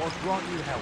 God grant you help.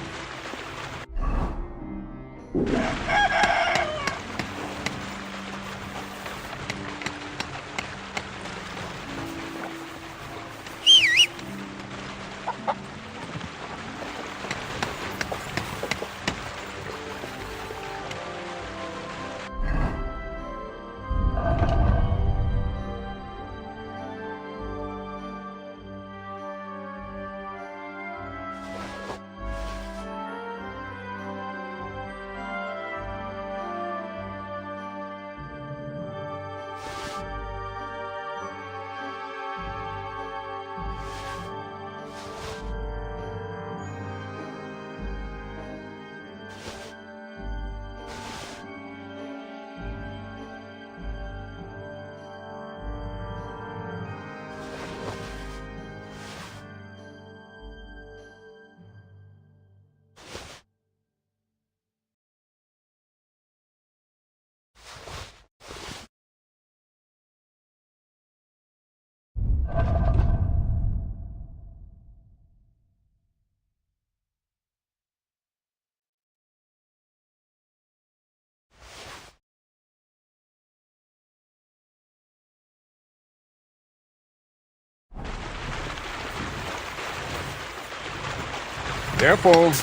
Careful.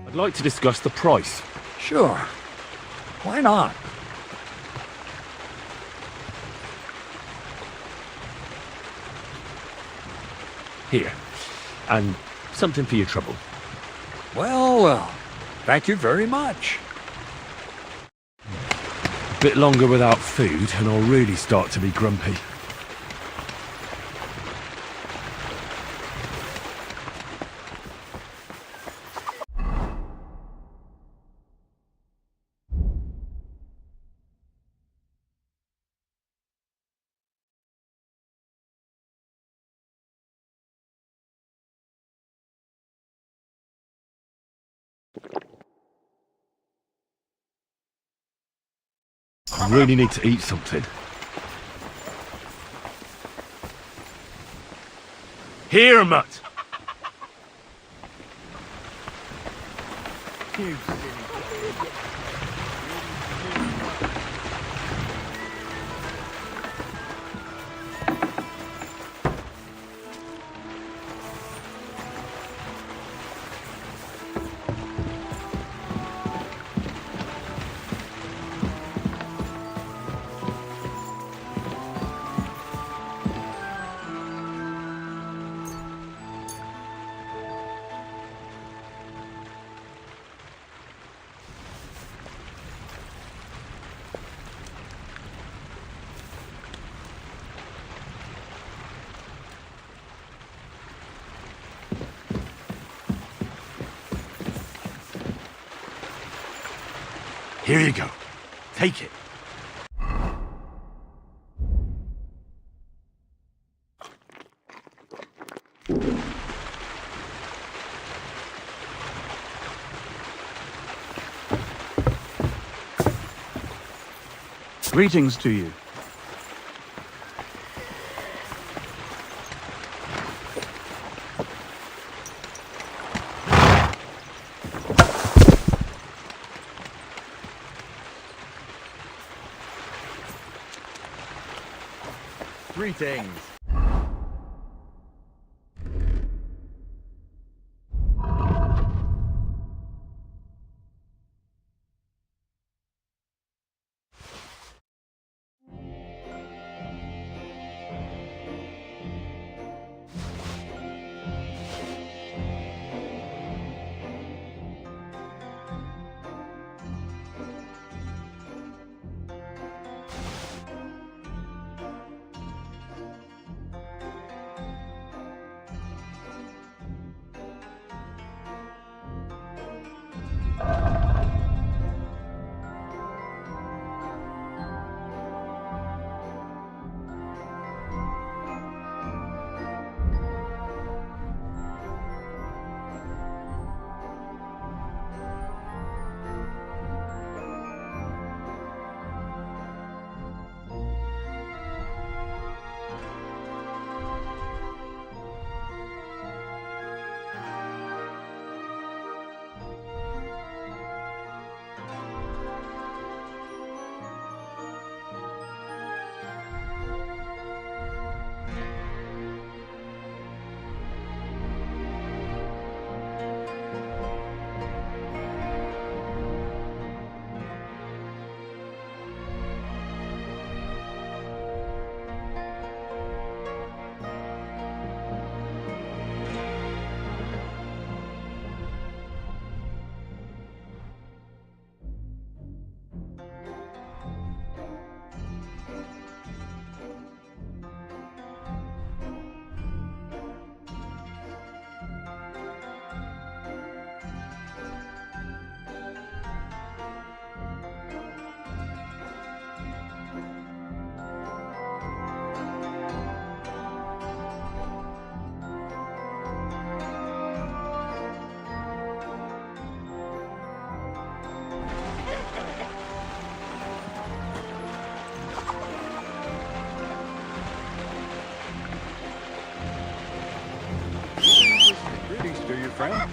I'd like to discuss the price. Sure. Why not? Here. And something for your trouble. Well, well. Thank you very much. A bit longer without food and I'll really start to be grumpy. I really need to eat something. Here, mutt! Here you go. Take it. Greetings to you. Greetings. friend.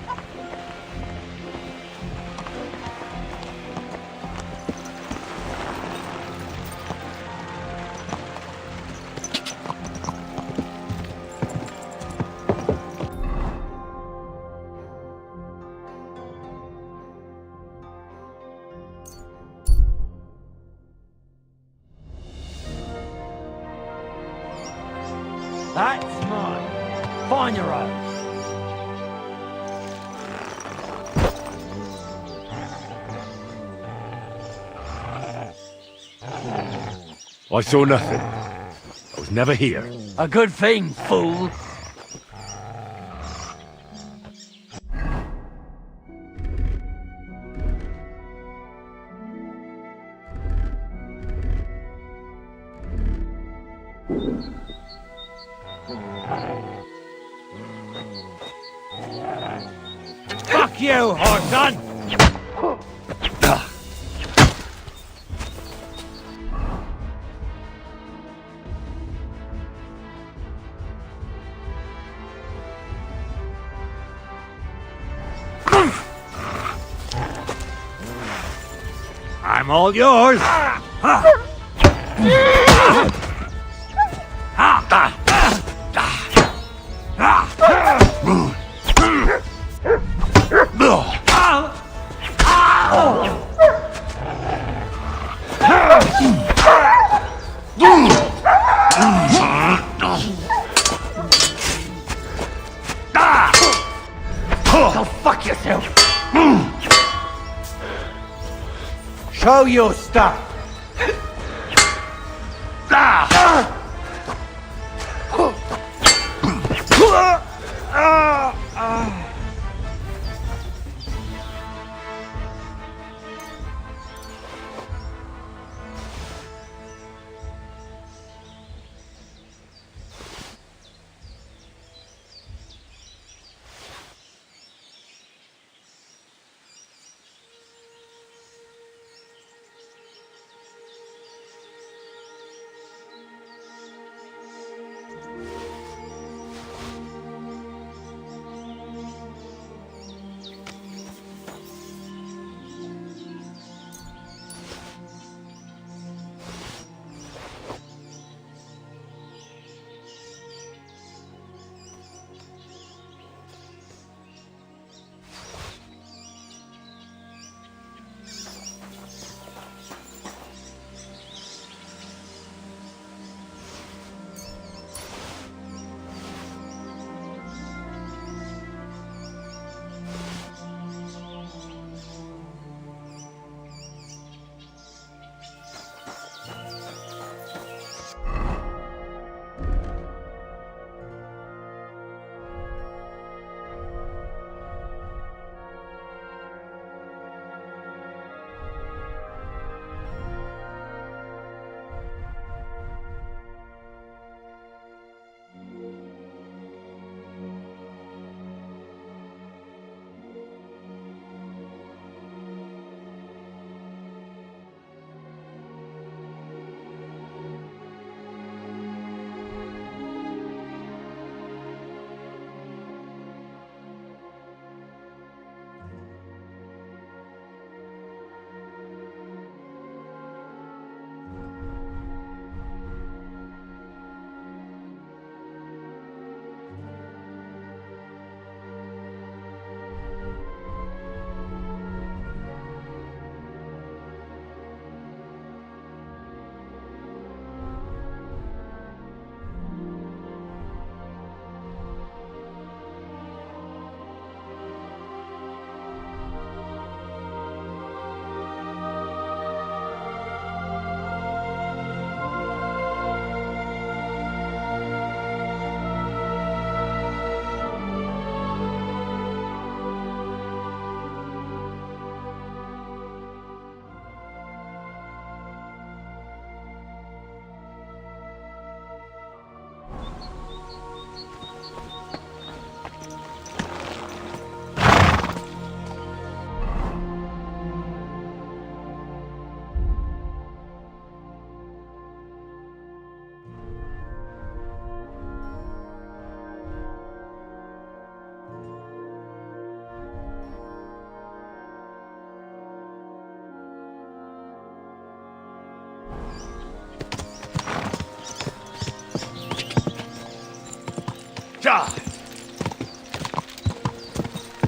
That's mine. Find your own. I saw nothing. I was never here. A good thing, fool. Fuck you, Horton! I'm all yours. Go fuck yourself! Show your stuff! Die!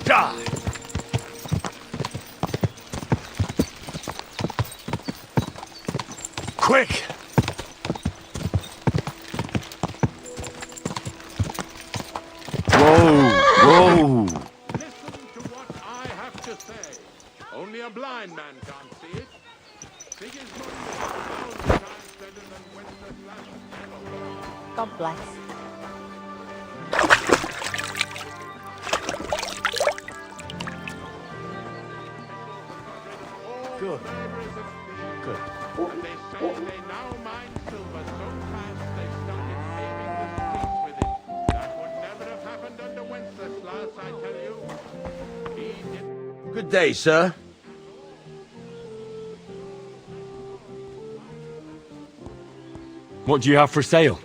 Die! Quick! Whoa! Listen to what I have to say. Only a blind man can't see it. Sigismund is 1,000 times better than Wenceslas ever was. God bless. Good. Good. And they say they now mine silver so fast they started paving the streets with it. That would never have happened under Wenceslas, I tell you. He did. Good day, sir. What do you have for sale?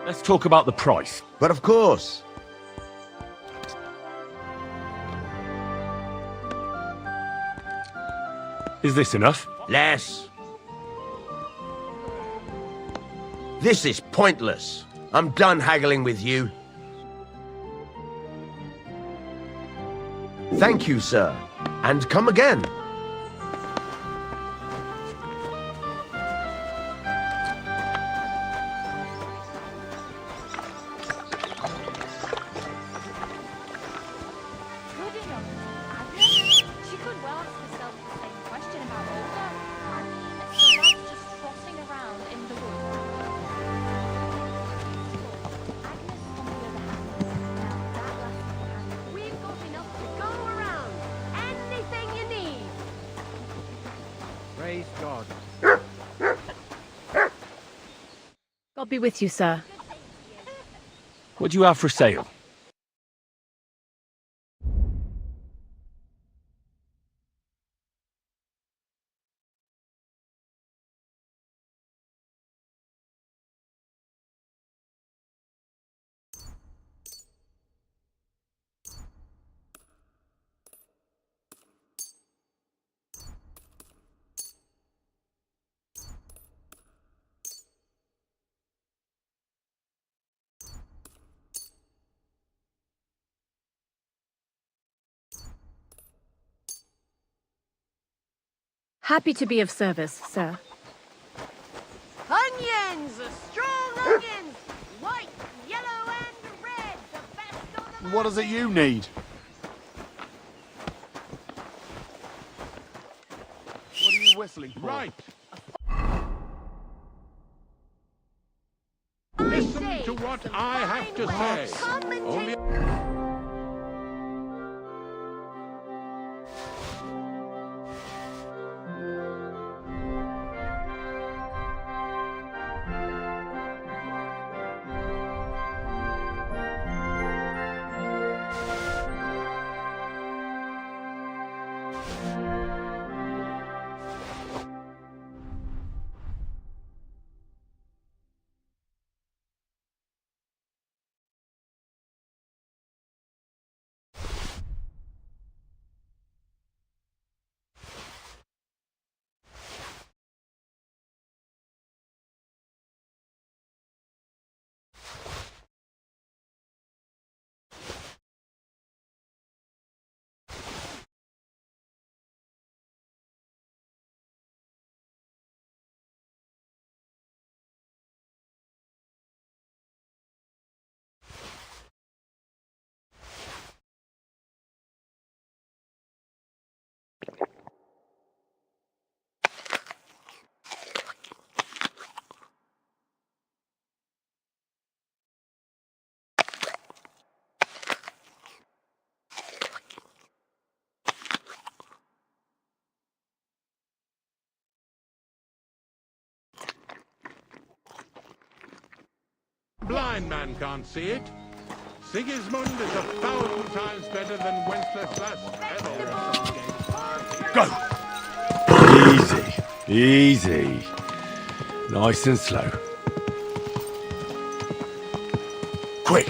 Let's talk about the price. But of course. Is this enough? Less. This is pointless. I'm done haggling with you. Thank you, sir. And come again. Good enough. Agnes? She could well ask herself the same question about Olga. I mean, the lad's just trotting around in the woods. Agnes, on the other hand, now that last hand, we've got enough to go around. Anything you need. Praise God. God be with you, sir. What do you have for sale? Happy to be of service, sir. Onions! Strong onions! White, yellow, and red! The best on the What is it you need? What are you whistling for? Right. Listen to what I have to say. Come and Only blind man can't see it. Sigismund is 1,000 times better than Wenceslas ever. Go! Easy. Nice and slow. Quick!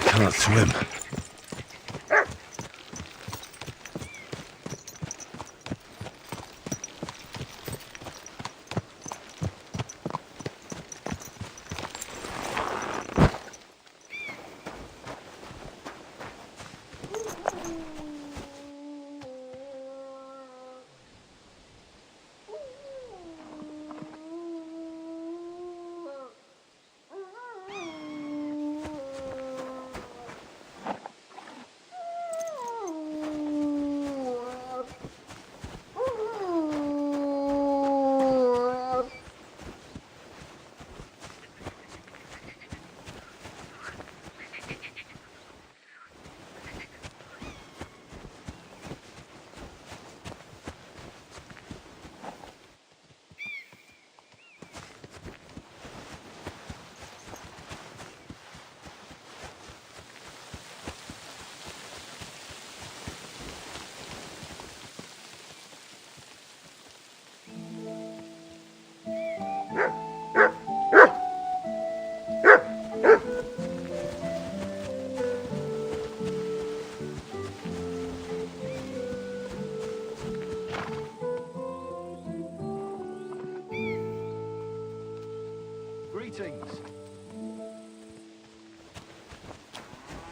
Can't swim. Greetings.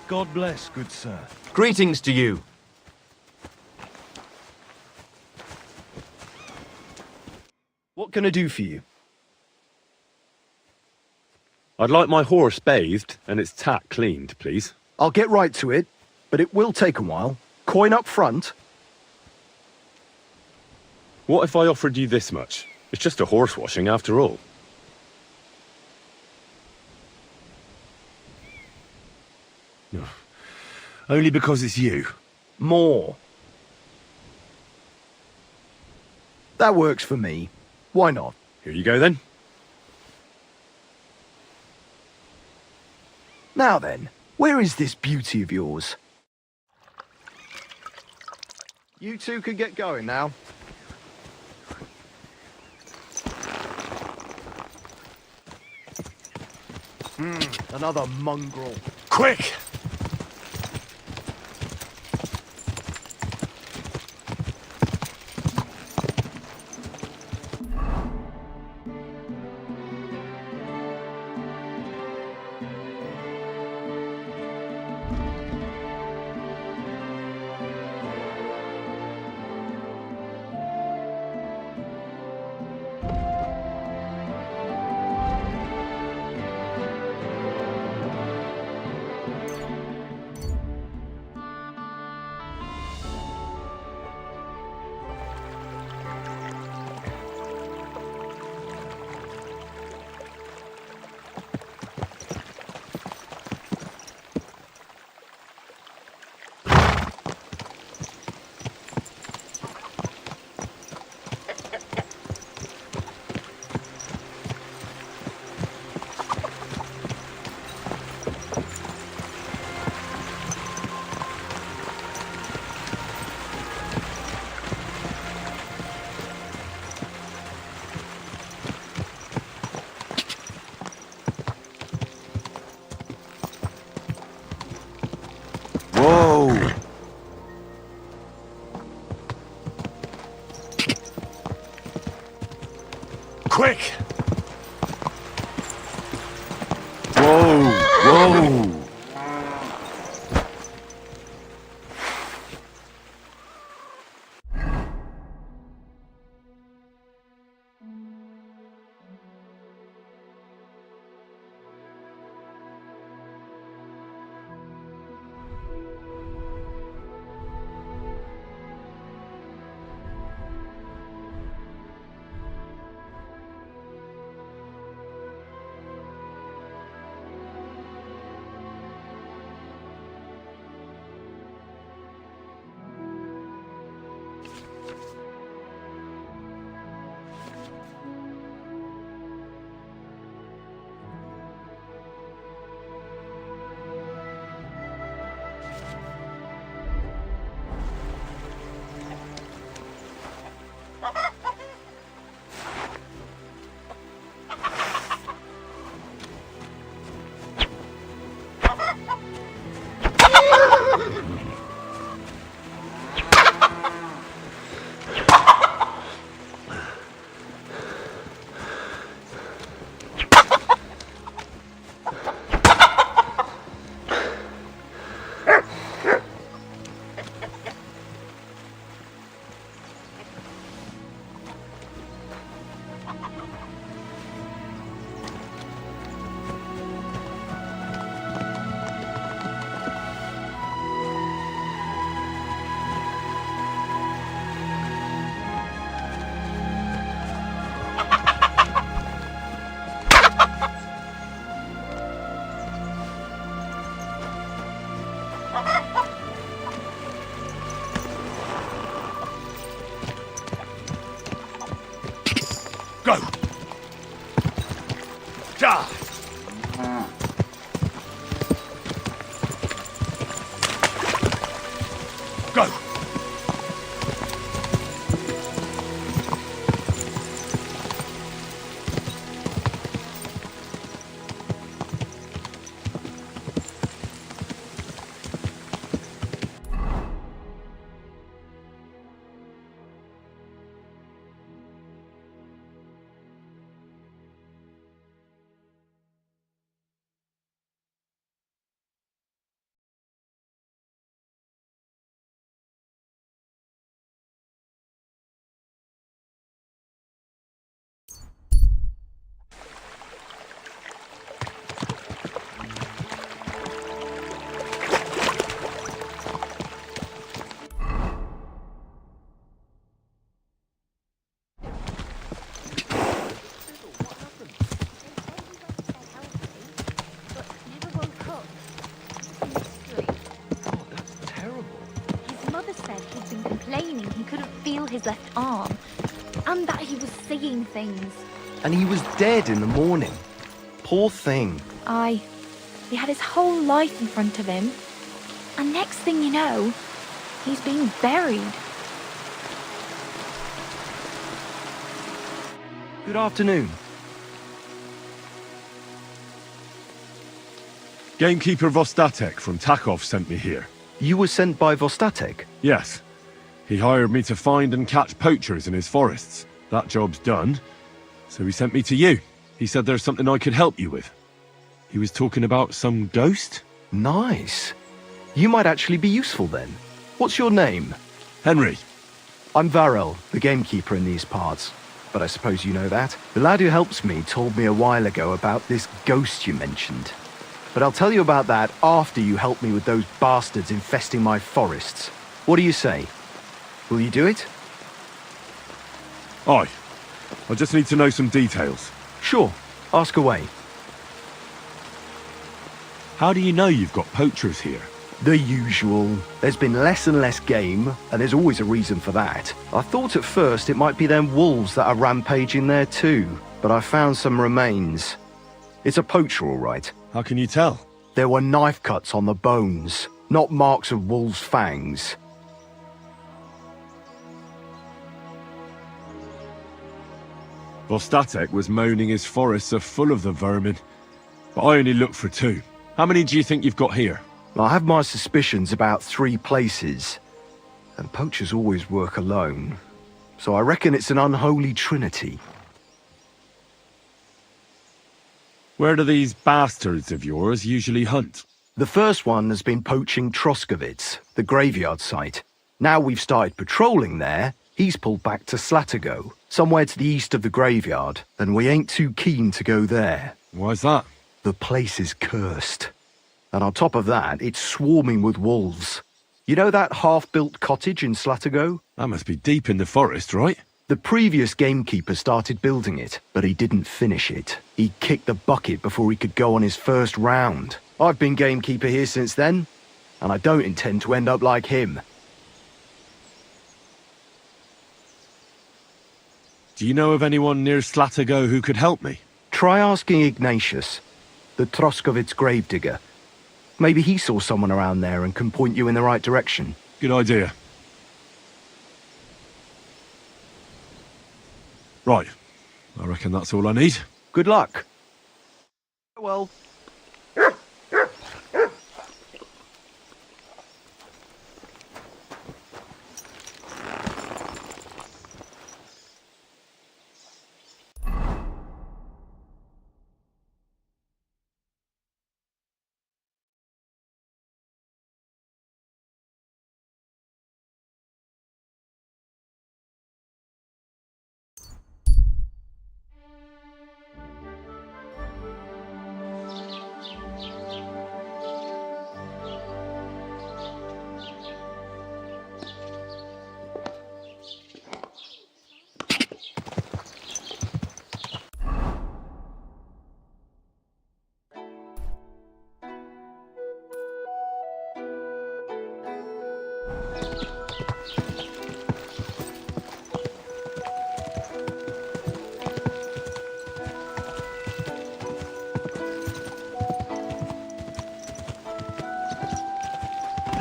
God bless, good sir. Greetings to you. What can I do for you? I'd like my horse bathed and its tack cleaned, please. I'll get right to it, but it will take a while. Coin up front. What if I offered you this much? It's just a horse washing after all. Only because it's you. More. That works for me. Why not? Here you go then. Now then, where is this beauty of yours? You two can get going now. Another mongrel. Quick! Whoa! Quick! Whoa! Whoa! Go! Die! Go! his left arm, and that he was seeing things. And he was dead in the morning. Poor thing. Aye, he had his whole life in front of him, and next thing you know, he's being buried. Good afternoon. Gamekeeper Vostatek from Takov sent me here. You were sent by Vostatek? Yes. He hired me to find and catch poachers in his forests. That job's done. So he sent me to you. He said there's something I could help you with. He was talking about some ghost? Nice. You might actually be useful then. What's your name? Henry. I'm Varel, the gamekeeper in these parts. But I suppose you know that. The lad who helps me told me a while ago about this ghost you mentioned. But I'll tell you about that after you help me with those bastards infesting my forests. What do you say? Will you do it? Aye. I just need to know some details. Sure. Ask away. How do you know you've got poachers here? The usual. There's been less and less game, and there's always a reason for that. I thought at first it might be them wolves that are rampaging there too, but I found some remains. It's a poacher, all right. How can you tell? There were knife cuts on the bones, not marks of wolves' fangs. Vostatek was moaning his forests are full of the vermin, but I only looked for 2. How many do you think you've got here? I have my suspicions about 3 places, and poachers always work alone, so I reckon it's an unholy trinity. Where do these bastards of yours usually hunt? The first one has been poaching Troskovitz, the graveyard site. Now we've started patrolling there, he's pulled back to Slatigo, somewhere to the east of the graveyard, and we ain't too keen to go there. Why's that? The place is cursed. And on top of that, it's swarming with wolves. You know that half-built cottage in Slatigo? That must be deep in the forest, right? The previous gamekeeper started building it, but he didn't finish it. He kicked the bucket before he could go on his first round. I've been gamekeeper here since then, and I don't intend to end up like him. Do you know of anyone near Slatigo who could help me? Try asking Ignatius, the Troskovitz gravedigger. Maybe he saw someone around there and can point you in the right direction. Good idea. Right. I reckon that's all I need. Good luck. Well...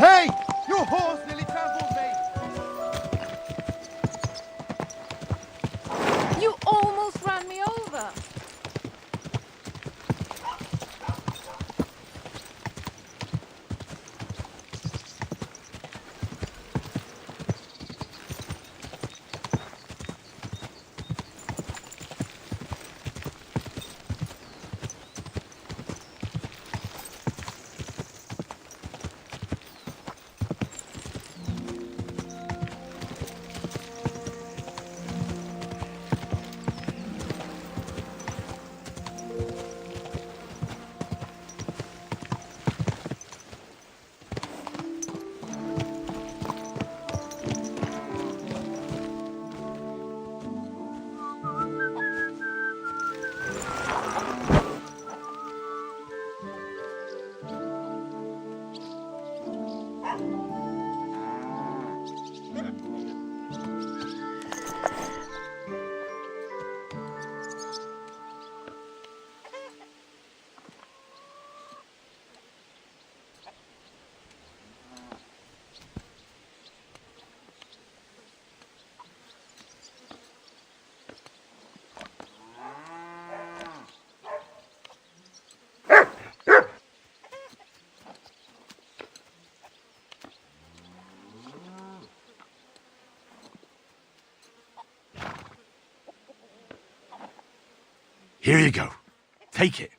Hey! Your horse nearly trampled me! You almost ran me over. Here you go. Take it.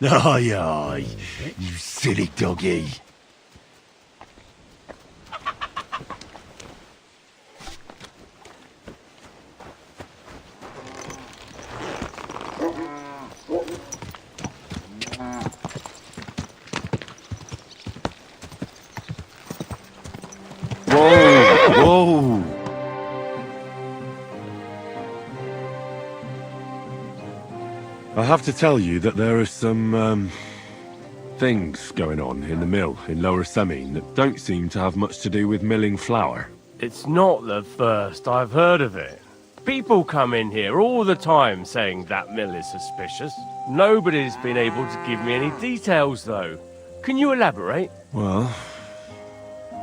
Aye, aye, you silly doggy. Whoa! I have to tell you that there are some, things going on in the mill in Lower Semine that don't seem to have much to do with milling flour. It's not the first I've heard of it. People come in here all the time saying that mill is suspicious. Nobody's been able to give me any details, though. Can you elaborate? Well,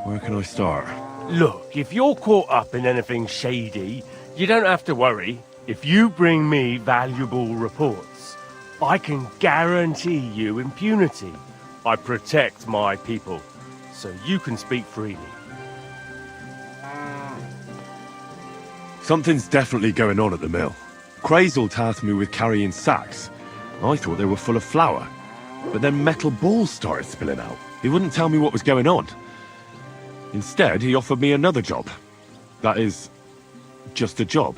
where can I start? Look, if you're caught up in anything shady, you don't have to worry. If you bring me valuable reports, I can guarantee you impunity. I protect my people, so you can speak freely. Something's definitely going on at the mill. Crazel tasked me with carrying sacks. I thought they were full of flour, but then metal balls started spilling out. He wouldn't tell me what was going on. Instead, he offered me another job. That is, just a job.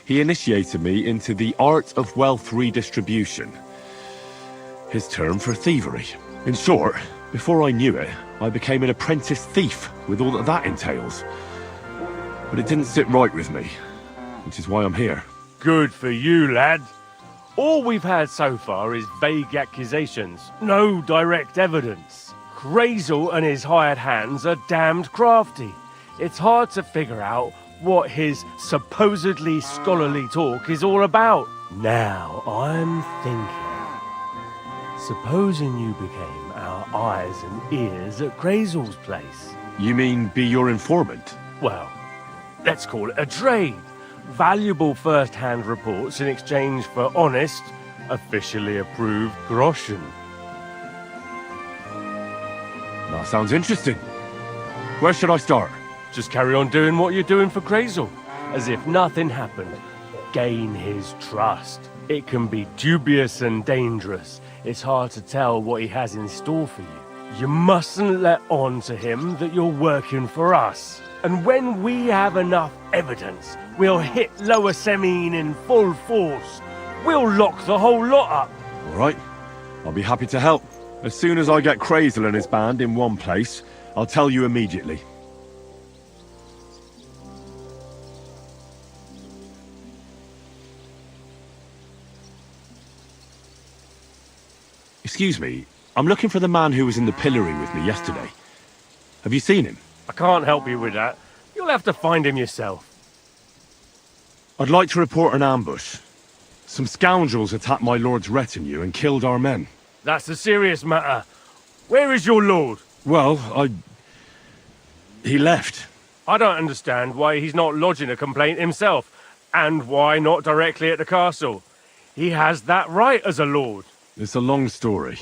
He initiated me into the art of wealth redistribution. His term for thievery. In short, before I knew it, I became an apprentice thief with all that that entails. But it didn't sit right with me, which is why I'm here. Good for you, lad. All we've had so far is vague accusations, no direct evidence. Crazel and his hired hands are damned crafty. It's hard to figure out what his supposedly scholarly talk is all about. Now, I'm thinking. Supposing you became our eyes and ears at Crazel's place. You mean be your informant? Well, let's call it a trade. Valuable first-hand reports in exchange for honest, officially approved groschen. That sounds interesting. Where should I start? Just carry on doing what you're doing for Crazel, as if nothing happened. Gain his trust. It can be dubious and dangerous. It's hard to tell what he has in store for you. You mustn't let on to him that you're working for us. And when we have enough evidence, we'll hit Lower Semine in full force. We'll lock the whole lot up. All right. I'll be happy to help. As soon as I get Crazel and his band in one place, I'll tell you immediately. Excuse me, I'm looking for the man who was in the pillory with me yesterday. Have you seen him? I can't help you with that. You'll have to find him yourself. I'd like to report an ambush. Some scoundrels attacked my lord's retinue and killed our men. That's a serious matter. Where is your lord? Well, he left. I don't understand why he's not lodging a complaint himself, and why not directly at the castle. He has that right as a lord. It's a long story.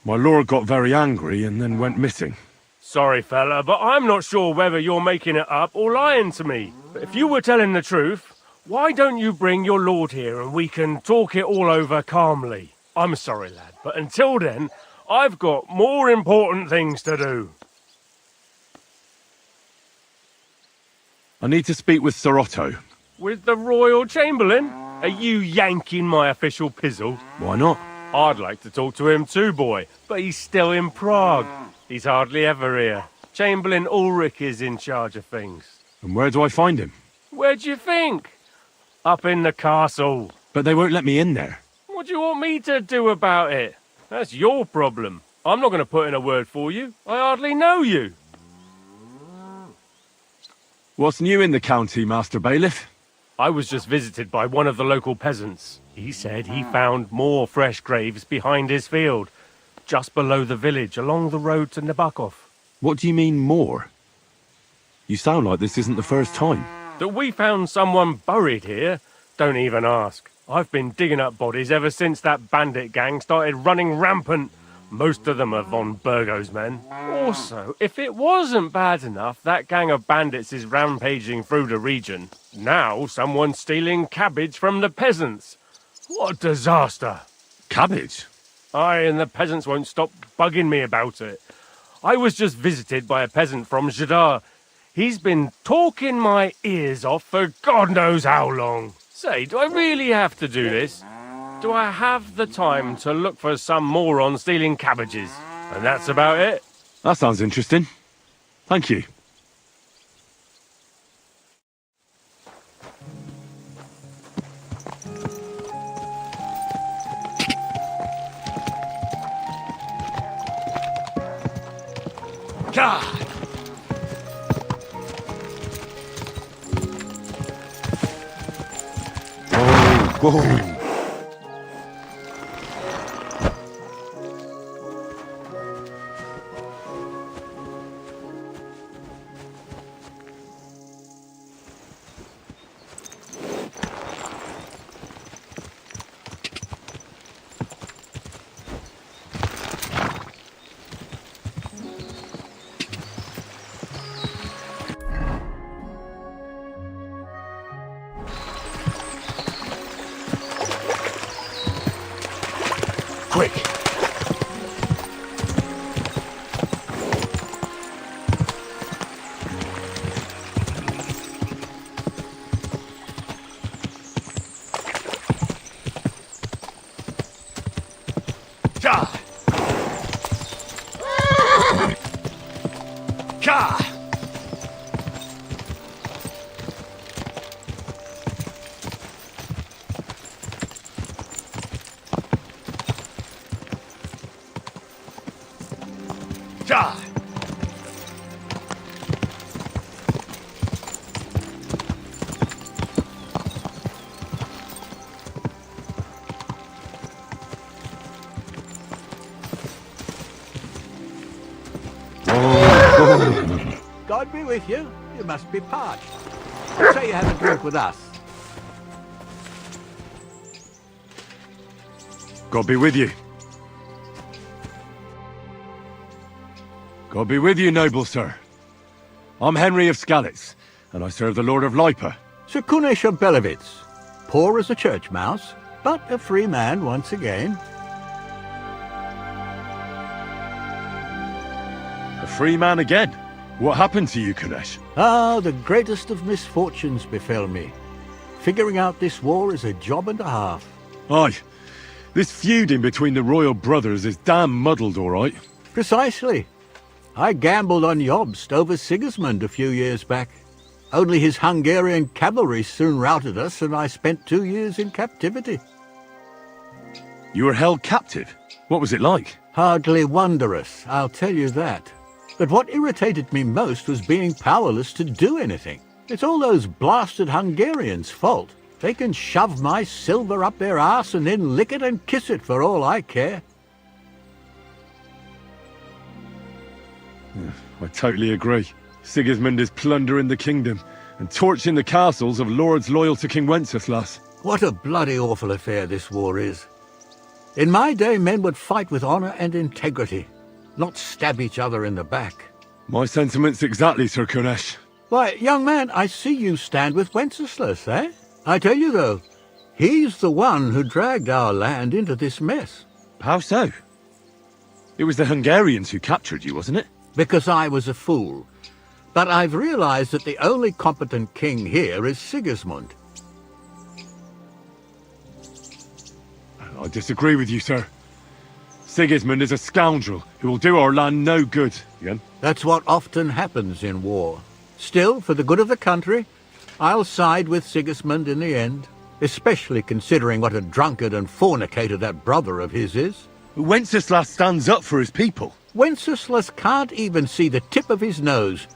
My lord got very angry and then went missing. Sorry, fella, but I'm not sure whether you're making it up or lying to me. But if you were telling the truth, why don't you bring your lord here and we can talk it all over calmly? I'm sorry, lad, but until then, I've got more important things to do. I need to speak with Sir Otto. With the Royal Chamberlain? Are you yanking my official pizzle? Why not? I'd like to talk to him too, boy, but he's still in Prague. He's hardly ever here. Chamberlain Ulrich is in charge of things. And where do I find him? Where do you think? Up in the castle. But they won't let me in there. What do you want me to do about it? That's your problem. I'm not going to put in a word for you. I hardly know you. What's new in the county, Master Bailiff? I was just visited by one of the local peasants. He said he found more fresh graves behind his field, just below the village, along the road to Nabokov. What do you mean, more? You sound like this isn't the first time. That we found someone buried here? Don't even ask. I've been digging up bodies ever since that bandit gang started running rampant. Most of them are von Burgo's men. Also, if it wasn't bad enough that gang of bandits is rampaging through the region, now someone's stealing cabbage from the peasants. What a disaster. Cabbage? Aye, and the peasants won't stop bugging me about it. I was just visited by a peasant from Jadar. He's been talking my ears off for God knows how long. Say, do I really have to do this? Do I have the time to look for some moron stealing cabbages? And that's about it. That sounds interesting. Thank you. God! Whoa. Quick! God! God! God! God be with you. You must be parched. Say you have a drink with us. God be with you. God be with you, noble sir. I'm Henry of Skalitz, and I serve the Lord of Lipa. Sir Kunesh of Belevitz. Poor as a church mouse, but a free man once again. A free man again? What happened to you, Kunesh? Ah, the greatest of misfortunes befell me. Figuring out this war is a job and a half. Aye. This feuding between the royal brothers is damn muddled, all right. Precisely. I gambled on Jobst over Sigismund a few years back. Only his Hungarian cavalry soon routed us, and I spent 2 years in captivity. You were held captive? What was it like? Hardly wondrous, I'll tell you that. But what irritated me most was being powerless to do anything. It's all those blasted Hungarians' fault. They can shove my silver up their arse and then lick it and kiss it for all I care. I totally agree. Sigismund is plundering the kingdom and torching the castles of lords loyal to King Wenceslas. What a bloody awful affair this war is. In my day, men would fight with honor and integrity, not stab each other in the back. My sentiments exactly, Sir Kunesh. Why, young man, I see you stand with Wenceslas, eh? I tell you, though, he's the one who dragged our land into this mess. How so? It was the Hungarians who captured you, wasn't it? Because I was a fool. But I've realized that the only competent king here is Sigismund. I disagree with you, sir. Sigismund is a scoundrel who will do our land no good. Again? That's what often happens in war. Still, for the good of the country, I'll side with Sigismund in the end, especially considering what a drunkard and fornicator that brother of his is. Wenceslas stands up for his people. Wenceslas can't even see the tip of his nose,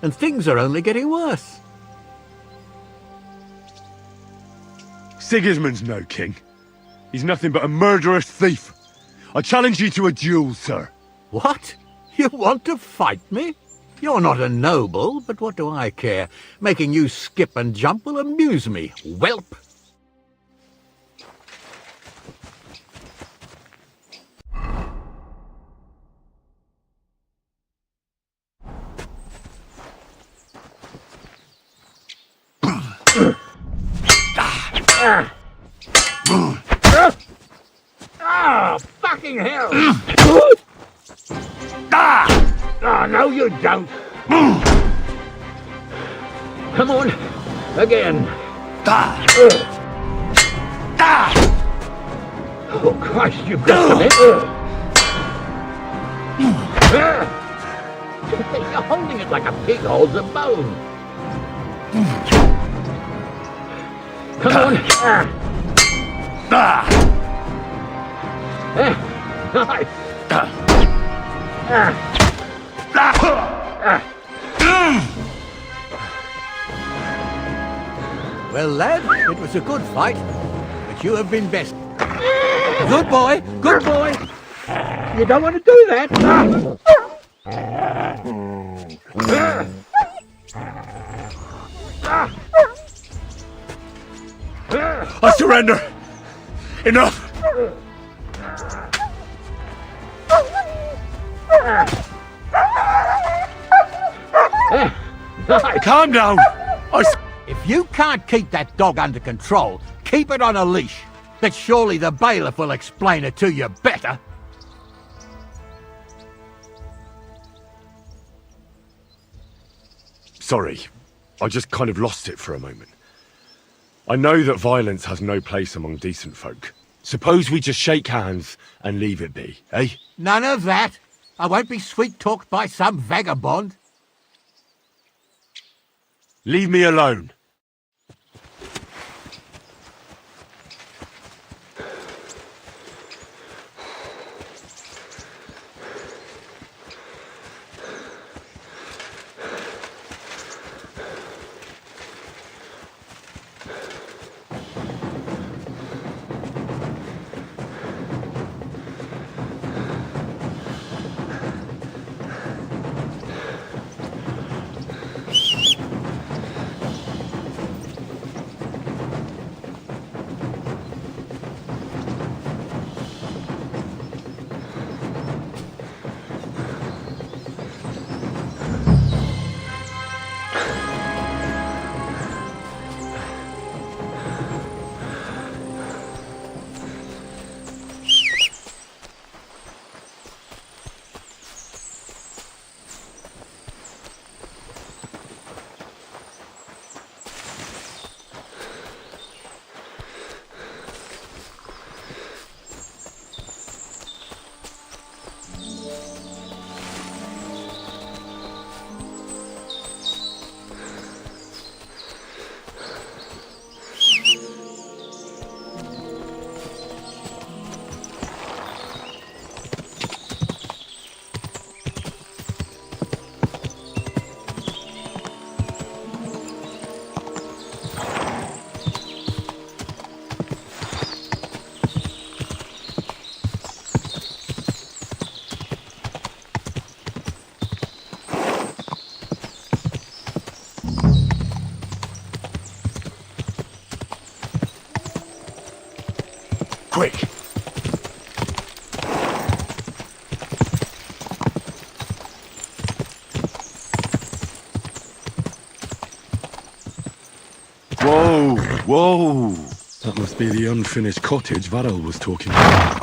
and things are only getting worse. Sigismund's no king. He's nothing but a murderous thief. I challenge you to a duel, sir. What? You want to fight me? You're not a noble, but what do I care? Making you skip and jump will amuse me, whelp. Oh, fucking hell! Oh, no, you don't. Come on, again. Oh, Christ, you've got it. You're holding it like a pig holds a bone. Come on. Nice. Well, lad, it was a good fight, but you have been best. Good boy, good boy. You don't want to do that. I surrender! Enough! Calm down! If you can't keep that dog under control, keep it on a leash. But surely the bailiff will explain it to you better. Sorry, I just kind of lost it for a moment. I know that violence has no place among decent folk. Suppose we just shake hands and leave it be, eh? None of that. I won't be sweet-talked by some vagabond. Leave me alone. Quick! Whoa, whoa! That must be the unfinished cottage Varel was talking about.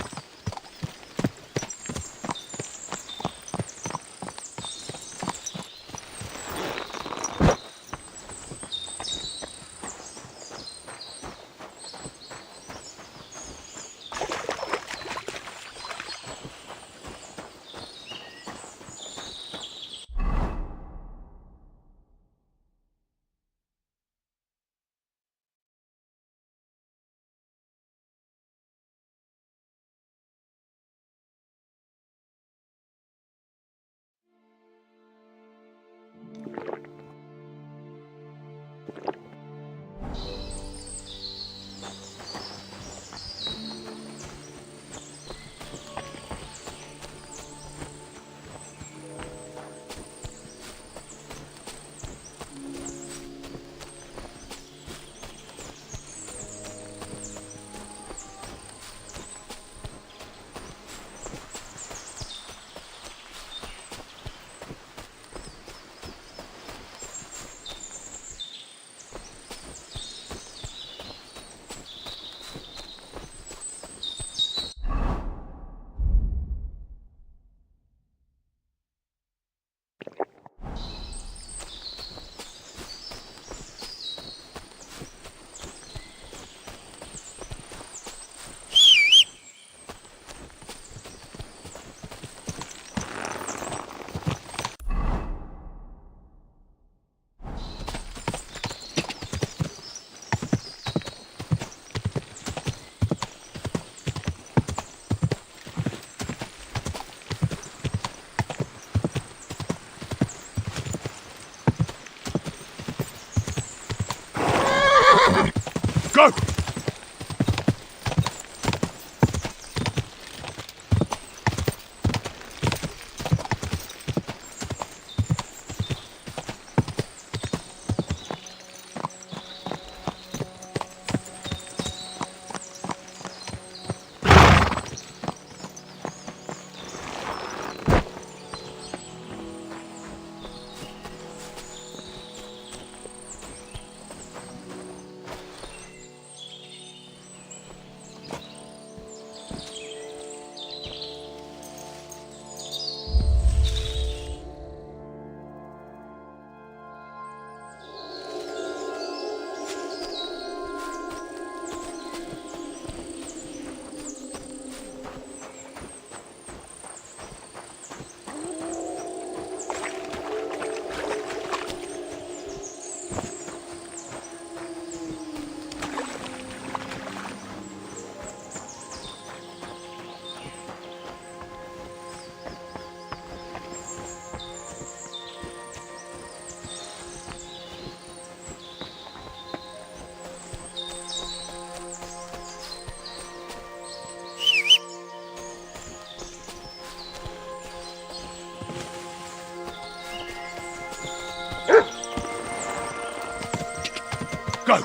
Go!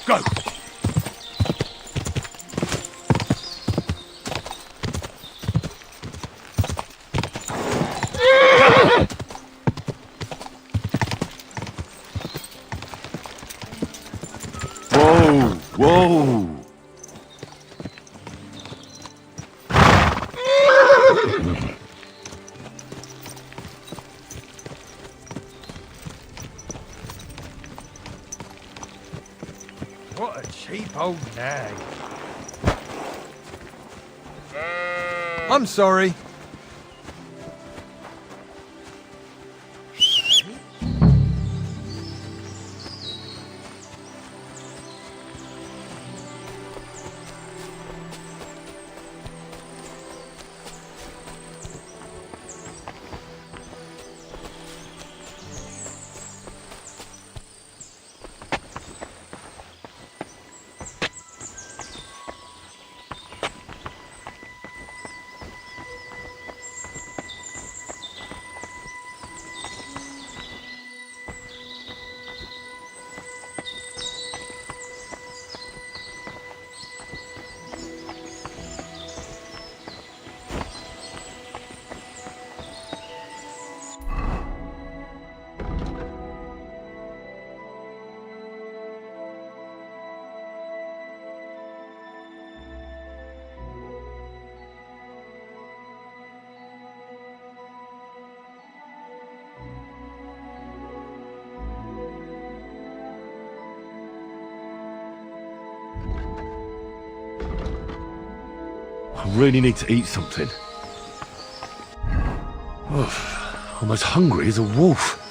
Go! Whoa! Whoa! What a cheap old nag. I'm sorry. I really need to eat something. I'm as hungry as a wolf.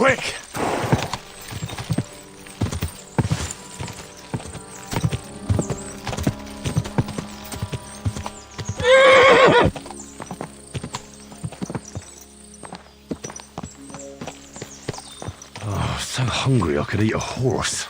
Quick! Oh, so hungry I could eat a horse.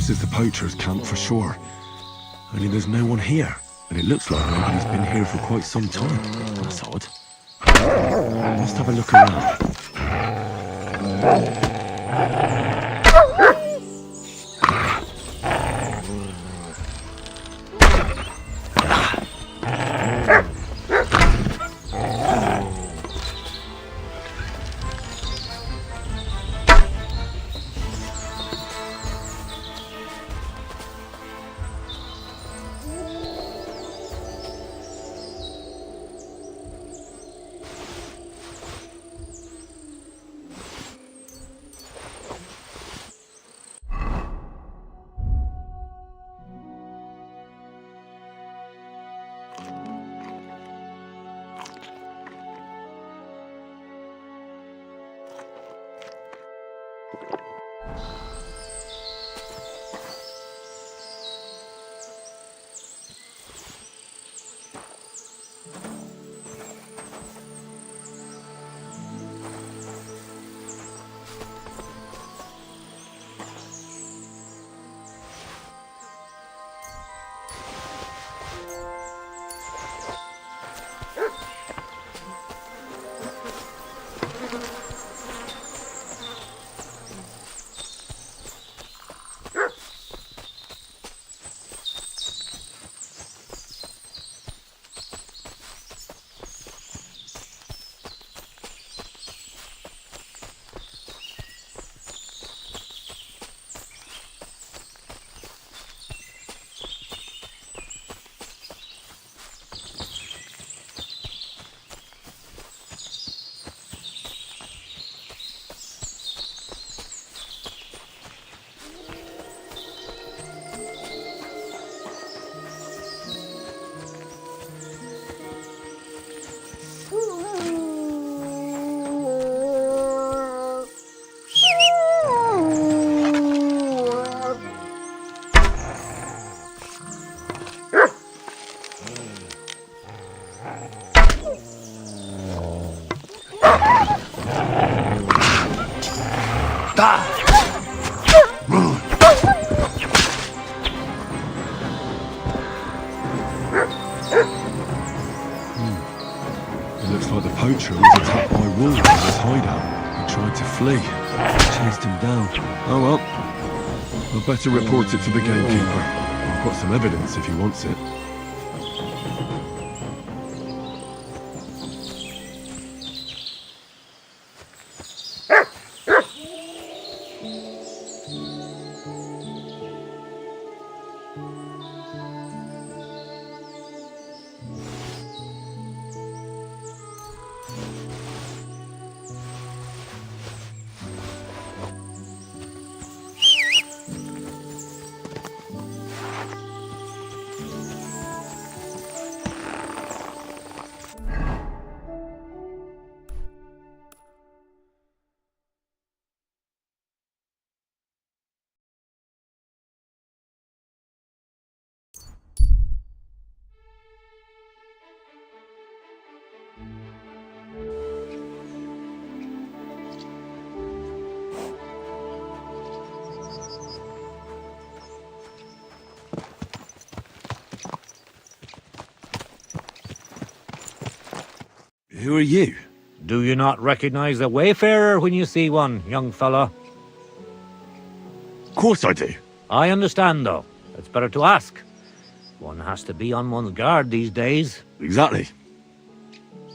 This is the poacher's camp for sure. Only there's no one here. And it looks like nobody's been here for quite some time. That's odd. Must have a look around. poacher was attacked by wolves in his hideout. He tried to flee. I chased him down. Oh well. I'd better report it to the gamekeeper. I've got some evidence if he wants it. Who are you? Do you not recognize a wayfarer when you see one, young fella? Of course I do. I understand, though. It's better to ask. One has to be on one's guard these days. Exactly.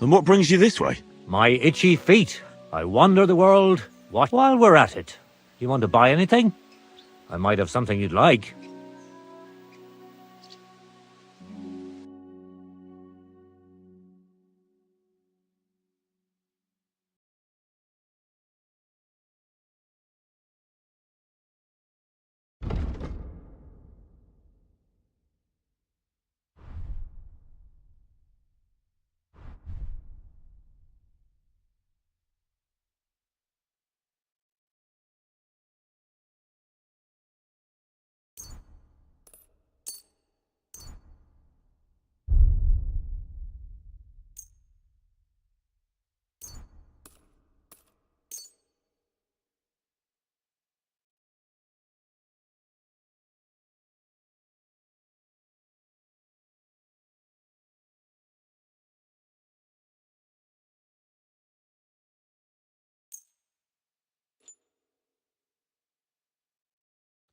And what brings you this way? My itchy feet. I wander the world. While we're at it, you want to buy anything? I might have something you'd like.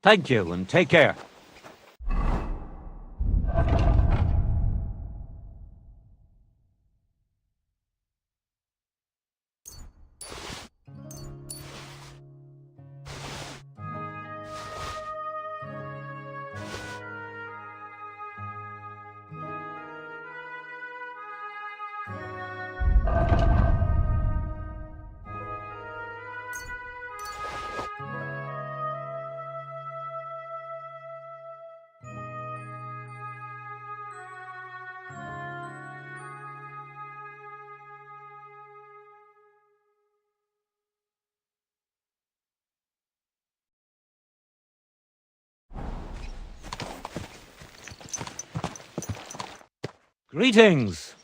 Thank you, and take care. Greetings.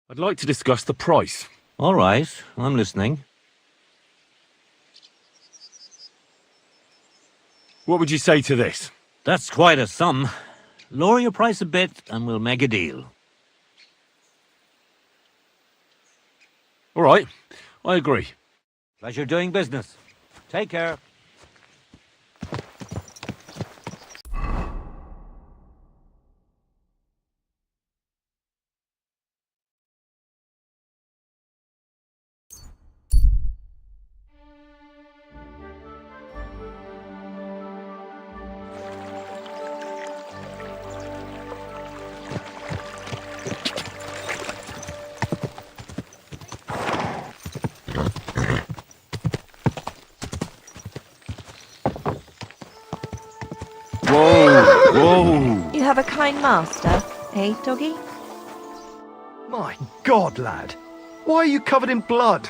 I'd like to discuss the price. All right, I'm listening. What would you say to this? That's quite a sum. Lower your price a bit and we'll make a deal. All right, I agree. Pleasure doing business. Take care. Whoa, whoa. You have a kind master, eh, doggy? My God, lad. Why are you covered in blood?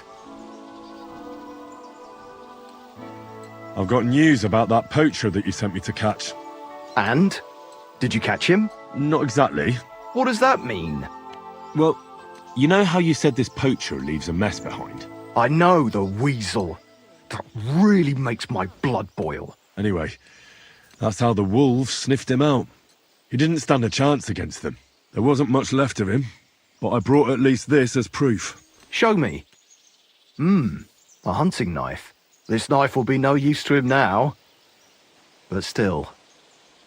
I've got news about that poacher that you sent me to catch. And? Did you catch him? Not exactly. What does that mean? Well, you know how you said this poacher leaves a mess behind? I know, the weasel. That really makes my blood boil. Anyway, that's how the wolves sniffed him out. He didn't stand a chance against them. There wasn't much left of him, but I brought at least this as proof. Show me. A hunting knife. This knife will be no use to him now. But still,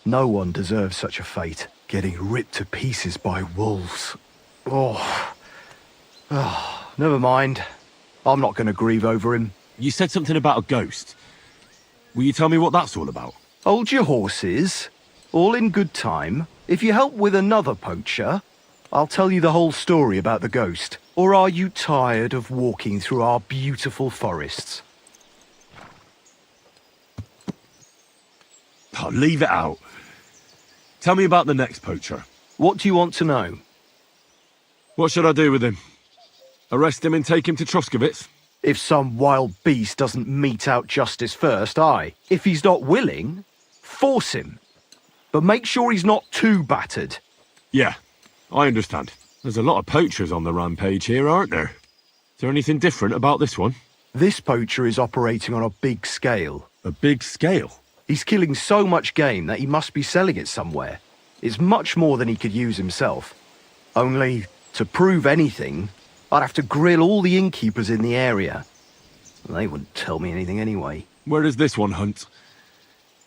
no one deserves such a fate. Getting ripped to pieces by wolves. Oh, never mind. I'm not going to grieve over him. You said something about a ghost. Will you tell me what that's all about? Hold your horses. All in good time. If you help with another poacher, I'll tell you the whole story about the ghost. Or are you tired of walking through our beautiful forests? Oh, leave it out. Tell me about the next poacher. What do you want to know? What should I do with him? Arrest him and take him to Troskovitz? If some wild beast doesn't mete out justice first, aye. If he's not willing, force him. But make sure he's not too battered. Yeah, I understand. There's a lot of poachers on the rampage here, aren't there? Is there anything different about this one? This poacher is operating on a big scale. A big scale? He's killing so much game that he must be selling it somewhere. It's much more than he could use himself. Only, to prove anything, I'd have to grill all the innkeepers in the area. They wouldn't tell me anything anyway. Where does this one hunt?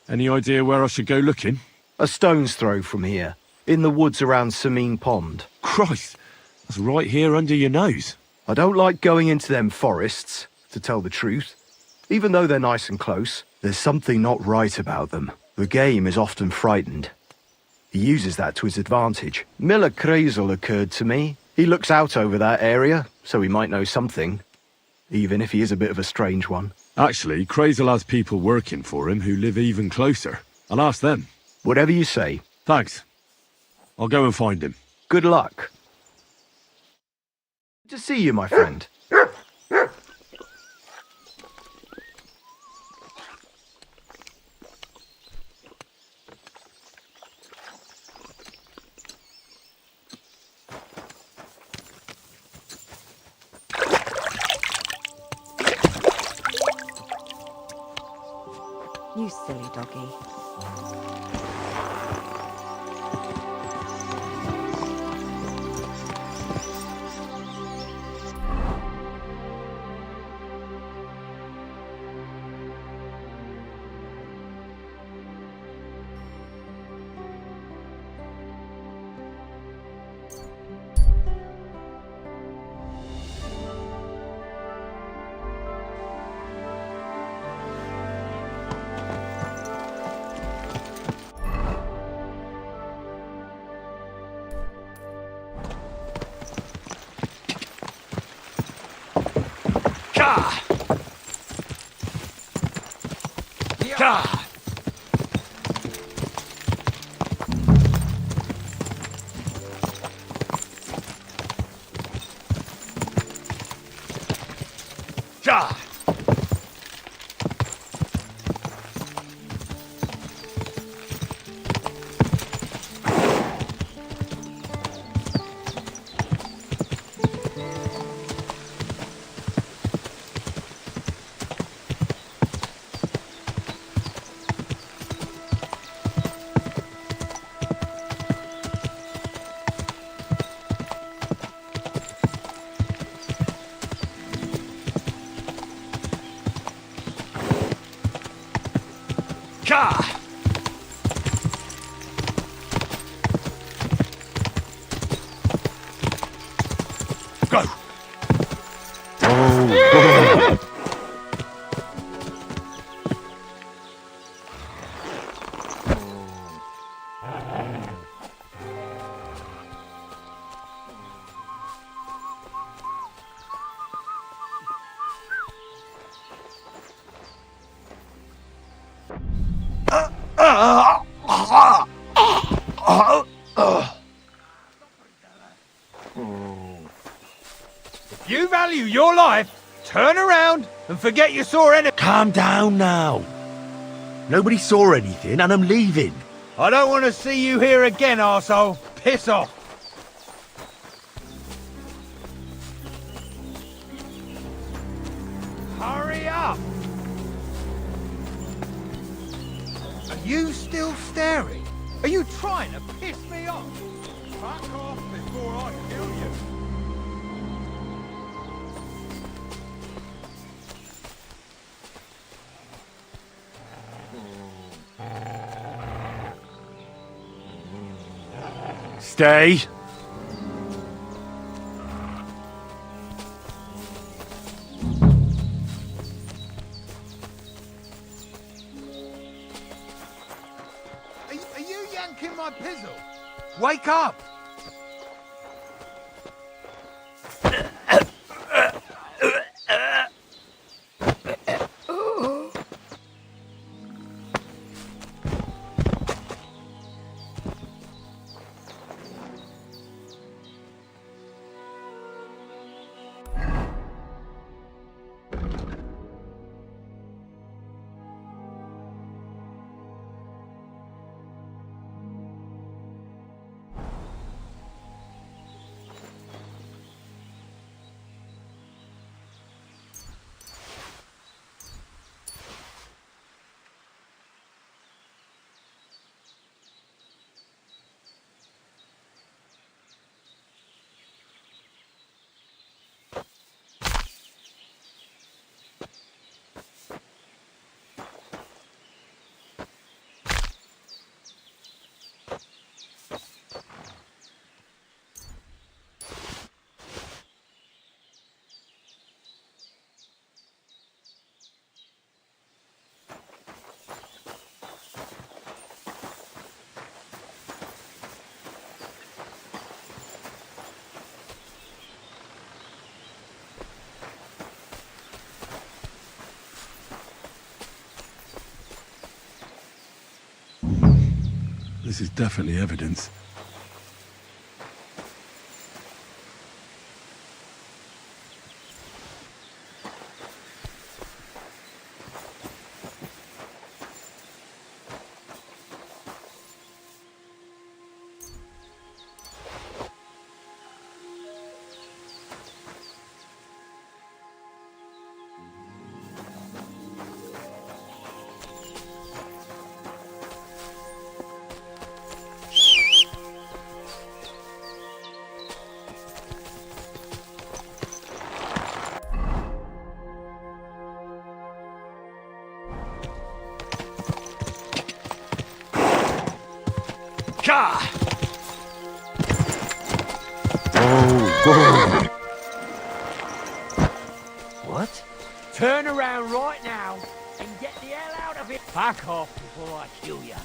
Any idea where I should go looking? A stone's throw from here, in the woods around Samine Pond. Christ, that's right here under your nose. I don't like going into them forests, to tell the truth. Even though they're nice and close, there's something not right about them. The game is often frightened. He uses that to his advantage. Miller Kreisel occurred to me. He looks out over that area, so he might know something. Even if he is a bit of a strange one. Actually, Kreisel has people working for him who live even closer. I'll ask them. Whatever you say. Thanks. I'll go and find him. Good luck. Good to see you, my friend. You silly doggy. Go! If you value your life, turn around and forget you saw any. Calm down now. Nobody saw anything and I'm leaving. I don't want to see you here again, arsehole. Piss off. Are you still staring? Are you trying to piss me off? Back off before I kill you. Stay. Are you yanking my pizzle? Wake up! This is definitely evidence. What? Turn around right now and get the hell out of it. Back off before I kill you.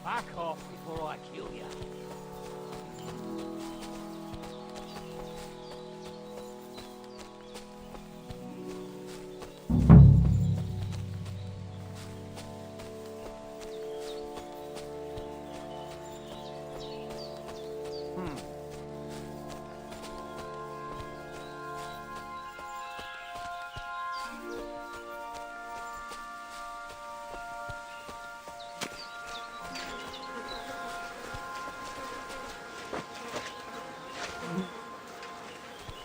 Back off before I kill you.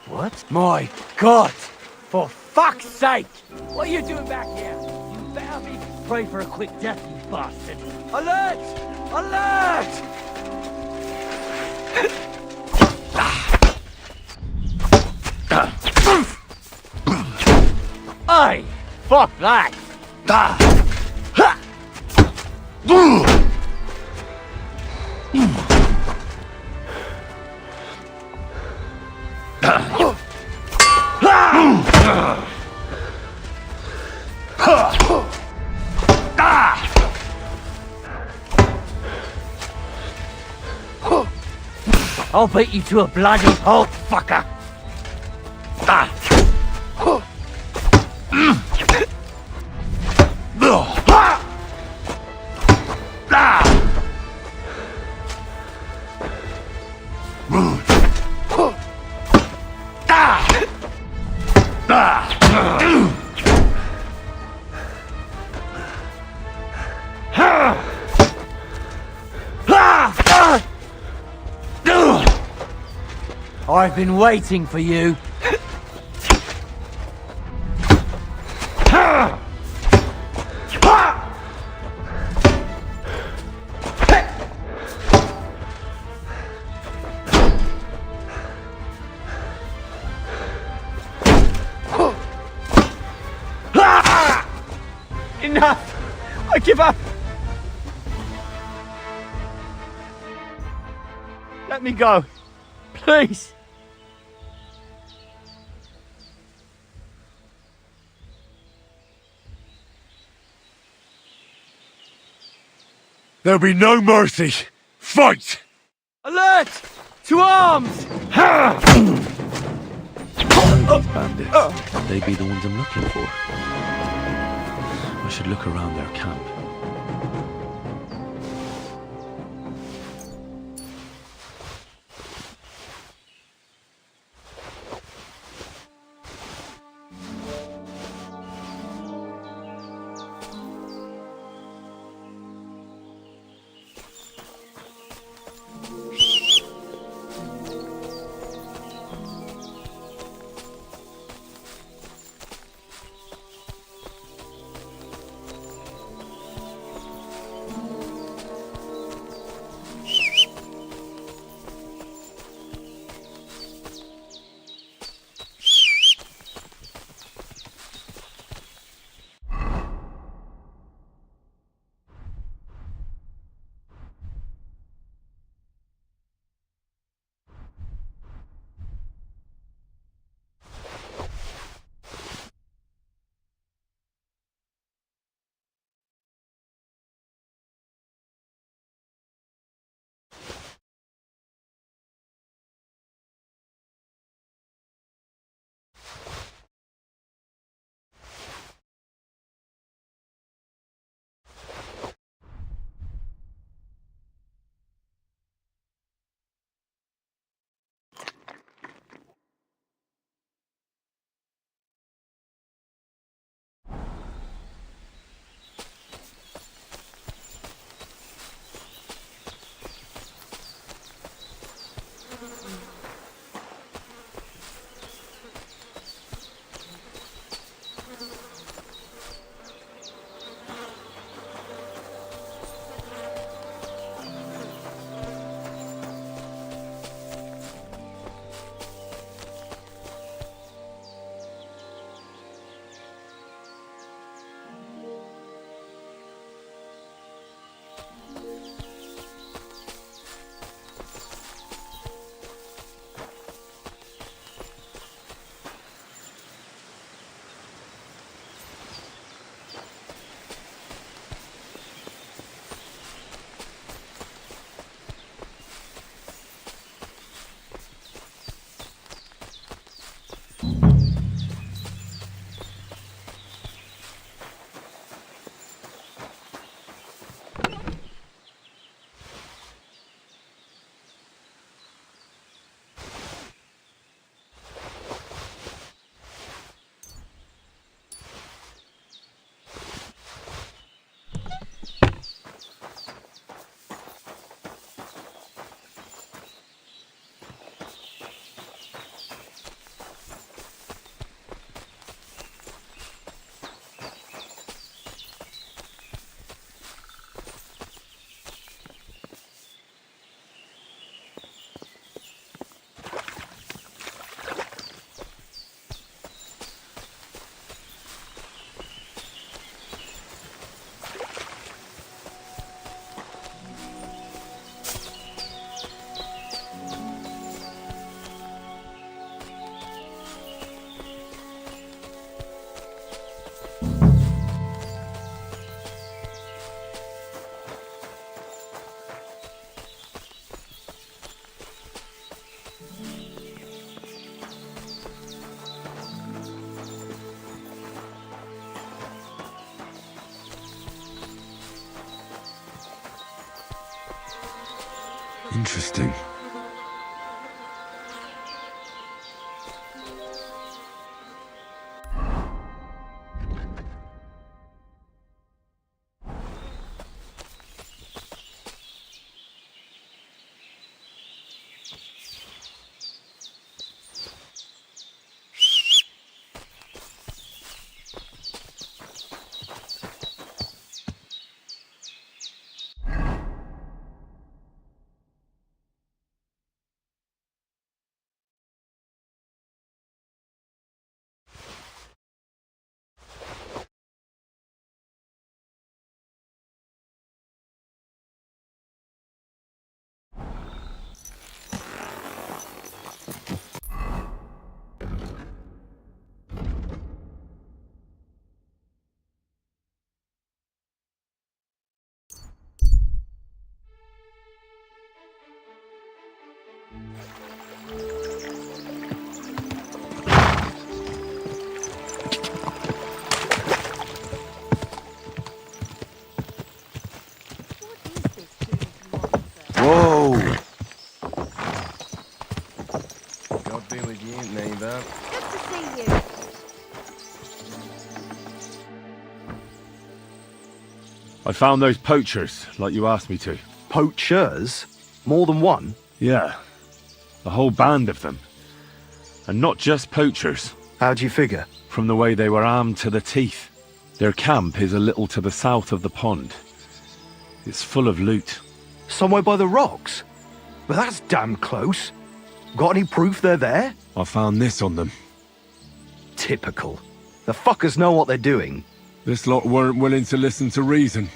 What? My God! For fuck's sake! What are you doing back here? You better be... Pray for a quick death, you bastard! Alert! Alert! Aye! Fuck that! I'll beat you to a bloody pulp, fucker! Ah. I've been waiting for you. Enough! I give up! Let me go. Please! There'll be no mercy. Fight! Alert! To arms! These bandits. They be the ones I'm looking for. I should look around their camp. Interesting. Whoa! God be with you, neighbor. Good to see you. I found those poachers, like you asked me to. Poachers? More than one? Yeah. A whole band of them. And not just poachers. How'd you figure? From the way they were armed to the teeth. Their camp is a little to the south of the pond. It's full of loot. Somewhere by the rocks? But that's damn close. Got any proof they're there? I found this on them. Typical. The fuckers know what they're doing. This lot weren't willing to listen to reason.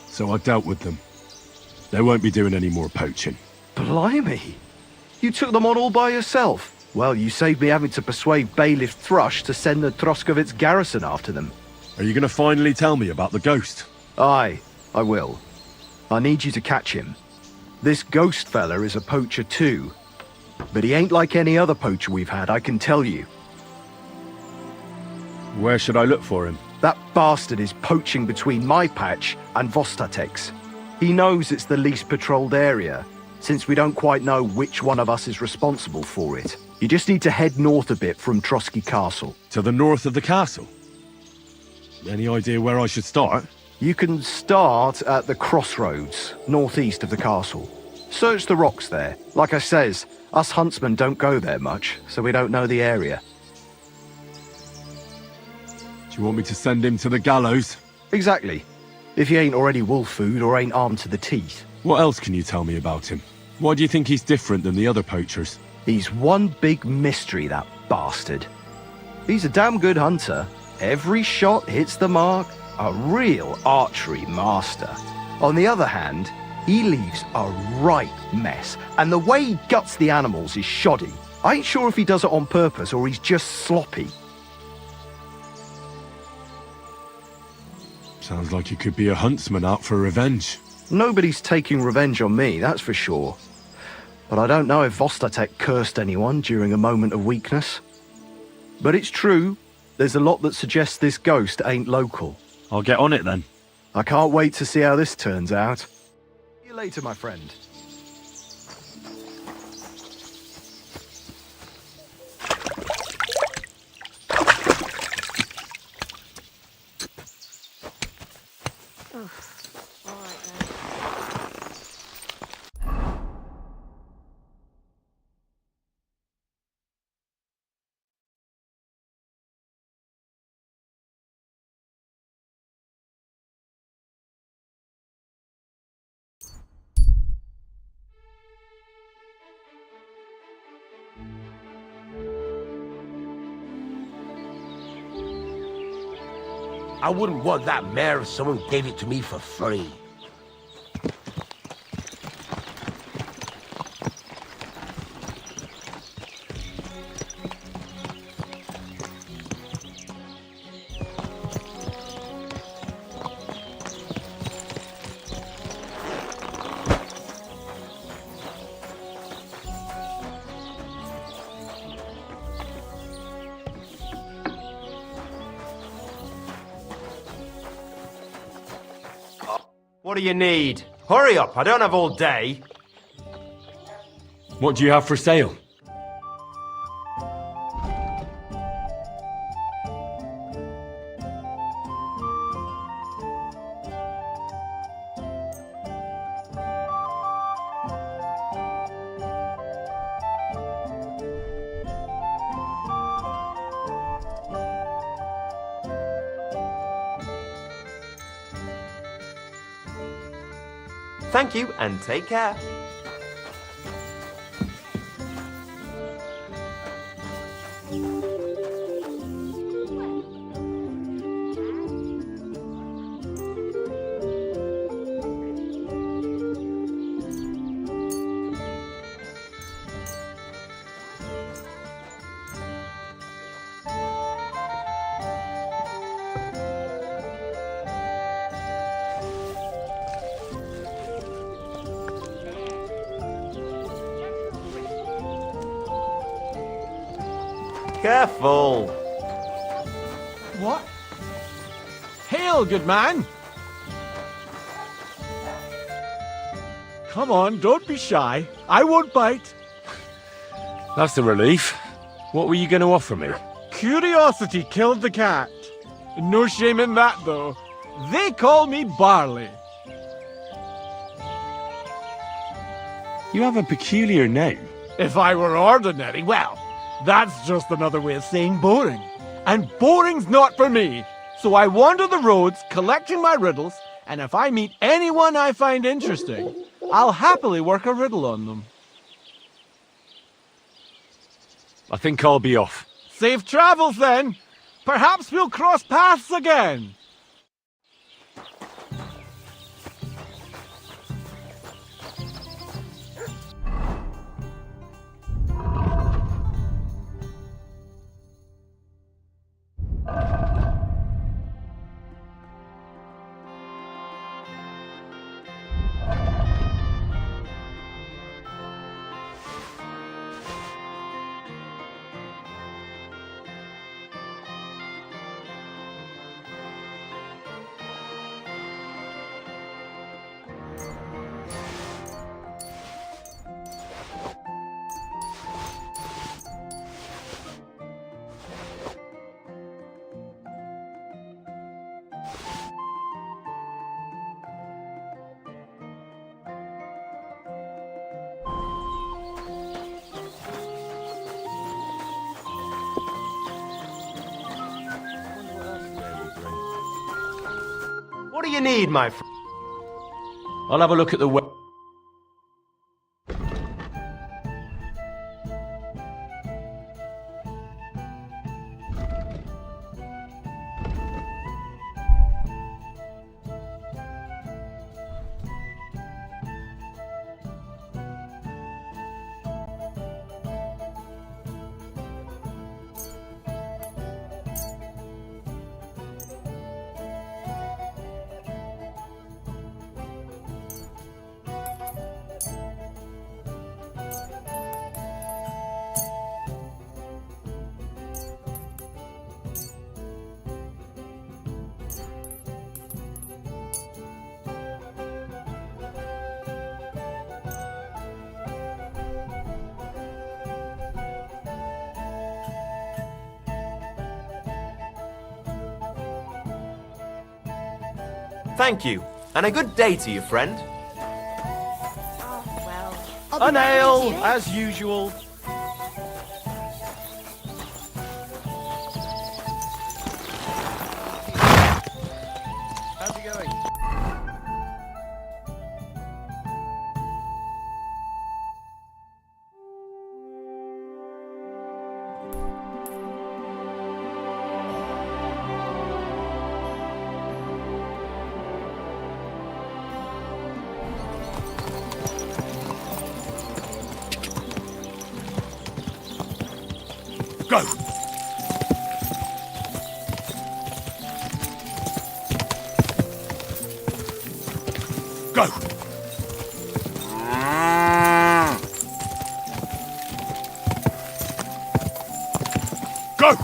So I dealt with them. They won't be doing any more poaching. Blimey. You took them on all by yourself. Well, you saved me having to persuade Bailiff Thrush to send the Troskovitz garrison after them. Are you going to finally tell me about the ghost? Aye, I will. I need you to catch him. This ghost fella is a poacher too. But he ain't like any other poacher we've had, I can tell you. Where should I look for him? That bastard is poaching between my patch and Vostatek's. He knows it's the least patrolled area, since we don't quite know which one of us is responsible for it. You just need to head north a bit from Trotsky Castle. To the north of the castle? Any idea where I should start? You can start at the crossroads, northeast of the castle. Search the rocks there. Like I says, us huntsmen don't go there much, so we don't know the area. Do you want me to send him to the gallows? Exactly. If he ain't already wolf food or ain't armed to the teeth. What else can you tell me about him? Why do you think he's different than the other poachers? He's one big mystery, that bastard. He's a damn good hunter. Every shot hits the mark. A real archery master. On the other hand, he leaves a right mess, and the way he guts the animals is shoddy. I ain't sure if he does it on purpose or he's just sloppy. Sounds like he could be a huntsman out for revenge. Nobody's taking revenge on me, that's for sure. But I don't know if Vostatek cursed anyone during a moment of weakness. But it's true, there's a lot that suggests this ghost ain't local. I'll get on it then. I can't wait to see how this turns out. See you later, my friend. I wouldn't want that mare if someone gave it to me for free. What do you need? Hurry up, I don't have all day. What do you have for sale? Thank you, and take care. Careful! What? Hail, good man! Come on, don't be shy. I won't bite. That's a relief. What were you going to offer me? Curiosity killed the cat. No shame in that, though. They call me Barley. You have a peculiar name. If I were ordinary, well, that's just another way of saying boring. And boring's not for me. So I wander the roads collecting my riddles, and if I meet anyone I find interesting, I'll happily work a riddle on them. I think I'll be off. Safe travels, then. Perhaps we'll cross paths again. What do you need, my friend? I'll have a look at the Thank you, and a good day to you, friend. Oh, well. A nail, as usual. How's it going? Go! Go! Go!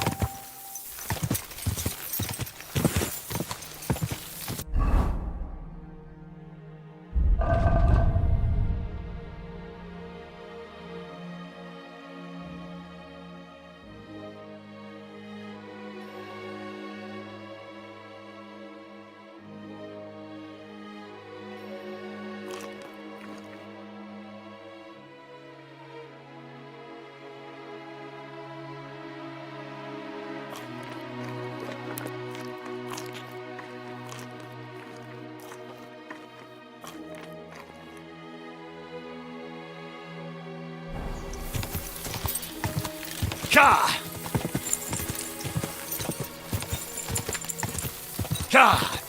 Ka! Ka!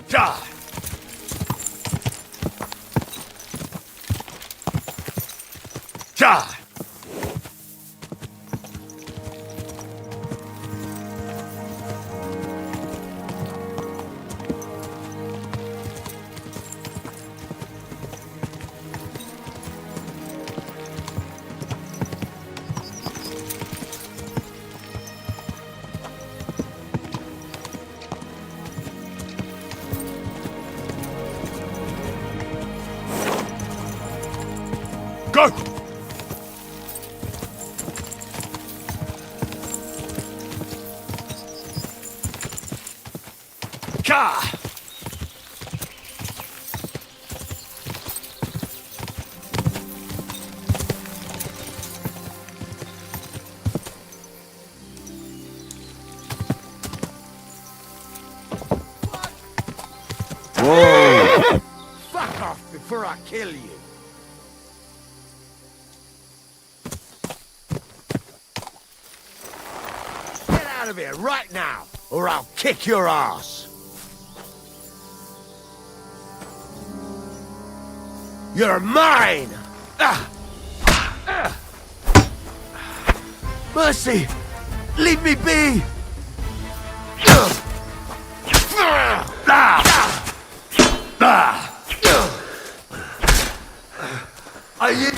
Ka! Ka! Go! Ka! Whoa! Fuck off before I kill you. Get out of here right now, or I'll kick your ass. You're mine! Mercy! Leave me be! Are you...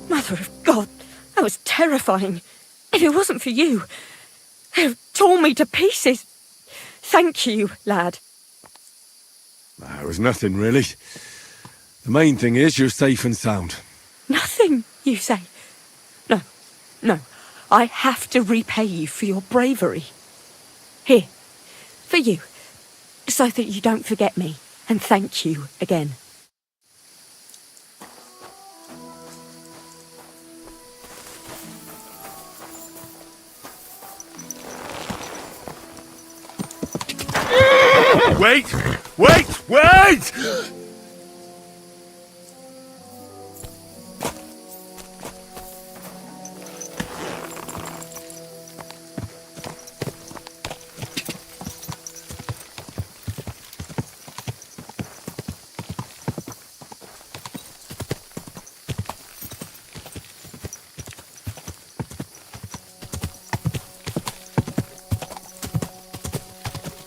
Mother of God, that was terrifying. If it wasn't for you, they'd have torn me to pieces. Thank you, lad. It was nothing, really. The main thing is you're safe and sound. Nothing, you say? No. I have to repay you for your bravery. Here, for you, so that you don't forget me, and thank you again. Wait! Wait! Wait!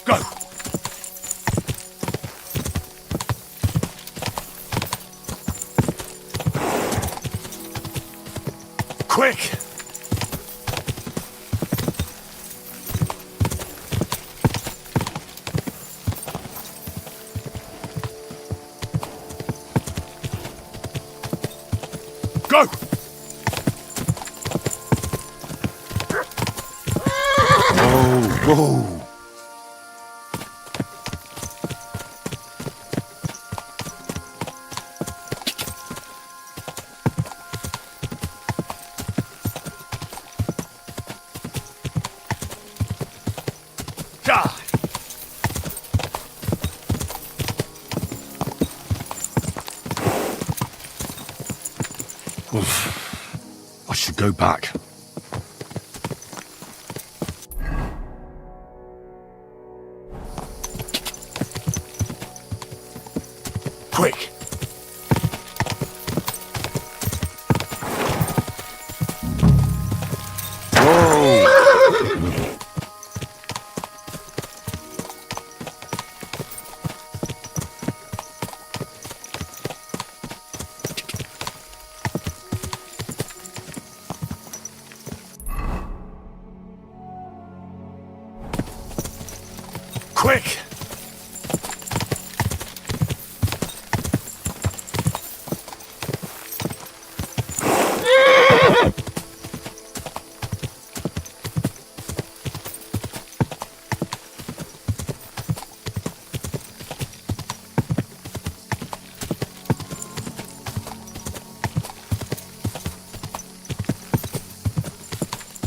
Go! Quick! Go! Whoa! Die! Oof. I should go back. Quick! Quick!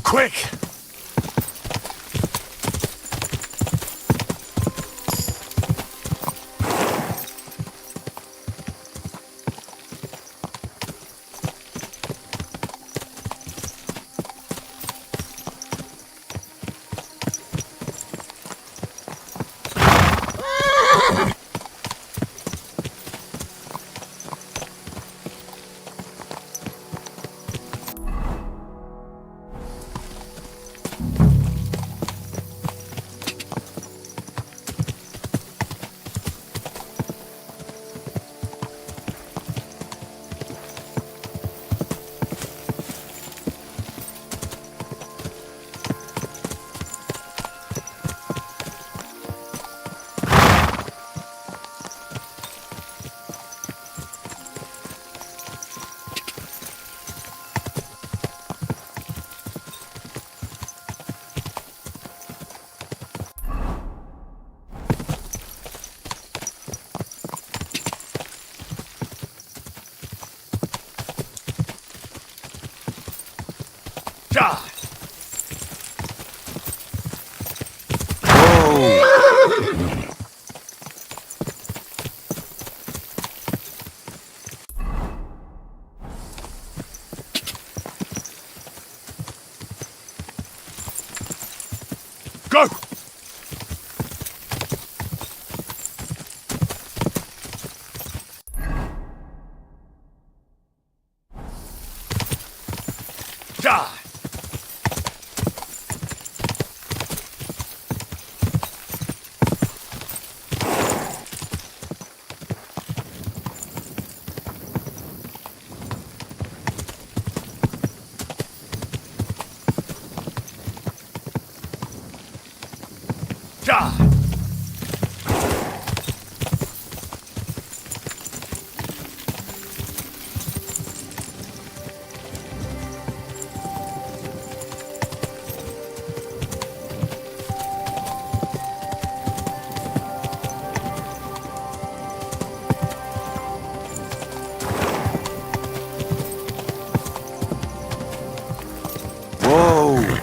Quick! Die! Go! Die! Die! Whoa!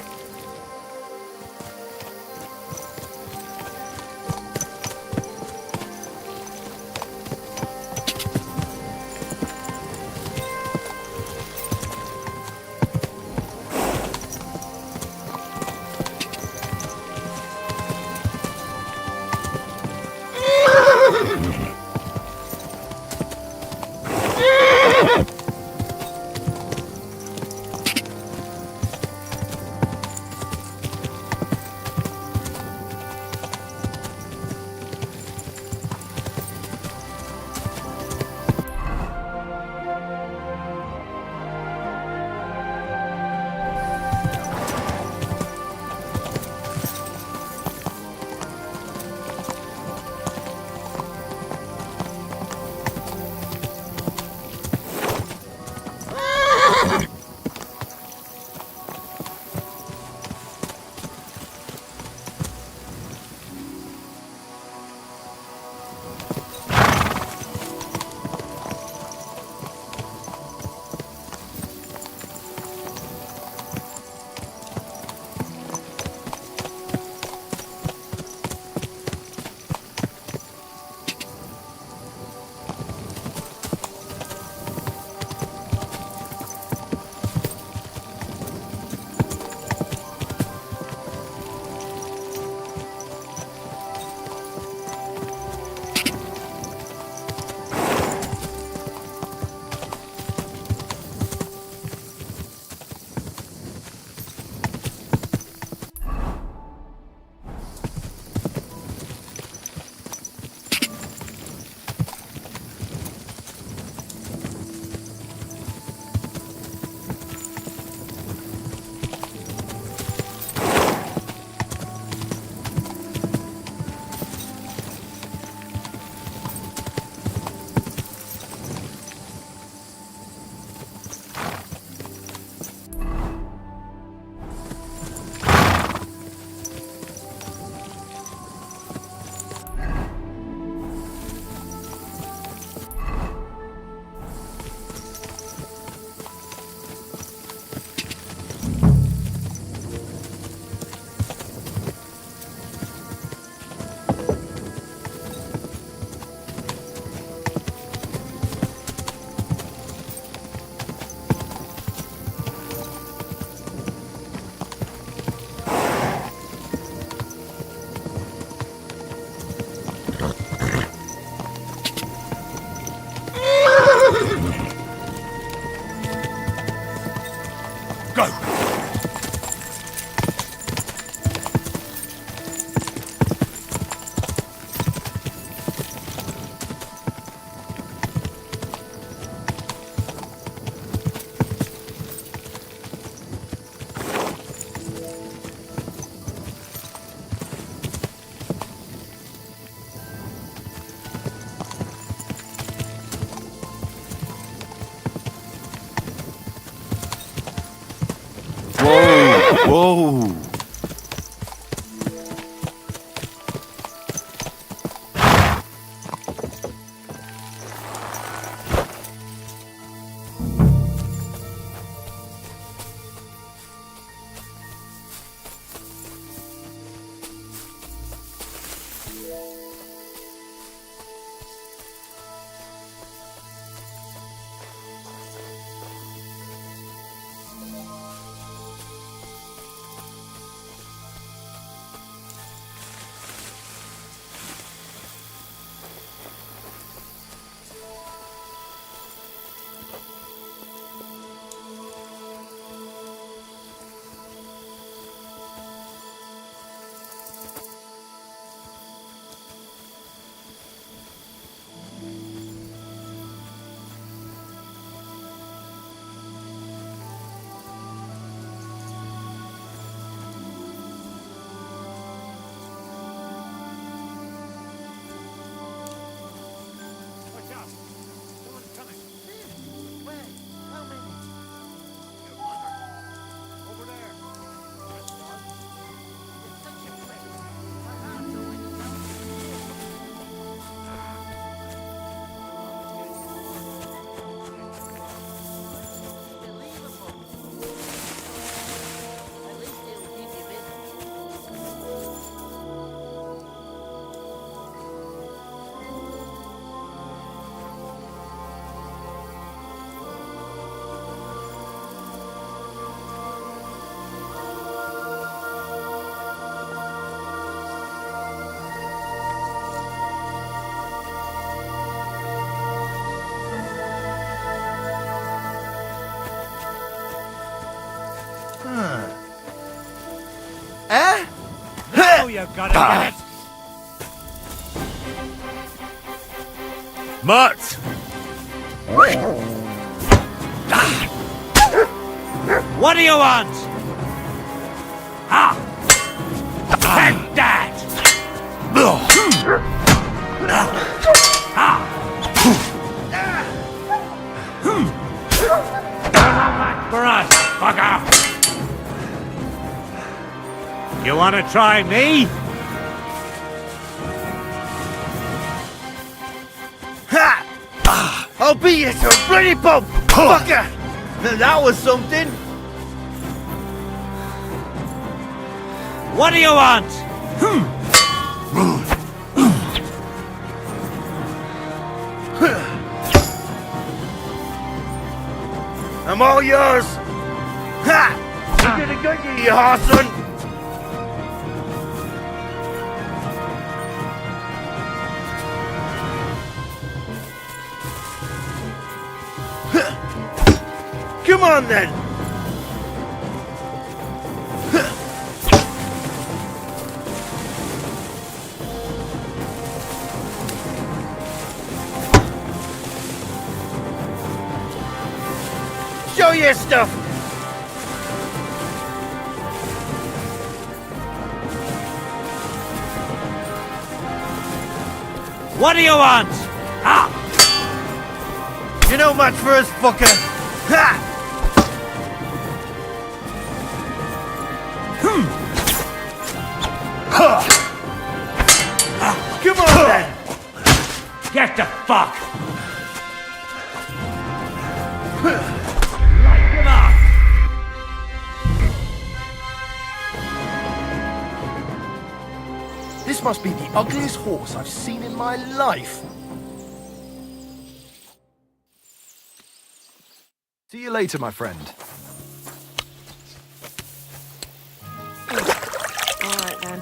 Whoa! Oh, you gotta get it! Mutt! What do you want? Ha! Take that! For us, fucker! You wanna try me? Ha! I'll beat you to a bloody pulp, fucker! That was something. What do you want? I'm all yours. Ha! You did a good, you Harson. Come on then! Show your stuff! What do you want? Ah! You're no match for us, fucker! Ha! Come on then! Get the fuck! This must be the ugliest horse I've seen in my life. See you later, my friend. All right then.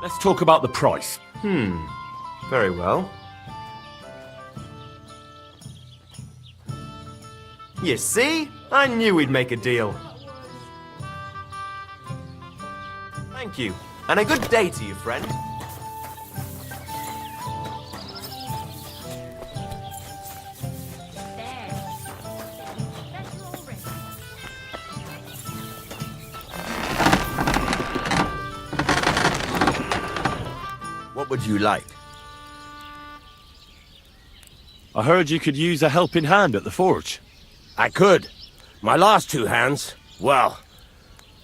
Let's talk about the price. Very well. You see? I knew we'd make a deal. Thank you, and a good day to you, friend. What would you like? I heard you could use a helping hand at the forge. I could. My last two hands, well,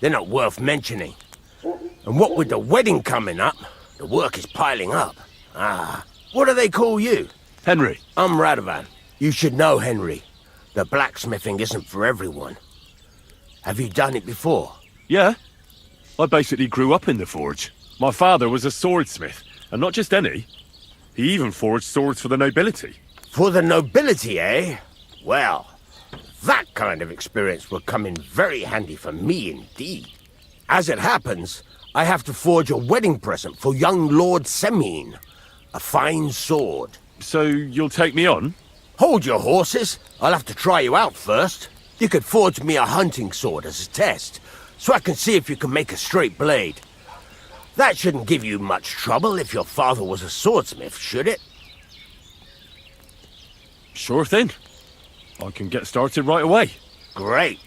they're not worth mentioning. And what with the wedding coming up, the work is piling up. What do they call you? Henry. I'm Radovan. You should know, Henry. The blacksmithing isn't for everyone. Have you done it before? Yeah. I basically grew up in the forge. My father was a swordsmith, and not just any. He even forged swords for the nobility. For the nobility, eh? Well, that kind of experience will come in very handy for me indeed. As it happens, I have to forge a wedding present for young Lord Semine. A fine sword. So you'll take me on? Hold your horses. I'll have to try you out first. You could forge me a hunting sword as a test, so I can see if you can make a straight blade. That shouldn't give you much trouble if your father was a swordsmith, should it? Sure thing. I can get started right away. Great.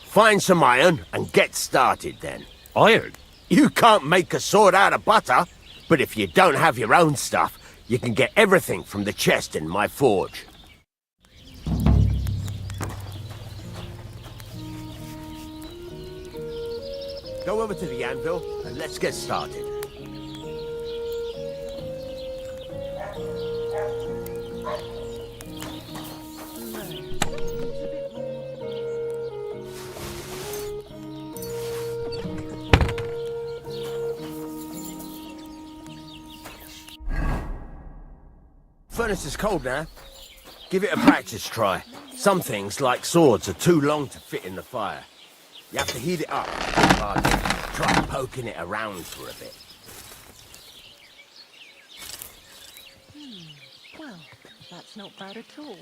Find some iron and get started then. Iron? You can't make a sword out of butter, but if you don't have your own stuff, you can get everything from the chest in my forge. Go over to the anvil and let's get started. Furnace is cold now. Give it a practice try. Some things, like swords, are too long to fit in the fire. You have to heat it up. Try poking it around for a bit. Well, that's not bad at all.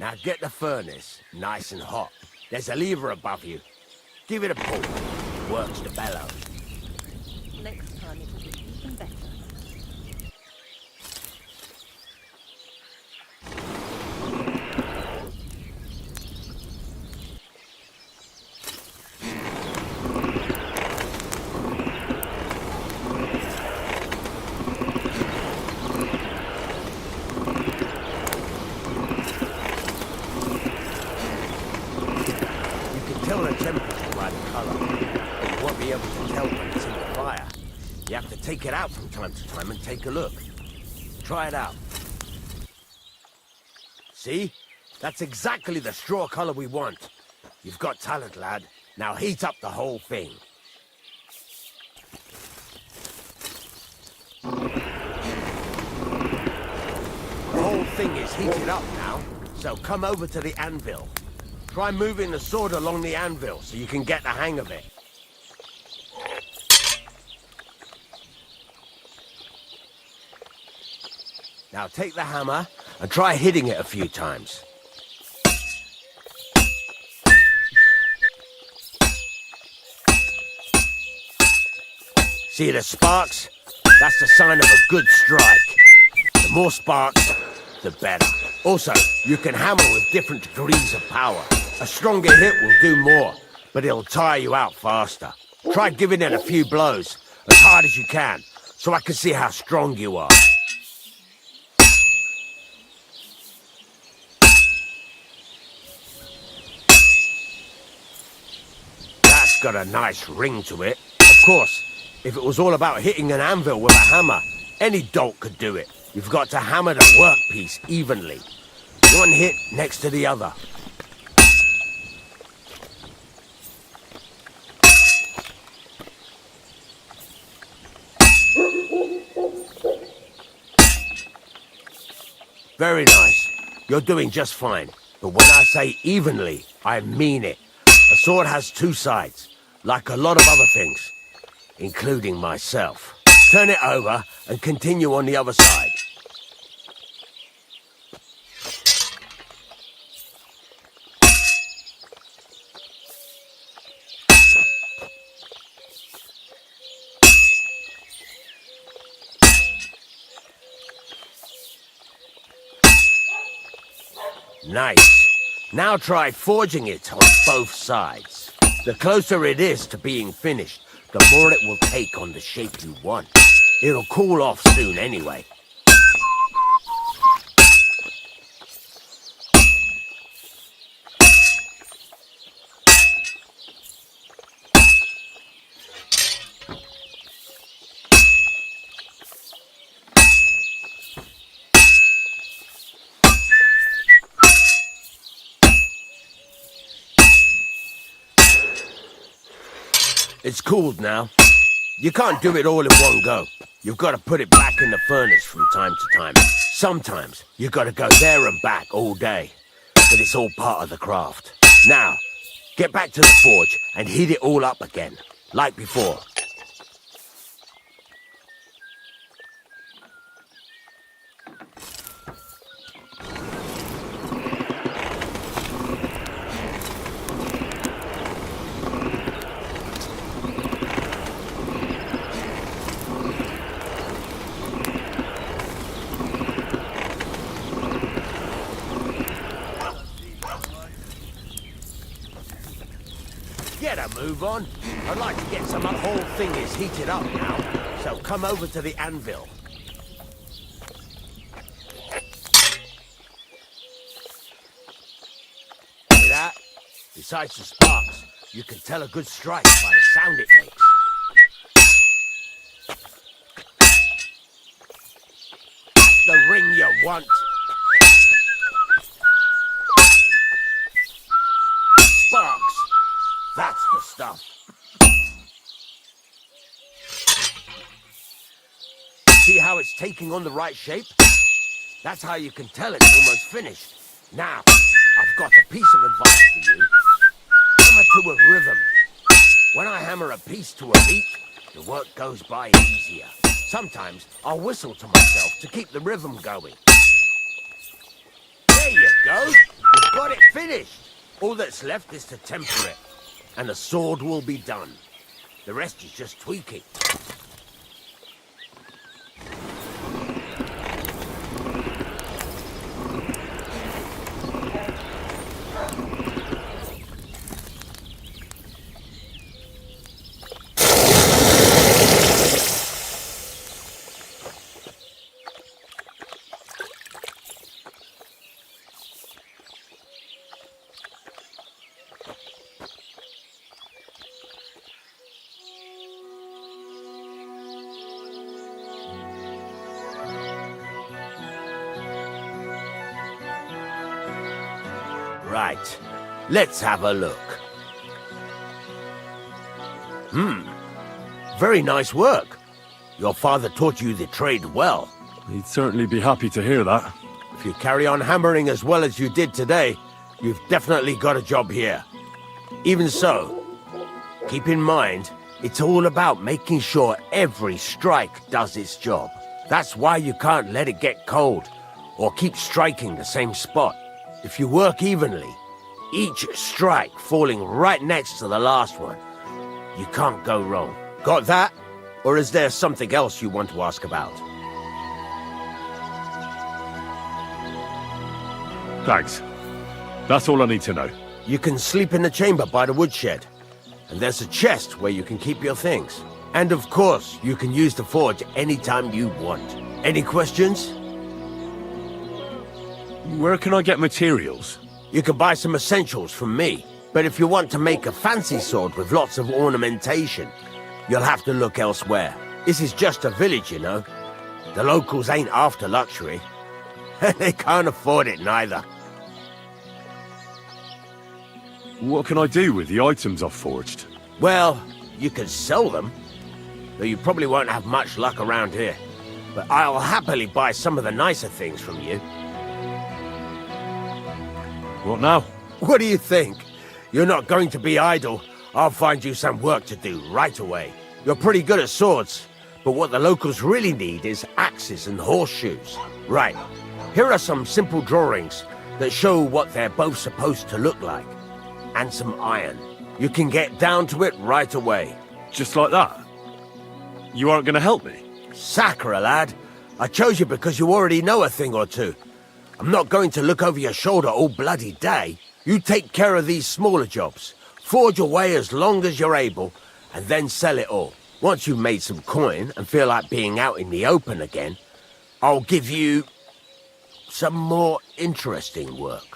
Now get the furnace nice and hot. There's a lever above you. Give it a pull. Works the bellows. Next time it will be even better. Take it out from time to time and take a look. Try it out. See? That's exactly the straw color we want. You've got talent, lad. Now heat up the whole thing. The whole thing is heated up now, so come over to the anvil. Try moving the sword along the anvil so you can get the hang of it. Now take the hammer and try hitting it a few times. See the sparks? That's the sign of a good strike. The more sparks, the better. Also, you can hammer with different degrees of power. A stronger hit will do more, but it'll tire you out faster. Try giving it a few blows, as hard as you can, so I can see how strong you are. Got a nice ring to it. Of course, if it was all about hitting an anvil with a hammer, any dolt could do it. You've got to hammer the workpiece evenly. One hit next to the other. Very nice. You're doing just fine. But when I say evenly, I mean it. A sword has two sides. Like a lot of other things. including myself. Turn it over and continue on the other side. Nice. Now try forging it on both sides. The closer it is to being finished, the more it will take on the shape you want. It'll cool off soon anyway. It's cooled now. You can't do it all in one go. You've got to put it back in the furnace from time to time. Sometimes you've got to go there and back all day. But it's all part of the craft. Now, get back to the forge and heat it all up again, like before. Get a move on. I'd like to get some whole thing is heated up now, so come over to the anvil. See that? Besides the sparks, you can tell a good strike by the sound it makes. That's the ring you want. Sparks. That's the stuff. See how it's taking on the right shape? That's how you can tell it's almost finished. Now, I've got a piece of advice for you. Hammer to a rhythm. When I hammer a piece to a beat, the work goes by easier. Sometimes I'll whistle to myself to keep the rhythm going. There you go. You've got it finished. All that's left is to temper it. And the sword will be done. The rest is just tweaking. Right, let's have a look. Very nice work. Your father taught you the trade well. He'd certainly be happy to hear that. If you carry on hammering as well as you did today, you've definitely got a job here. Even so, keep in mind, it's all about making sure every strike does its job. That's why you can't let it get cold, or keep striking the same spot. If you work evenly, each strike falling right next to the last one, you can't go wrong. Got that? Or is there something else you want to ask about? Thanks. That's all I need to know. You can sleep in the chamber by the woodshed. And there's a chest where you can keep your things. And of course, you can use the forge anytime you want. Any questions? Where can I get materials? You can buy some essentials from me. But if you want to make a fancy sword with lots of ornamentation, you'll have to look elsewhere. This is just a village, you know. The locals ain't after luxury. They can't afford it neither. What can I do with the items I've forged? Well, you can sell them, though you probably won't have much luck around here. But I'll happily buy some of the nicer things from you. What now? What do you think? You're not going to be idle. I'll find you some work to do right away. You're pretty good at swords, but what the locals really need is axes and horseshoes. Right, here are some simple drawings that show what they're both supposed to look like. And some iron. You can get down to it right away. Just like that? You aren't going to help me? Sacre, lad. I chose you because you already know a thing or two. I'm not going to look over your shoulder all bloody day. You take care of these smaller jobs. Forge away as long as you're able, and then sell it all. Once you've made some coin and feel like being out in the open again, I'll give you some more interesting work.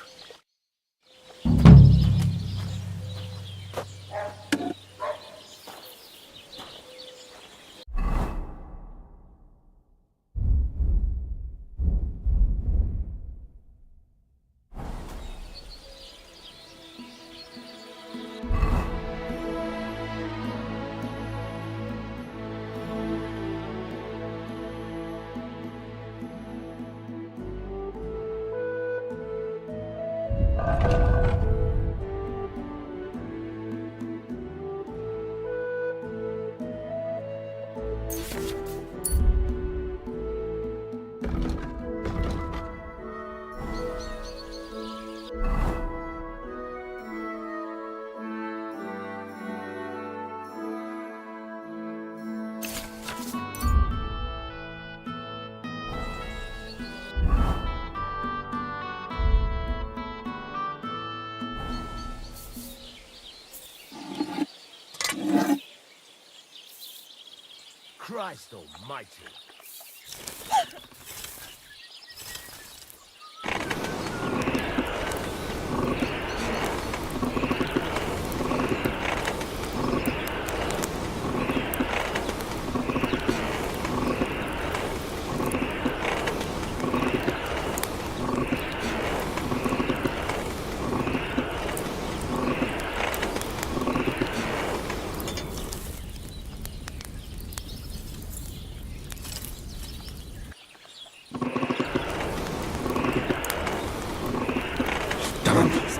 Christ almighty.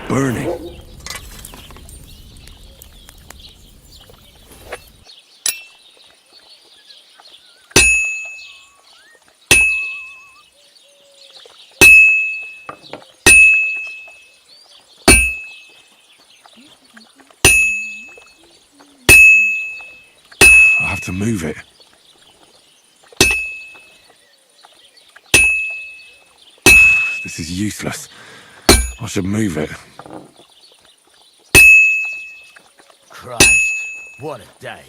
Burning. I have to move it. This is useless. I should move it. Christ, what a day.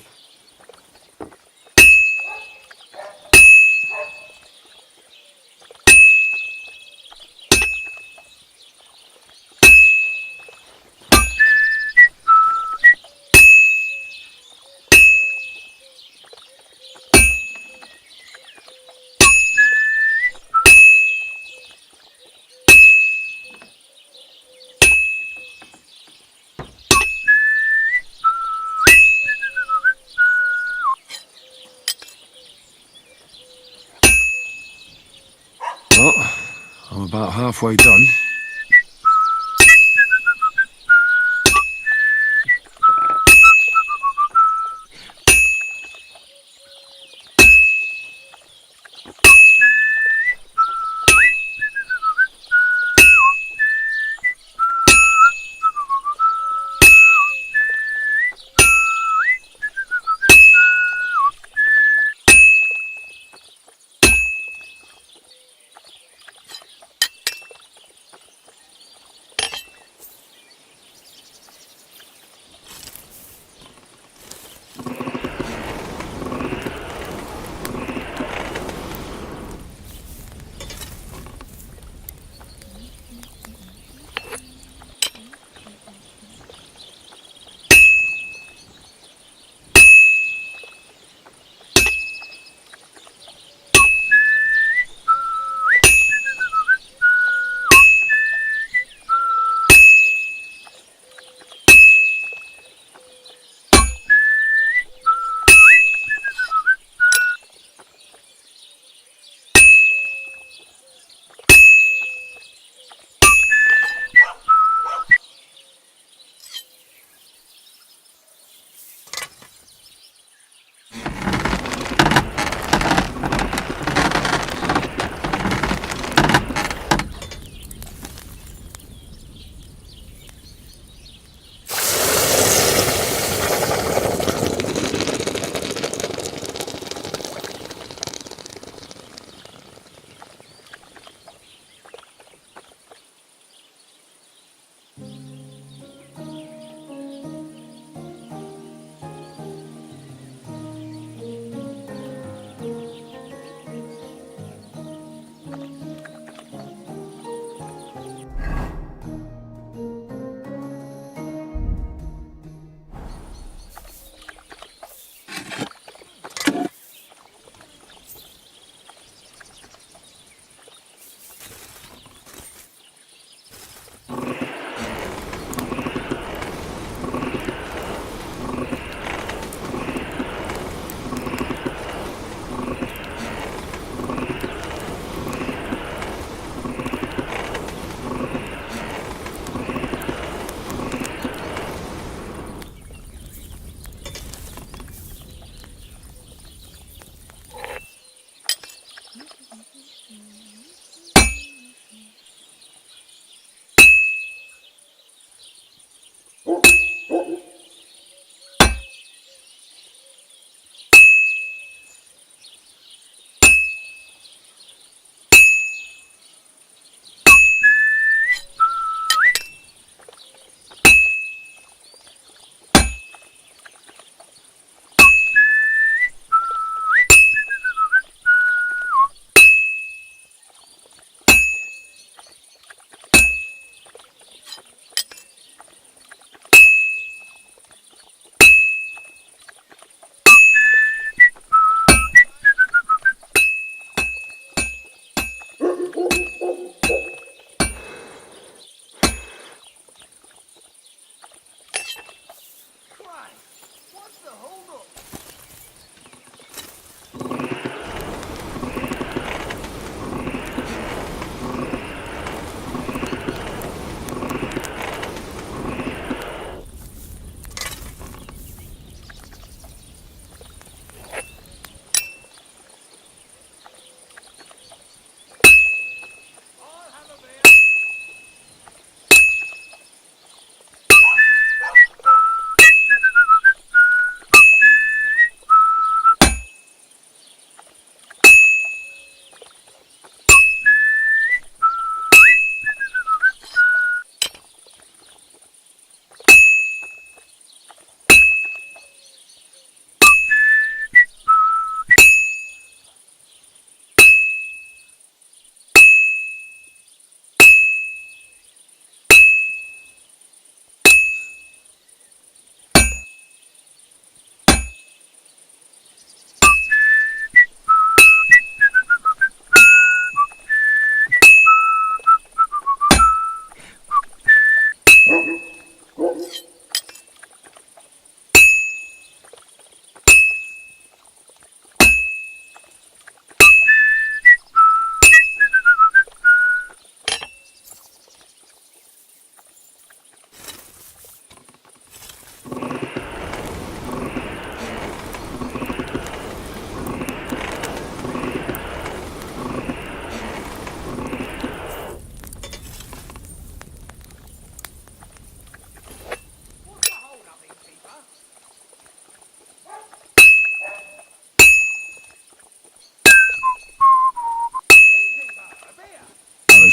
Well, I'm about halfway done.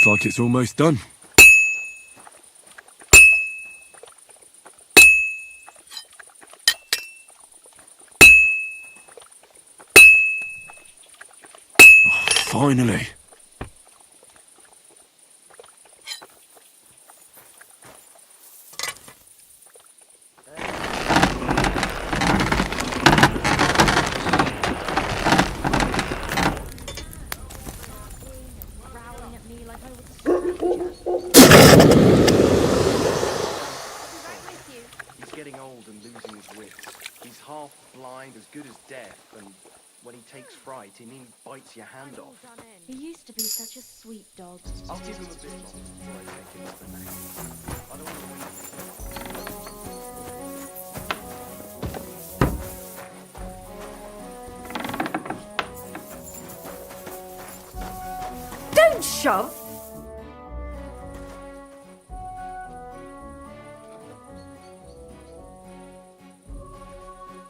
like it's almost done. Oh, finally. Growling at me like I was a stranger. I'll be right with you. He's getting old and losing his wits. He's half blind, as good as deaf, and when he takes fright, he nearly bites your hand off. He used to be such a sweet dog. I'll give him a bit longer before I take him up the neck. I don't want to wait. Don't shove!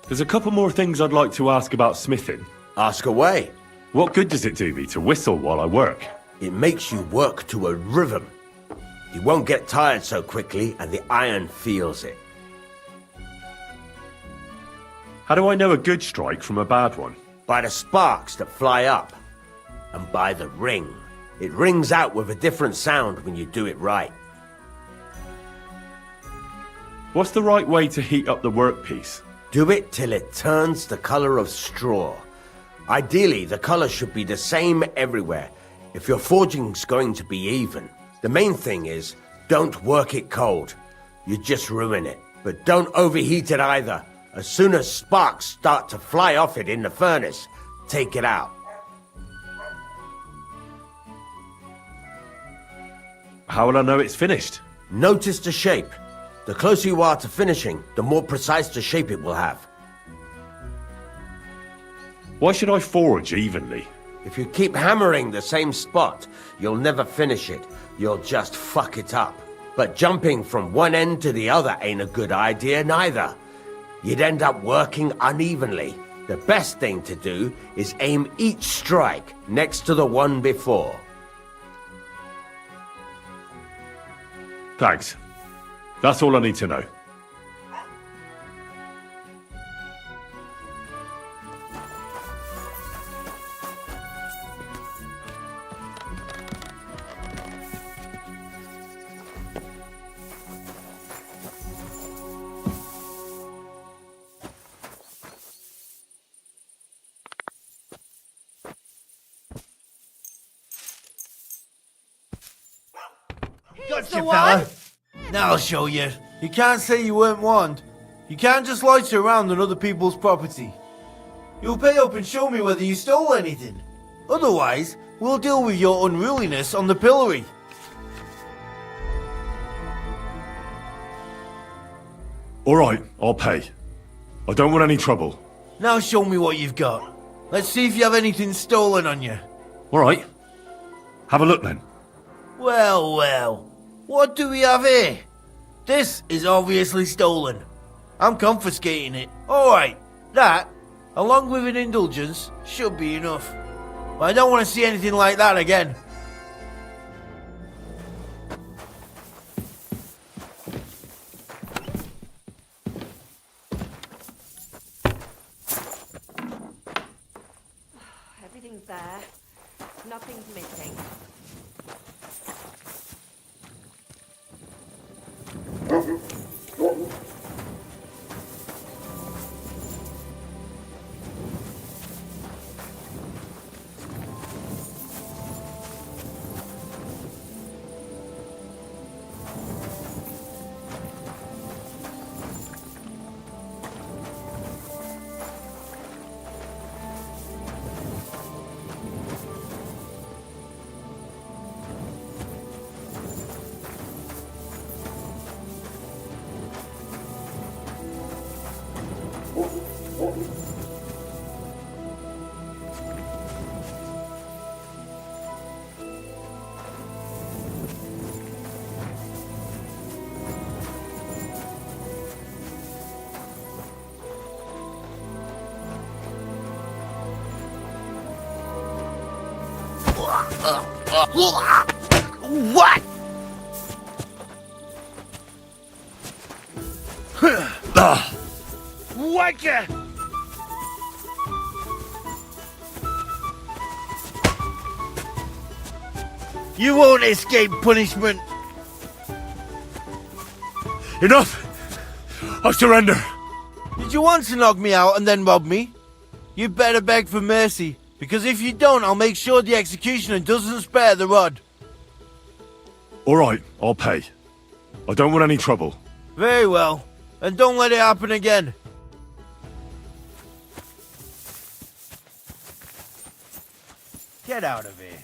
There's a couple more things I'd like to ask about smithing. Ask away. What good does it do me to whistle while I work? It makes you work to a rhythm. You won't get tired so quickly, and the iron feels it. How do I know a good strike from a bad one? By the sparks that fly up, and by the ring. It rings out with a different sound when you do it right. What's the right way to heat up the workpiece? Do it till it turns the color of straw. Ideally, the color should be the same everywhere, if your forging's going to be even. The main thing is, don't work it cold. You just ruin it. But don't overheat it either. As soon as sparks start to fly off it in the furnace, take it out. How will I know it's finished? Notice the shape. The closer you are to finishing, the more precise the shape it will have. Why should I forge evenly? If you keep hammering the same spot, you'll never finish it. You'll just fuck it up. But jumping from one end to the other ain't a good idea neither. You'd end up working unevenly. The best thing to do is aim each strike next to the one before. Thanks. That's all I need to know. Gotcha, fella. Now I'll show you. You can't say you weren't warned. You can't just loiter around on other people's property. You'll pay up and show me whether you stole anything. Otherwise, we'll deal with your unruliness on the pillory. All right, I'll pay. I don't want any trouble. Now show me what you've got. Let's see if you have anything stolen on you. All right. Have a look then. Well, well. What do we have here? This is obviously stolen. I'm confiscating it. Alright, that, along with an indulgence, should be enough. But I don't want to see anything like that again. Everything's there. Nothing's missing. What? Whacker! You won't escape punishment. Enough! I surrender. Did you want to knock me out and then rob me? You better beg for mercy, because if you don't, I'll make sure the executioner doesn't spare the rod. All right, I'll pay. I don't want any trouble. Very well. And don't let it happen again. Get out of here.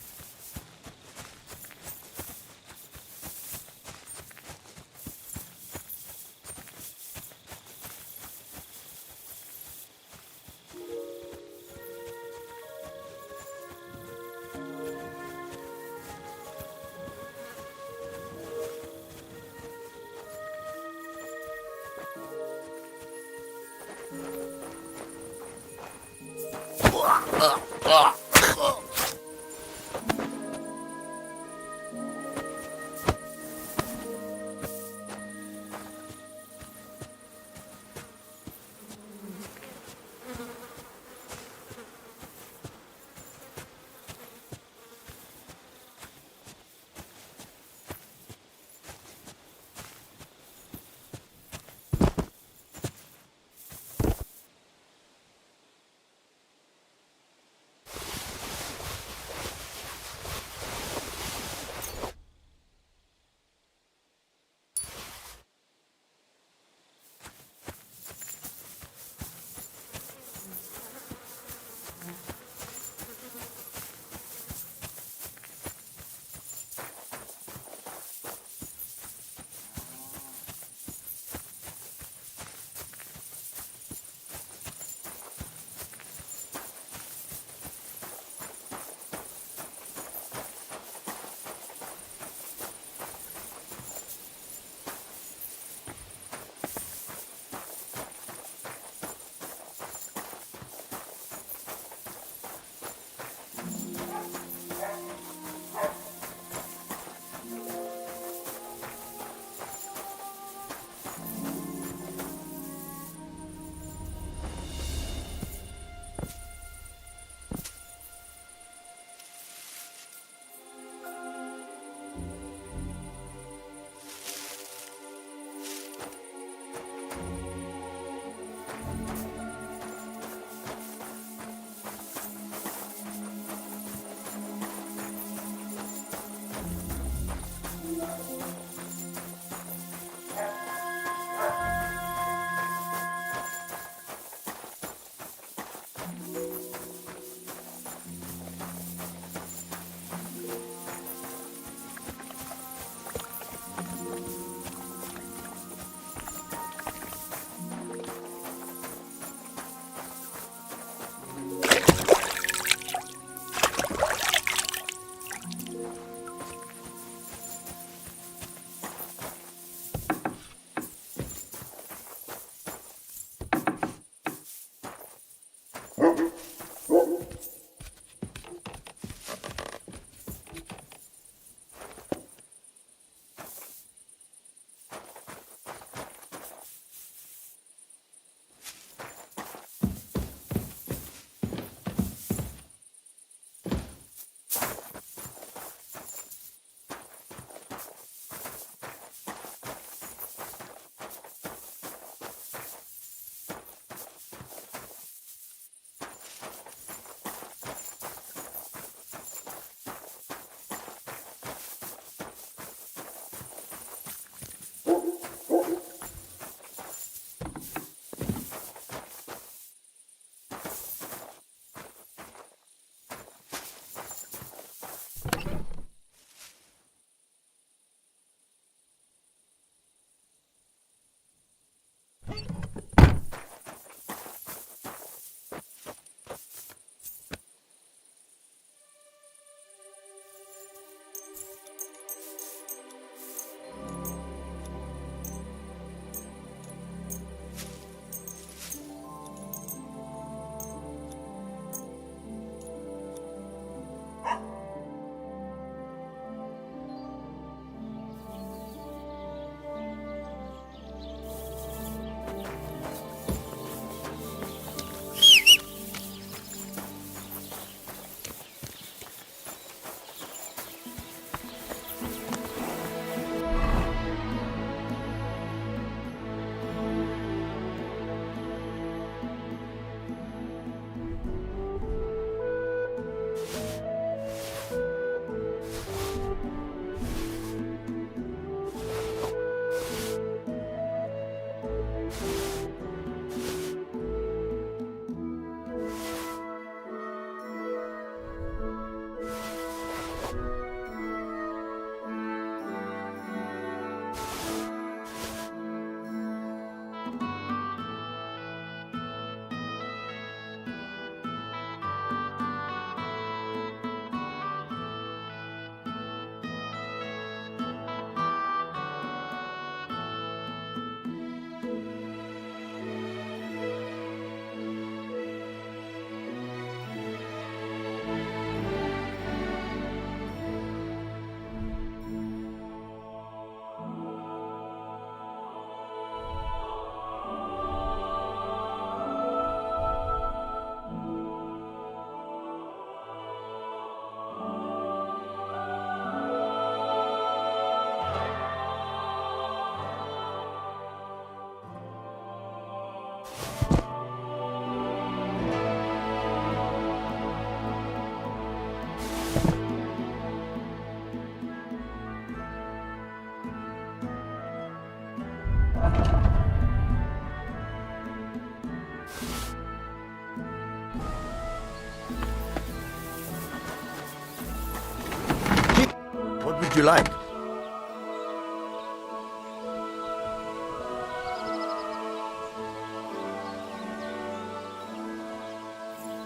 would you like?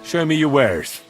Show me your wares.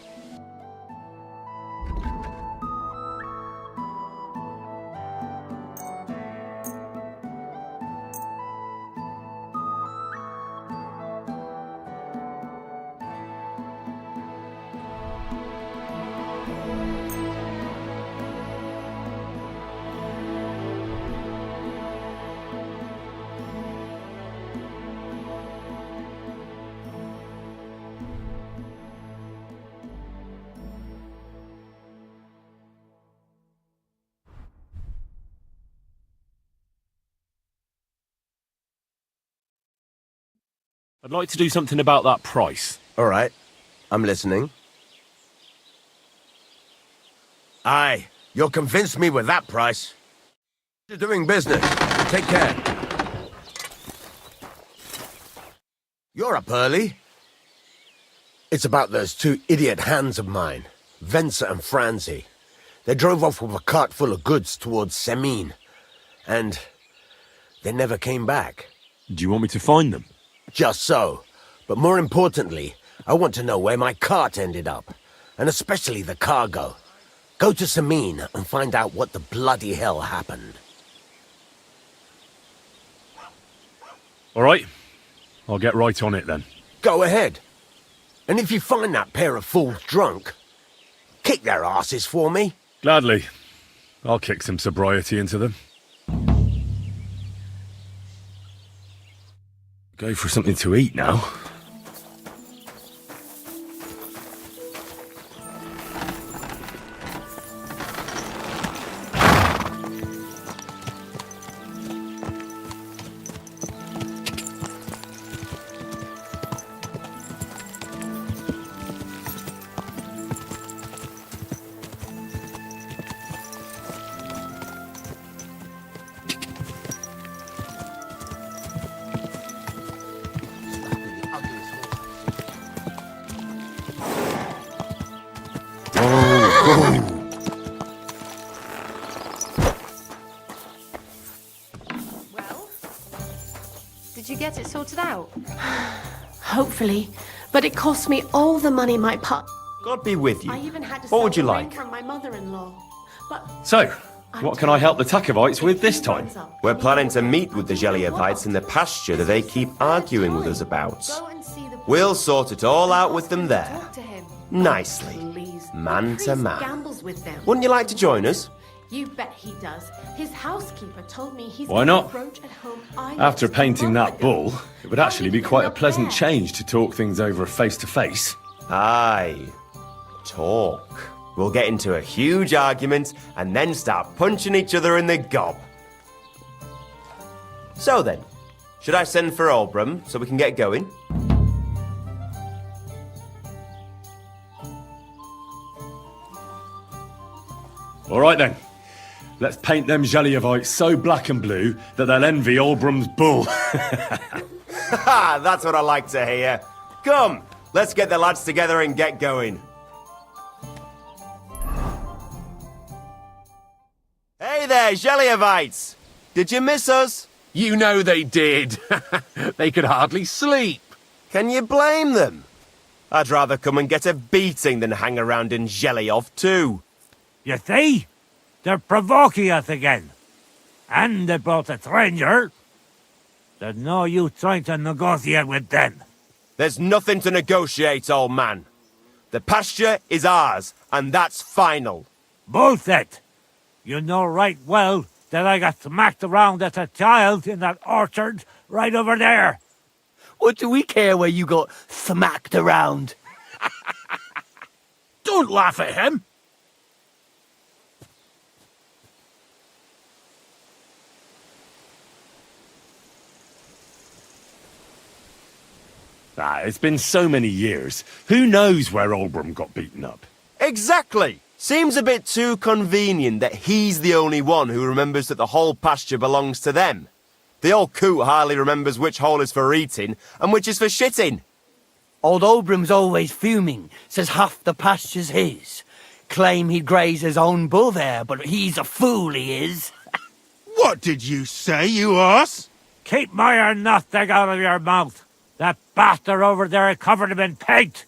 I'd like to do something about that price. All right, I'm listening. Aye, you'll convince me with that price. You're doing business. Take care. You're up early. It's about those two idiot hands of mine, Venser and Franzi. They drove off with a cart full of goods towards Semine, and they never came back. Do you want me to find them? Just so. But more importantly, I want to know where my cart ended up, and especially the cargo. Go to Semine and find out what the bloody hell happened. All right. I'll get right on it then. Go ahead. And if you find that pair of fools drunk, kick their asses for me. Gladly. I'll kick some sobriety into them. Go for something to eat now. Did you get it sorted out? Hopefully, but it cost me all the money my God be with you. I even had to What would sell you the ring like? from my mother-in-law. But So, what can I help the Takovites with this time? We're planning to meet with the Geliovites in the pasture that they keep arguing with us about. We'll sort it all out with them there. talk to him. Nicely. Please. Man The to priest man. gambles with them. Wouldn't you like to join us? You bet he does. His housekeeper told me he's Why got a not? brooch at home. I After used to painting love that the girl. bull, it would actually be quite a pleasant change to talk things over face-to-face. Aye. Talk. We'll get into a huge argument and then start punching each other in the gob. So then, should I send for Albram so we can get going? All right then. Let's paint them Geliovites so black and blue that they'll envy Albram's bull. Ha! That's what I like to hear. Come, let's get the lads together and get going. Hey there, Geliovites! Did you miss us? You know they did. They could hardly sleep. Can you blame them? I'd rather come and get a beating than hang around in Geliov too. You see? They're provoking us again. And they brought a stranger. There's no use trying to negotiate with them. There's nothing to negotiate, old man. The pasture is ours, and that's final. Bullshit! You know right well that I got smacked around as a child in that orchard right over there. What do we care where you got smacked around? Don't laugh at him. It's been so many years. Who knows where Albram got beaten up? Exactly! Seems a bit too convenient that he's the only one who remembers that the whole pasture belongs to them. The old coot hardly remembers which hole is for eating and which is for shitting. Old Albram's always fuming, says half the pasture's his. Claim he'd graze his own bull there, but he's a fool, he is. What did you say, you ass? Keep my nothing out of your mouth. That bastard over there covered him in paint.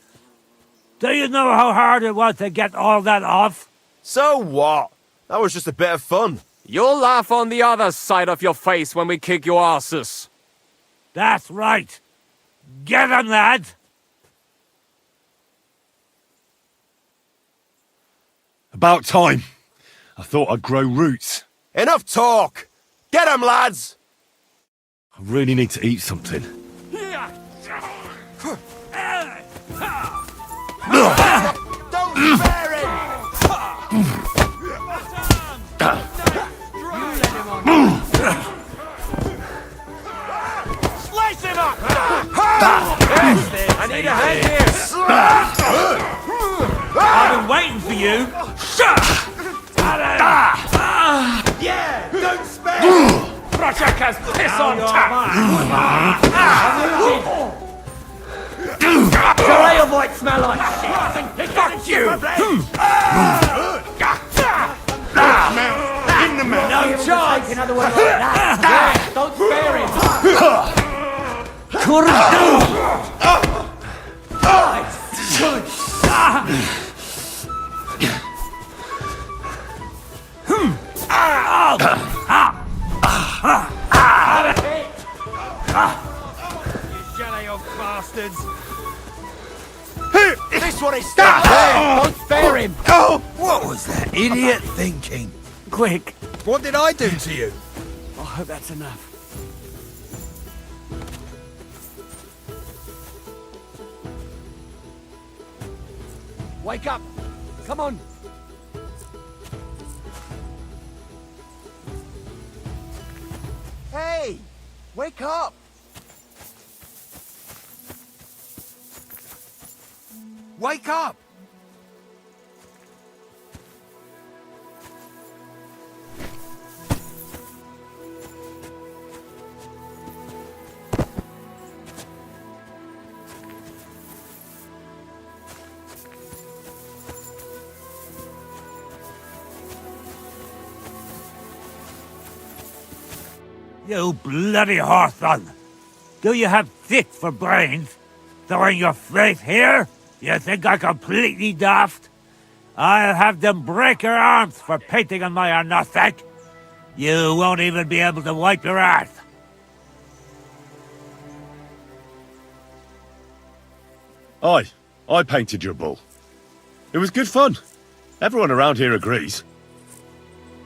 Do you know how hard it was to get all that off? So what? That was just a bit of fun. You'll laugh on the other side of your face when we kick your asses. That's right. Get him, lad. About time. I thought I'd grow roots. Enough talk! Get 'em, lads! I really need to eat something. Don't spare him! Slice him up! I need a hand here! I've been waiting for you. Yeah, don't spare! Brachaka's piss on tap! Your ale might smell like shit! Fuck you! In the mouth. No chance! Another one like that! Don't spare him! Bastards. This one is stuck there! Don't spare him! What was that idiot thinking? Quick. What did I do to you? I hope that's enough. Wake up! Come on! Hey! Wake up! Wake up! You bloody Hawthorne! Do you have thick for brains? Throwing your faith here? You think I'm completely daft? I'll have them break your arms for painting on my nothing. You won't even be able to wipe your ass. I painted your bull. It was good fun. Everyone around here agrees.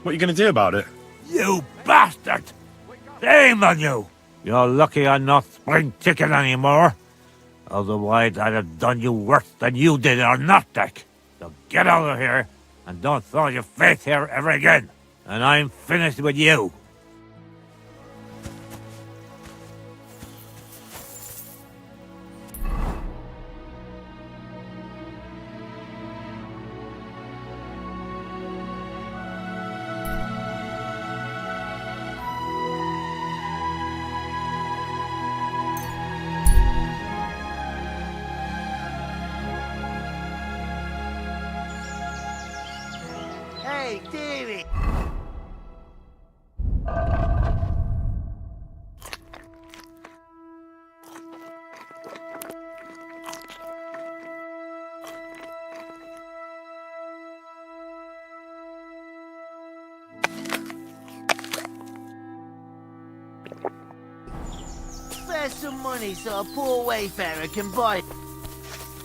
What are you going to do about it? You bastard! Shame on you! You're lucky I'm not spring chicken anymore. Otherwise, I'd have done you worse than you did or nothing. So get out of here, and don't throw your face here ever again. And I'm finished with you. Hey, Davey! Spare some money so a poor wayfarer can buy.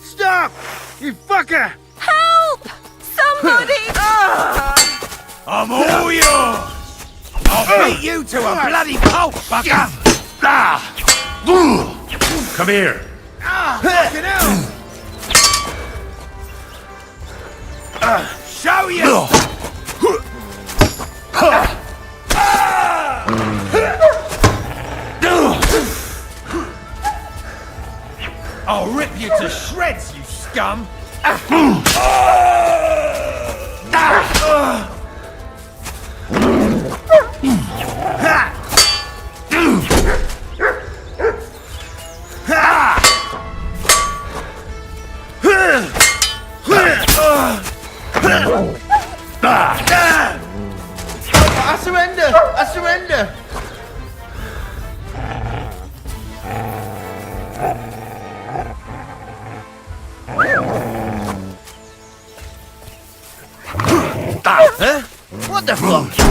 Stop! You fucker! Help! Somebody! I'm all yours! I'll beat you to a bloody pulp, fucker! Come here. Fucking hell! Show you! I'll rip you to shreds, you scum! surrender! Huh? What the fuck?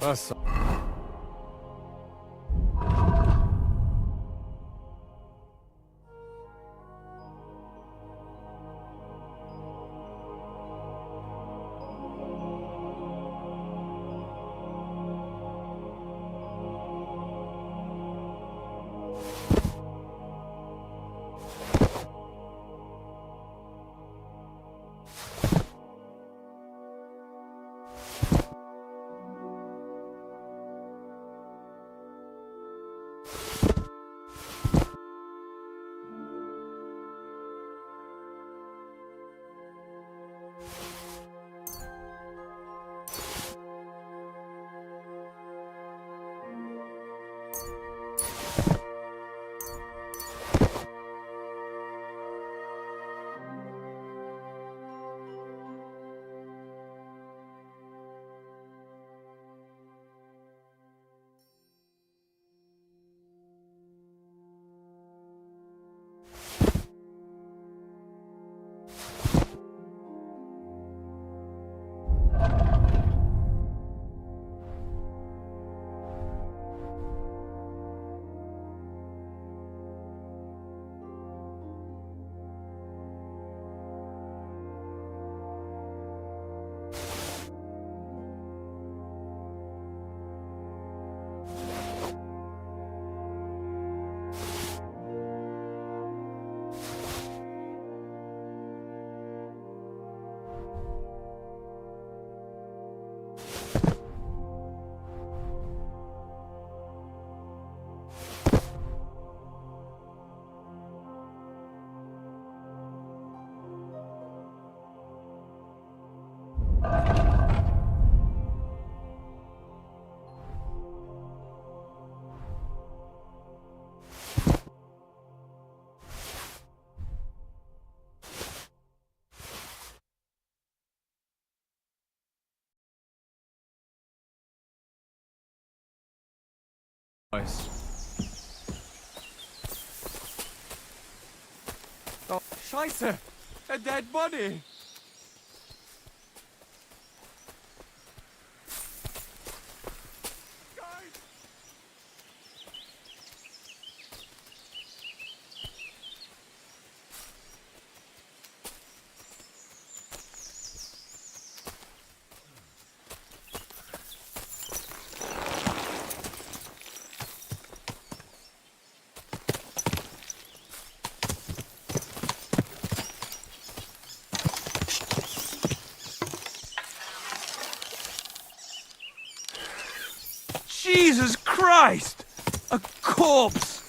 That's... Oh, Scheiße! A dead body! Jesus Christ! A corpse!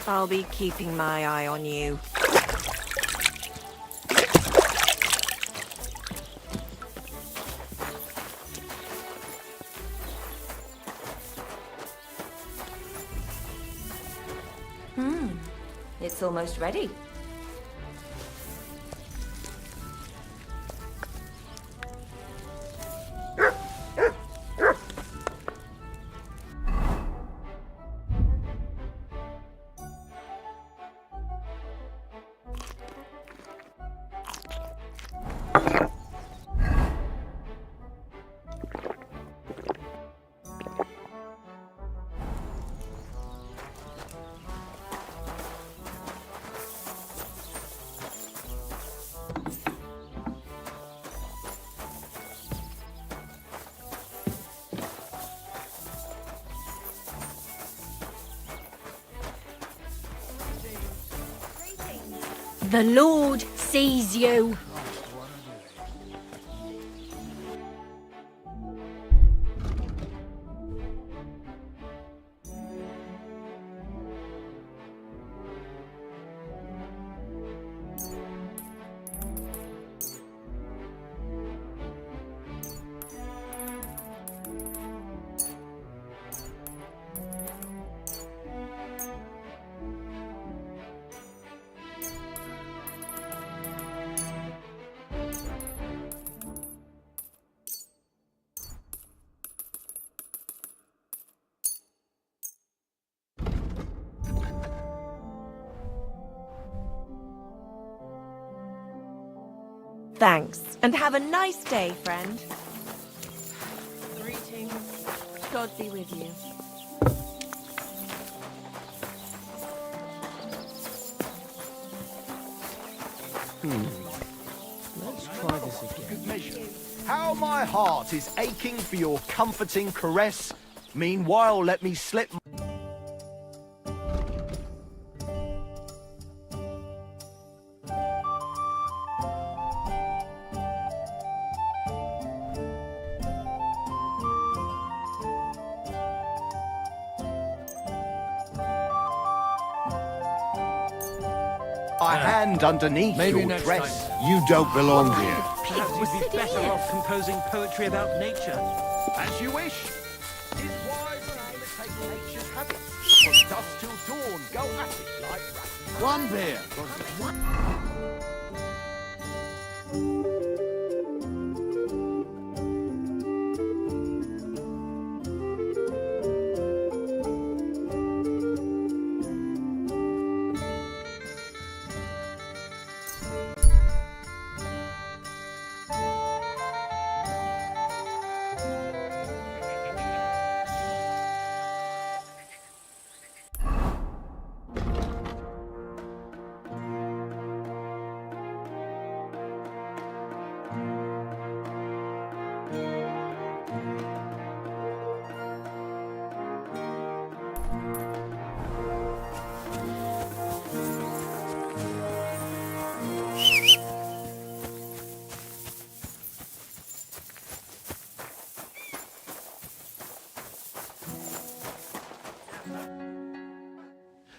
I'll be keeping my eye on you. It's almost ready. The Lord sees you. Thanks, and have a nice day, friend. Greetings. God be with you. Let's try this again. How my heart is aching for your comforting caress. Meanwhile, let me slip. My hand underneath your dress. You don't belong here. Perhaps you'd be better off composing poetry about nature. As you wish. Tis wise when I imitate nature's habits. From dusk till dawn, go at it like rats. One beer.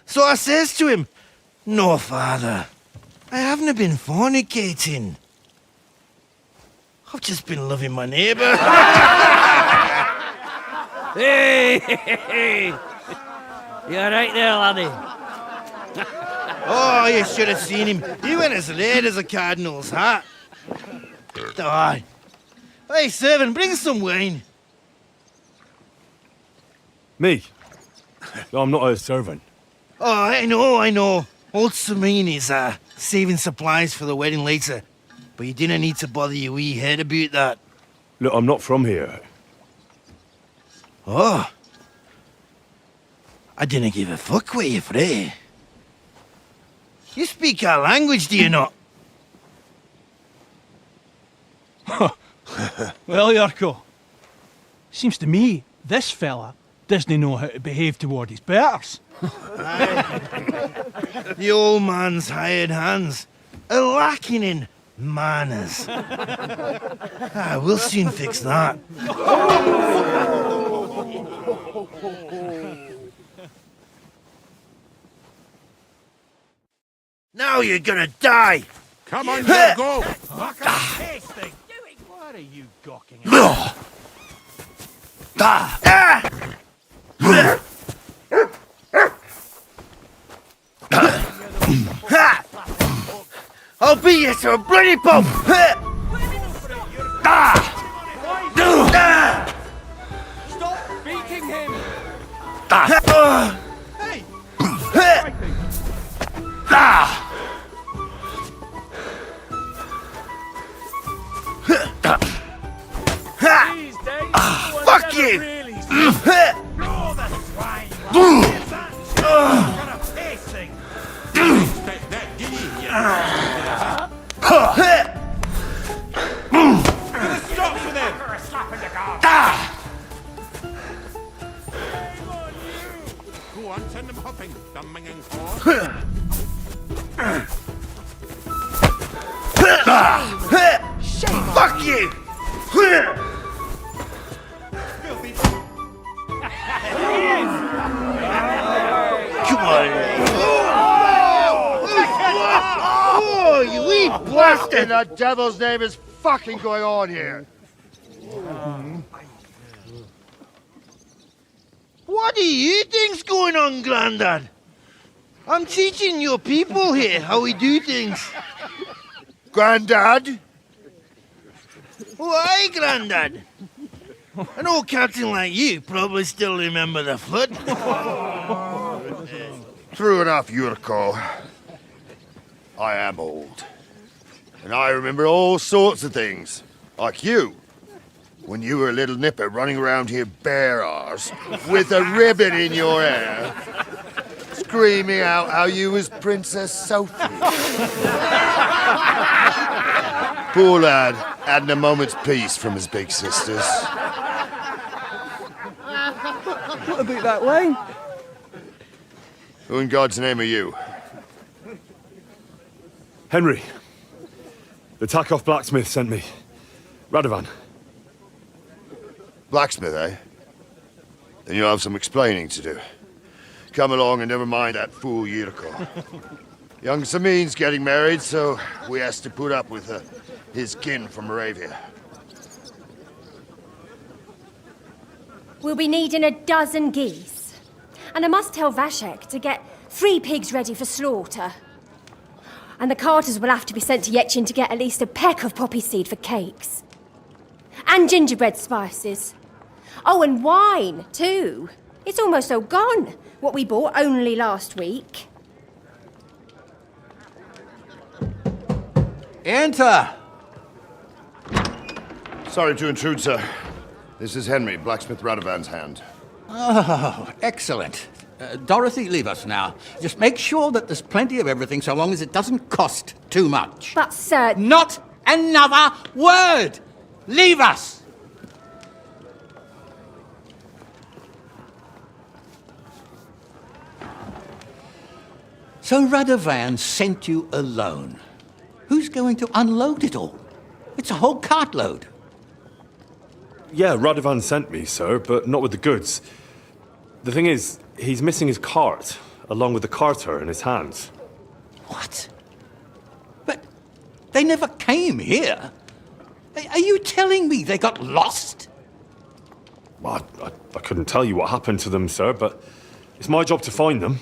So I says to him, "No, father, I haven't been fornicating. I've just been loving my neighbour." Hey! You alright there, laddie? Oh, you should have seen him. He went as red as a cardinal's hat. Aye. Hey, servant, bring some wine. Me? I'm not a servant. Oh, I know. Old Serene is saving supplies for the wedding later. But you didn't need to bother your wee head about that. Look, I'm not from here. Oh. I didn't give a fuck where you're from. You speak our language, do you not? Well, Yarko, seems to me this fella doesn't know how to behave toward his betters. The old man's hired hands are lacking in manners. We'll soon fix that. Now you're gonna die! Come on, go! What are you gawking at? I'll beat you to a bloody pulp! Stop beating him! Hey! Fuck you! Go on, send them hopping, the minging horse. Fuck you! Come on! Oh, you wee What in bastard! the devil's name is fucking going on here? What do you think's going on, Grandad? I'm teaching your people here how we do things. Grandad? Why, Grandad? An old captain like you probably still remember the flood. True enough, Yurko. I am old. And I remember all sorts of things. Like you. When you were a little nipper running around here bare arse, with a ribbon in your hair, screaming out how you was Princess Sophie. Poor lad, hadn't a moment's peace from his big sisters. Not a bit that way. Who in God's name are you? Henry. The Takoff blacksmith sent me. Radovan. Blacksmith, eh? Then you'll have some explaining to do. Come along and never mind that fool Yurko. Young Samin's getting married, so we has to put up with his kin from Moravia. We'll be needing a dozen geese. And I must tell Vashek to get 3 pigs ready for slaughter. And the carters will have to be sent to Yetchin to get at least a peck of poppy seed for cakes. And gingerbread spices. Oh, and wine, too. It's almost all gone, what we bought only last week. Enter! Sorry to intrude, sir. This is Henry, blacksmith Radovan's hand. Oh, excellent. Dorothy, leave us now. Just make sure that there's plenty of everything so long as it doesn't cost too much. But, sir... Not another word! Leave us! So Radovan sent you alone. Who's going to unload it all? It's a whole cartload. Yeah, Radovan sent me, sir, but not with the goods. The thing is, he's missing his cart, along with the carter in his hands. What? But they never came here. Are you telling me they got lost? Well, I couldn't tell you what happened to them, sir, but it's my job to find them.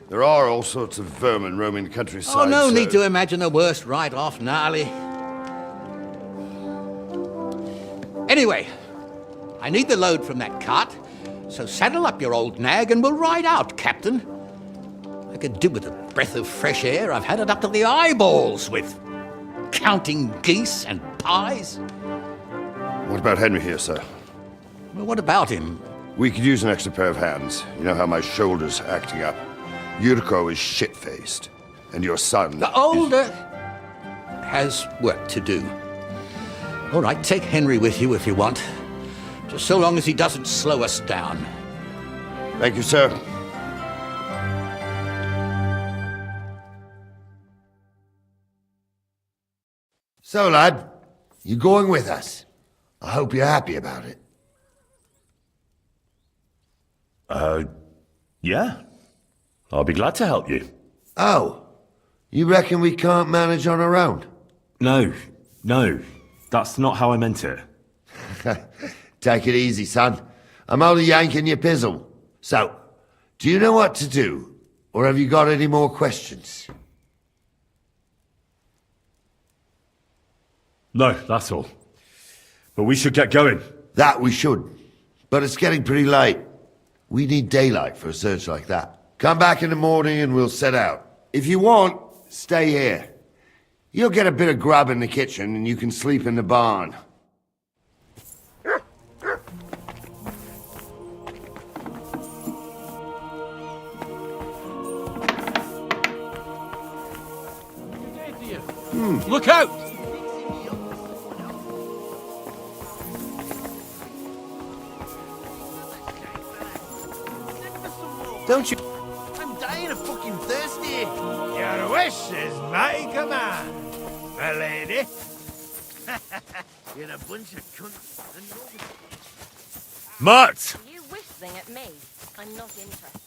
There are all sorts of vermin roaming the countryside. Oh, no sir. need to imagine the worst right off, gnarly. Anyway, I need the load from that cart, so saddle up your old nag and we'll ride out, Captain. I could do with a breath of fresh air. I've had it up to the eyeballs with counting geese and pies. What about Henry here, sir? Well, what about him? We could use an extra pair of hands. You know how my shoulder's acting up. Yurko is shit-faced, and your son... The older has work to do. All right, take Henry with you if you want. Just so long as he doesn't slow us down. Thank you, sir. So, lad, you going with us? I hope you're happy about it. Yeah. I'll be glad to help you. Oh, you reckon we can't manage on our own? No, that's not how I meant it. Take it easy, son. I'm only yanking your pizzle. So, do you know what to do? Or have you got any more questions? No, that's all. But we should get going. That we should. But it's getting pretty late. We need daylight for a search like that. Come back in the morning and we'll set out. If you want, stay here. You'll get a bit of grub in the kitchen and you can sleep in the barn. Look out! Don't you... I'm dying of fucking thirsty. Your wish is my command, my lady. You're a bunch of cunts. And Mutt! You whistling at me? I'm not interested.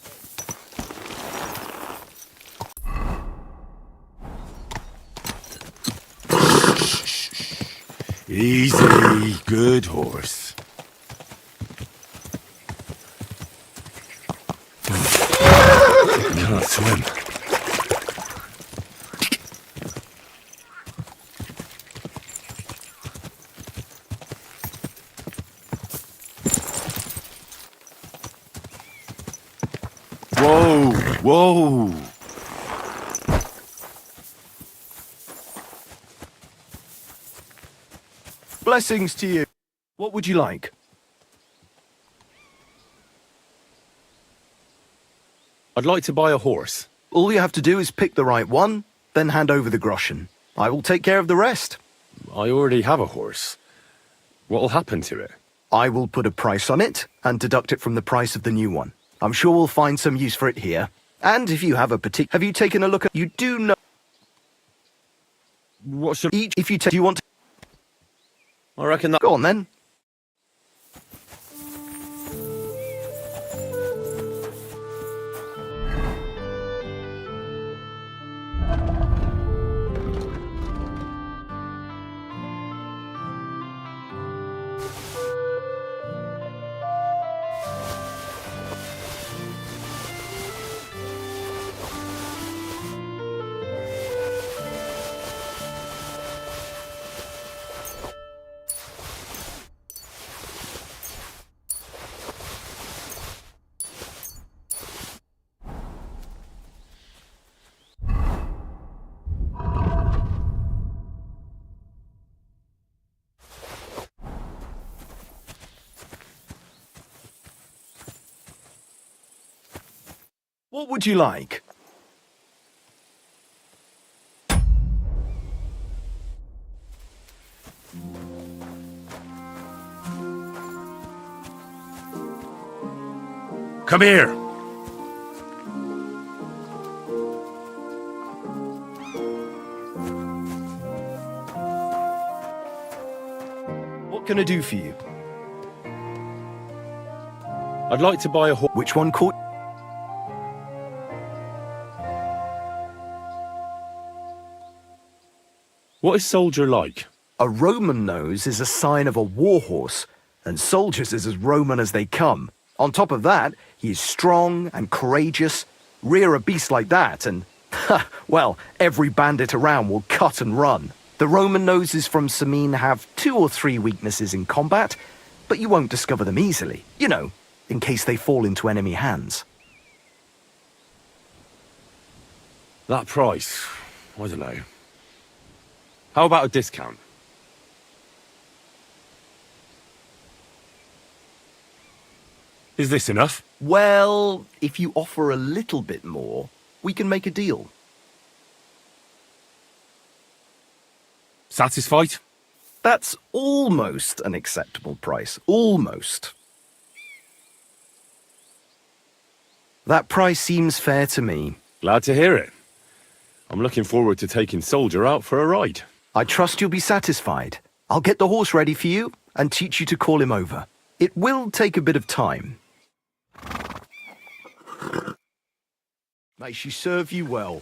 Easy, good horse. Can't swim. Whoa! Blessings to you. What would you like? I'd like to buy a horse. All you have to do is pick the right one, then hand over the groschen. I will take care of the rest. I already have a horse. What'll happen to it? I will put a price on it and deduct it from the price of the new one. I'm sure we'll find some use for it here. And if you have a particular... Have you taken a look at... You do know... What should... Each... If you take... Do you want to... I reckon that... Go on then. What would you like? Come here. What can I do for you? I'd like to buy a horse. Which one caught... What is soldier like? A Roman nose is a sign of a war horse, and soldiers is as Roman as they come. On top of that, he is strong and courageous. Rear a beast like that and, well, every bandit around will cut and run. The Roman noses from Samine have 2 or 3 weaknesses in combat, but you won't discover them easily, you know, in case they fall into enemy hands. That price, I don't know. How about a discount? Is this enough? Well, if you offer a little bit more, we can make a deal. Satisfied? That's almost an acceptable price. Almost. That price seems fair to me. Glad to hear it. I'm looking forward to taking Soldier out for a ride. I trust you'll be satisfied. I'll get the horse ready for you and teach you to call him over. It will take a bit of time. May she serve you well.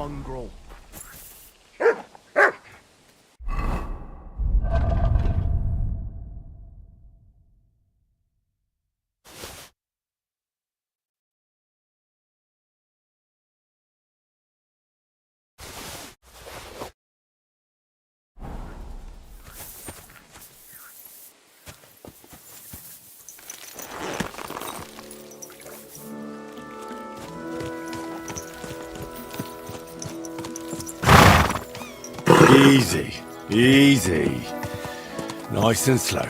mongrel. Easy, easy. Nice and slow.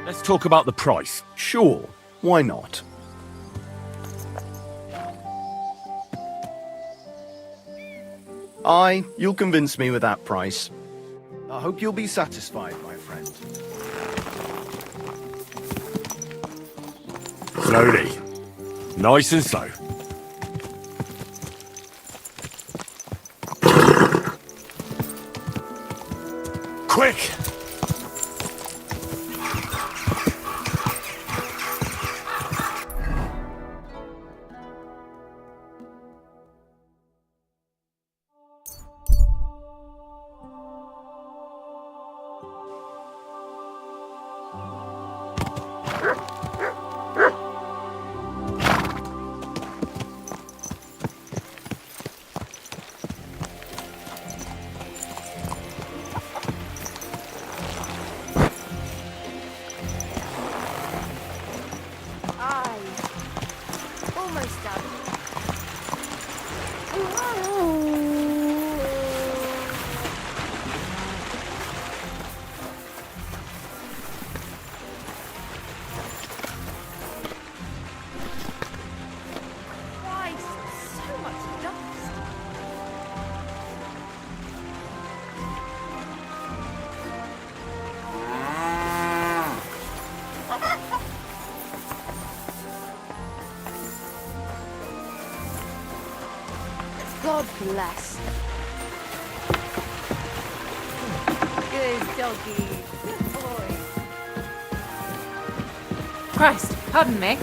Let's talk about the price. Sure, why not? Aye, you'll convince me with that price. I hope you'll be satisfied, my friend. Slowly. Nice and slow. Quick! Almost done. Christ, so much dust. God bless. Good doggy. Good boy. Christ, pardon me.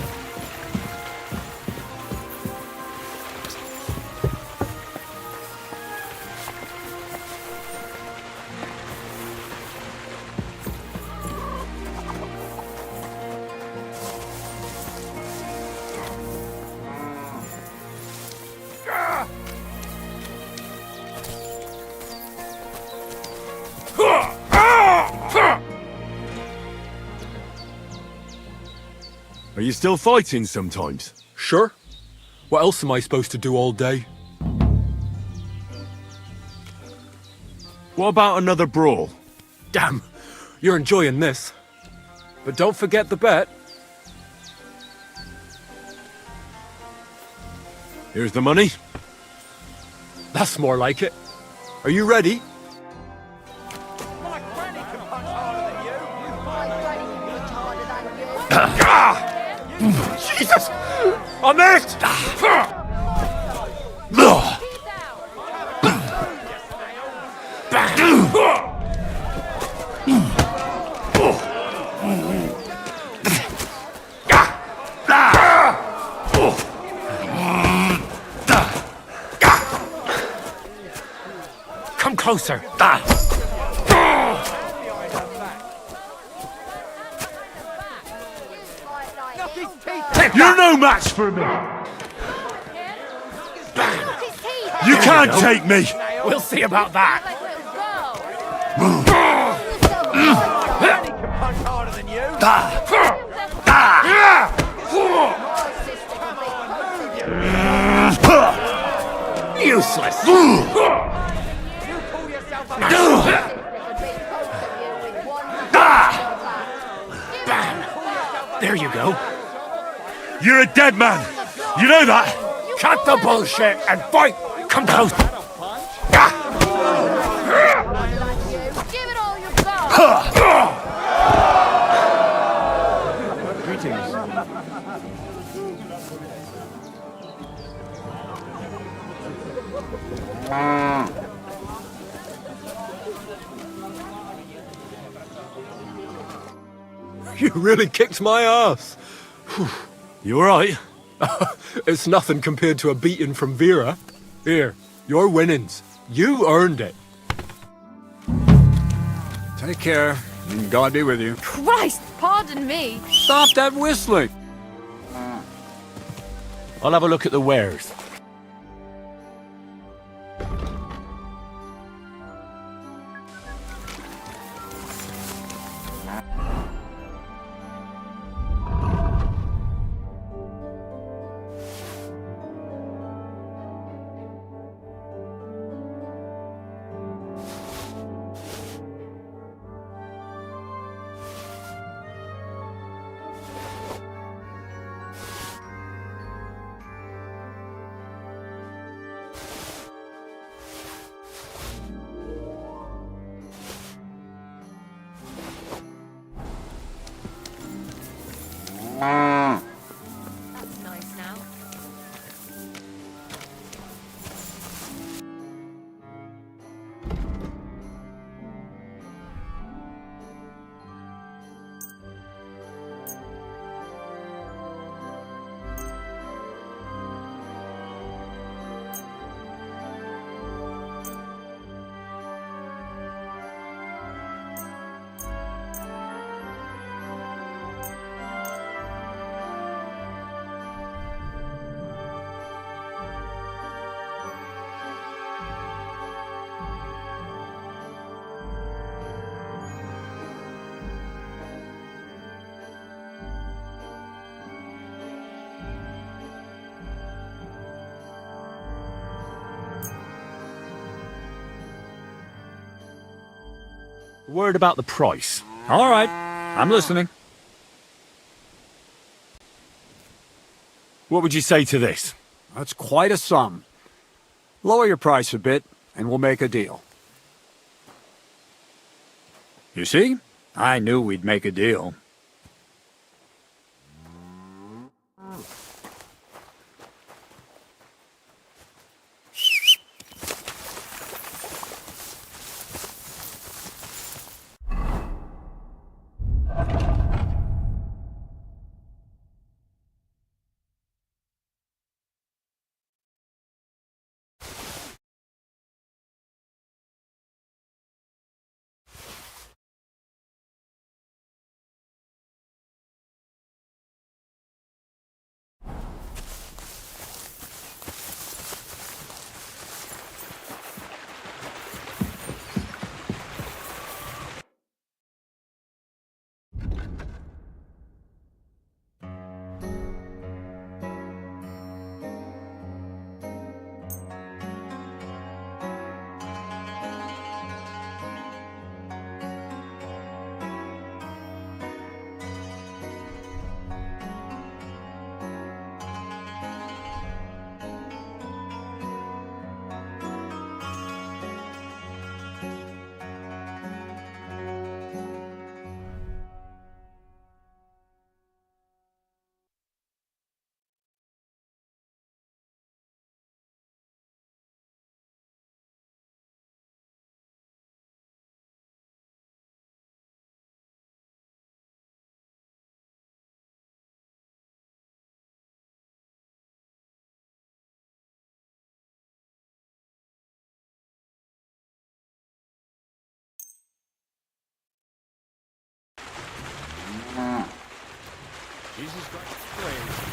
Are you still fighting sometimes? Sure. What else am I supposed to do all day? What about another brawl? Damn, you're enjoying this. But don't forget the bet. Here's the money. That's more like it. Are you ready? Jesus! I missed! Come closer. You're no match for me! You can't take me! We'll see about that. Useless. There you go. You're a dead man! You know that? Cut the bullshit and fight! Come close! Give it all you've got. You really kicked my ass. You alright? It's nothing compared to a beating from Vera. Here, your winnings. You earned it. Take care, and God be with you. Christ, pardon me. Stop that whistling! I'll have a look at the wares. That's nice now. A word about the price. All right, I'm listening. What would you say to this? That's quite a sum. Lower your price a bit, and we'll make a deal. You see? I knew we'd make a deal. Jesus Christ, praise.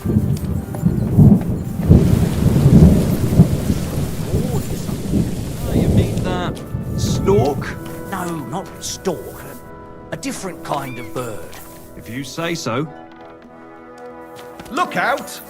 Oh, you mean that stork? No, not stork. A different kind of bird. If you say so. Look out!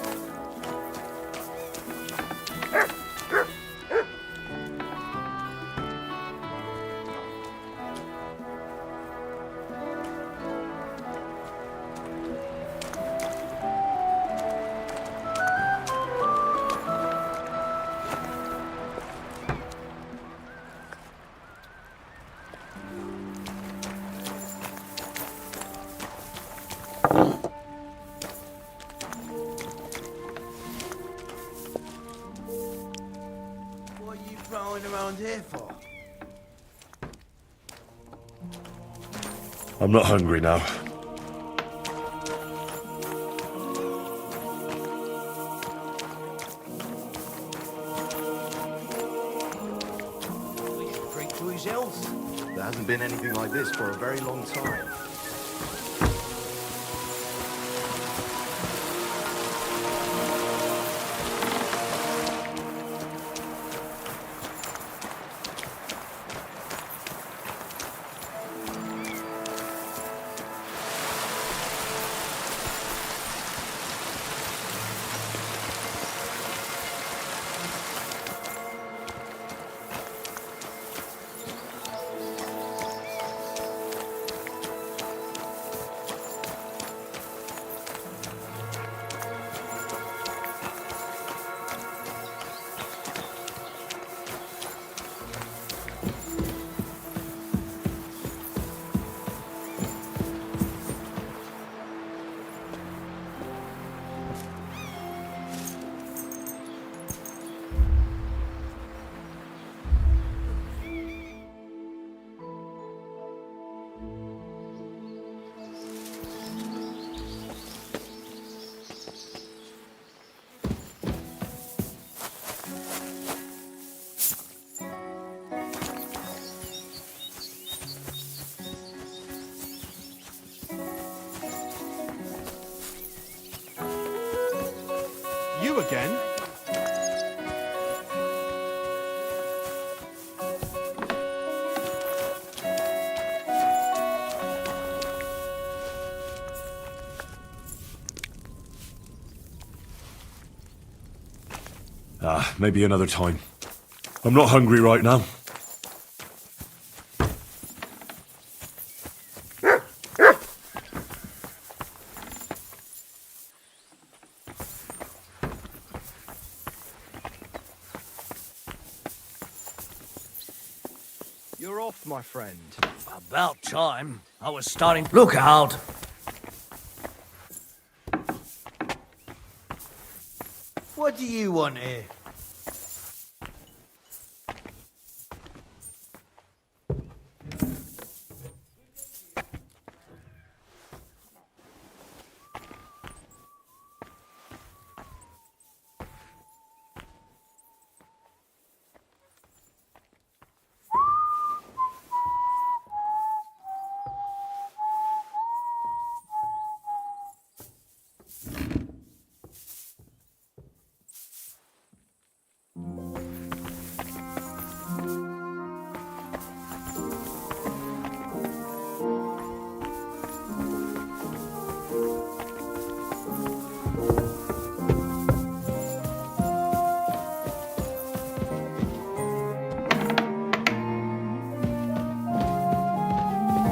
What are you prowling around here for? I'm not hungry now. We should drink to his health. There hasn't been anything like this for a very long time. You again? Maybe another time. I'm not hungry right now. You're off, my friend. About time. I was starting. Look out! What do you want here?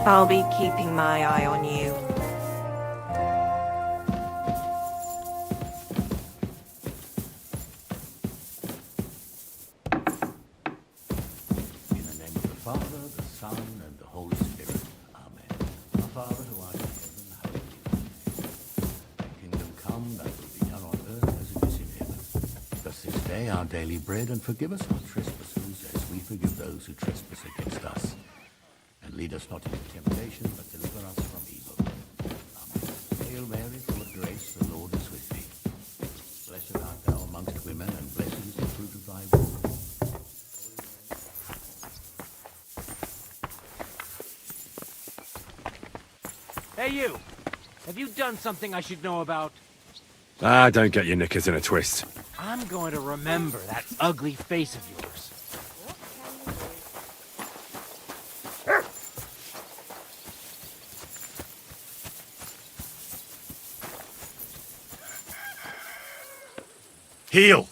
I'll be keeping my eye on you. In the name of the Father, the Son, and the Holy Spirit. Amen. Our Father who art in heaven, hallowed be thy name. Thy kingdom come, thy will be done on earth as it is in heaven. Give us this day our daily bread, and forgive us our trespasses as we forgive those who trespass against us. And lead us not into temptation, but deliver us from evil. Amen. Hail Mary, full of grace, the Lord is with thee. Blessed art thou amongst women, and blessed is the fruit of thy womb. Hey, you! Have you done something I should know about? Ah, don't get your knickers in a twist. I'm going to remember that ugly face of yours. Heel!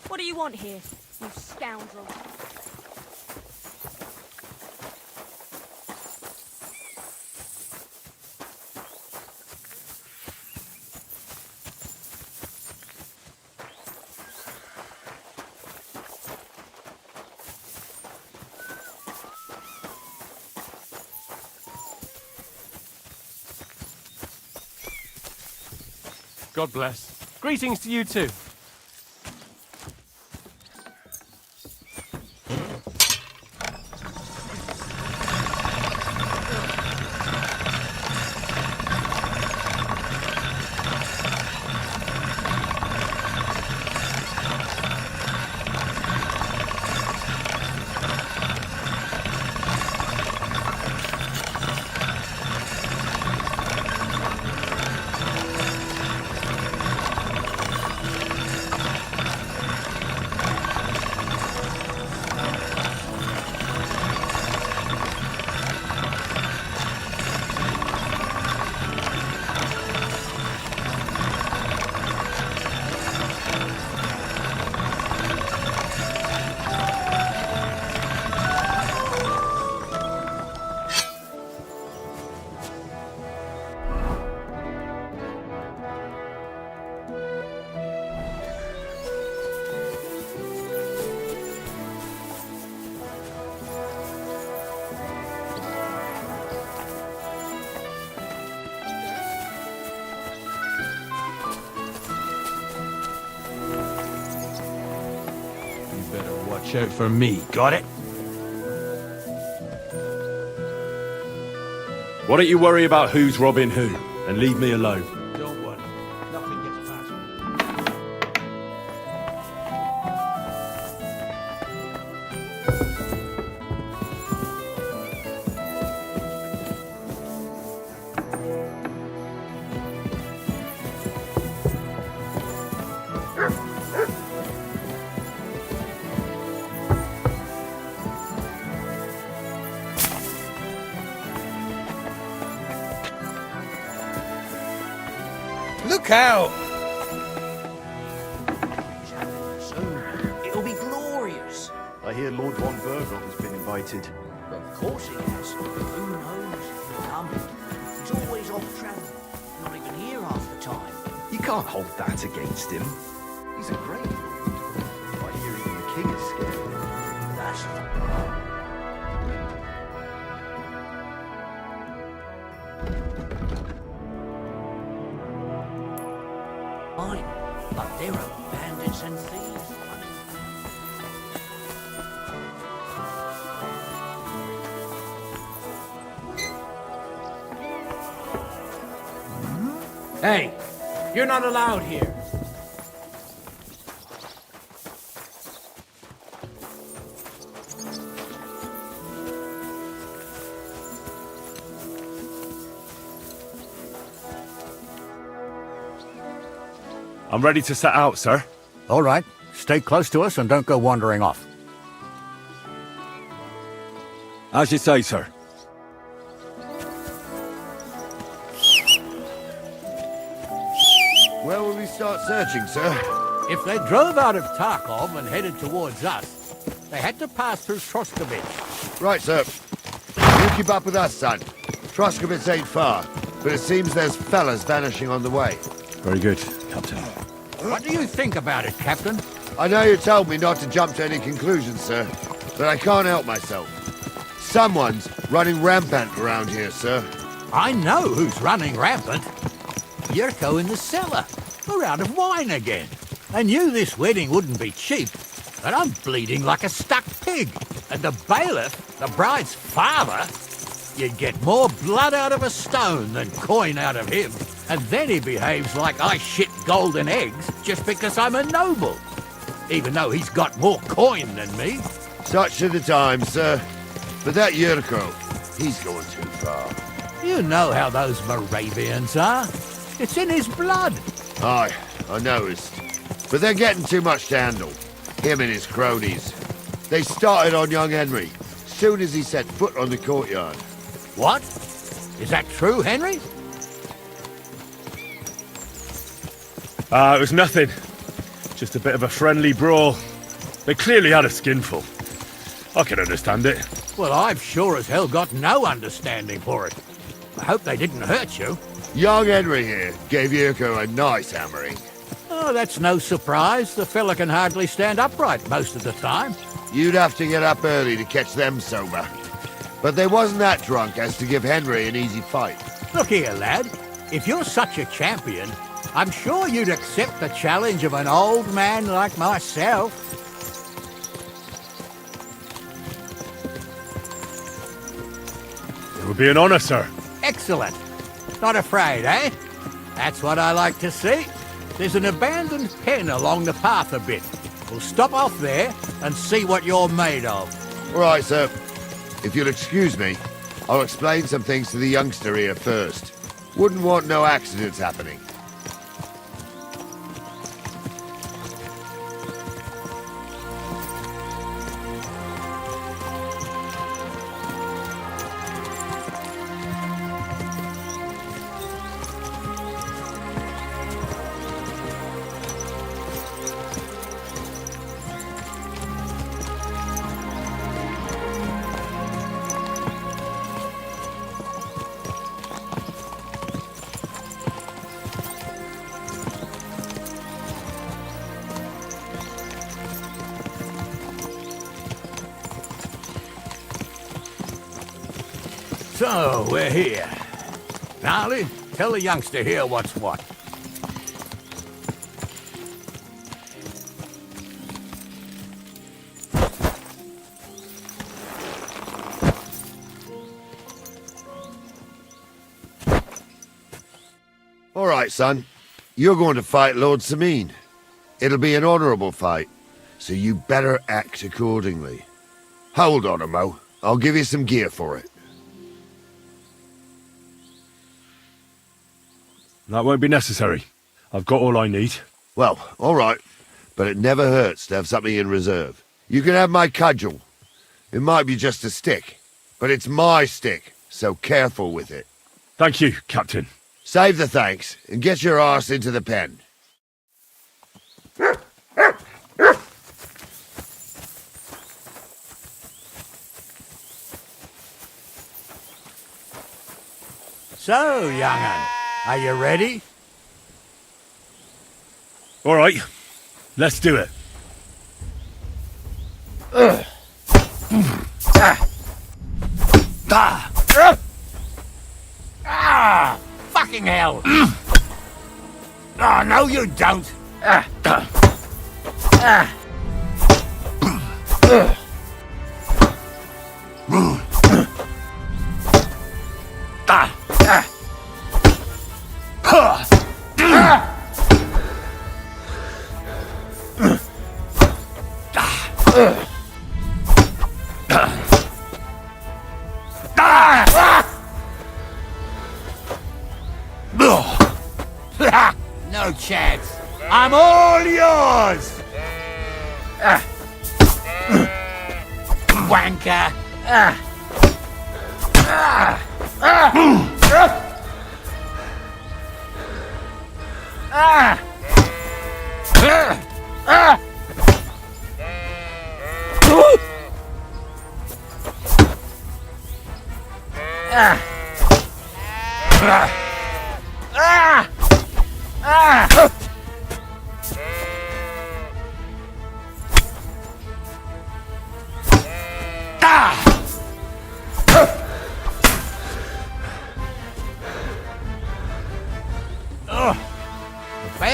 What do you want here, you scoundrel? God bless. Greetings to you too. Watch out for me, got it? Why don't you worry about who's robbing who, and leave me alone? Don't worry. Nothing gets past me. Look out! It'll be glorious. I hear Lord von Burgov has been invited. Of course he has. Who knows if he'll come? He's always off travelling. Not even here half the time. You can't hold that against him. He's a great lord. I hear even the king is scared of him. That's fine. But there are bandits and thieves running. Hey, you're not allowed here. I'm ready to set out, sir. All right. Stay close to us and don't go wandering off. As you say, sir. Where will we start searching, sir? If they drove out of Tarkov and headed towards us, they had to pass through Troskovich. Right, sir. You keep up with us, son. Troskovich ain't far, but it seems there's fellas vanishing on the way. Very good, Captain. What do you think about it, Captain? I know you told me not to jump to any conclusions, sir, but I can't help myself. Someone's running rampant around here, sir. I know who's running rampant. Yurko in the cellar. We're out of wine again. I knew this wedding wouldn't be cheap, but I'm bleeding like a stuck pig. And the bailiff, the bride's father, you'd get more blood out of a stone than coin out of him. And then he behaves like I shit golden eggs just because I'm a noble. Even though he's got more coin than me. Such are the times, sir. But that Yurko, he's going too far. You know how those Moravians are. It's in his blood. Aye, I noticed. But they're getting too much to handle. Him and his cronies. They started on young Henry, soon as he set foot on the courtyard. What? Is that true, Henry? It was nothing. Just a bit of a friendly brawl. They clearly had a skinful. I can understand it. Well, I've sure as hell got no understanding for it. I hope they didn't hurt you. Young Henry here gave Yurko a nice hammering. Oh, that's no surprise. The fella can hardly stand upright most of the time. You'd have to get up early to catch them sober. But they wasn't that drunk as to give Henry an easy fight. Look here, lad. If you're such a champion, I'm sure you'd accept the challenge of an old man like myself. It would be an honor, sir. Excellent. Not afraid, eh? That's what I like to see. There's an abandoned pen along the path a bit. We'll stop off there and see what you're made of. All right, sir. If you'll excuse me, I'll explain some things to the youngster here first. Wouldn't want no accidents happening. So, we're here. Gnarly, tell the youngster here what's what. All right, son. You're going to fight Lord Sameen. It'll be an honorable fight, so you better act accordingly. Hold on, Mo. I'll give you some gear for it. That won't be necessary. I've got all I need. Well, all right. But it never hurts to have something in reserve. You can have my cudgel. It might be just a stick, but it's my stick, so careful with it. Thank you, Captain. Save the thanks, and get your arse into the pen. So, young'un, are you ready? All right, let's do it. Fucking hell! Oh, no you don't! No chance. I'm all yours! Wanker!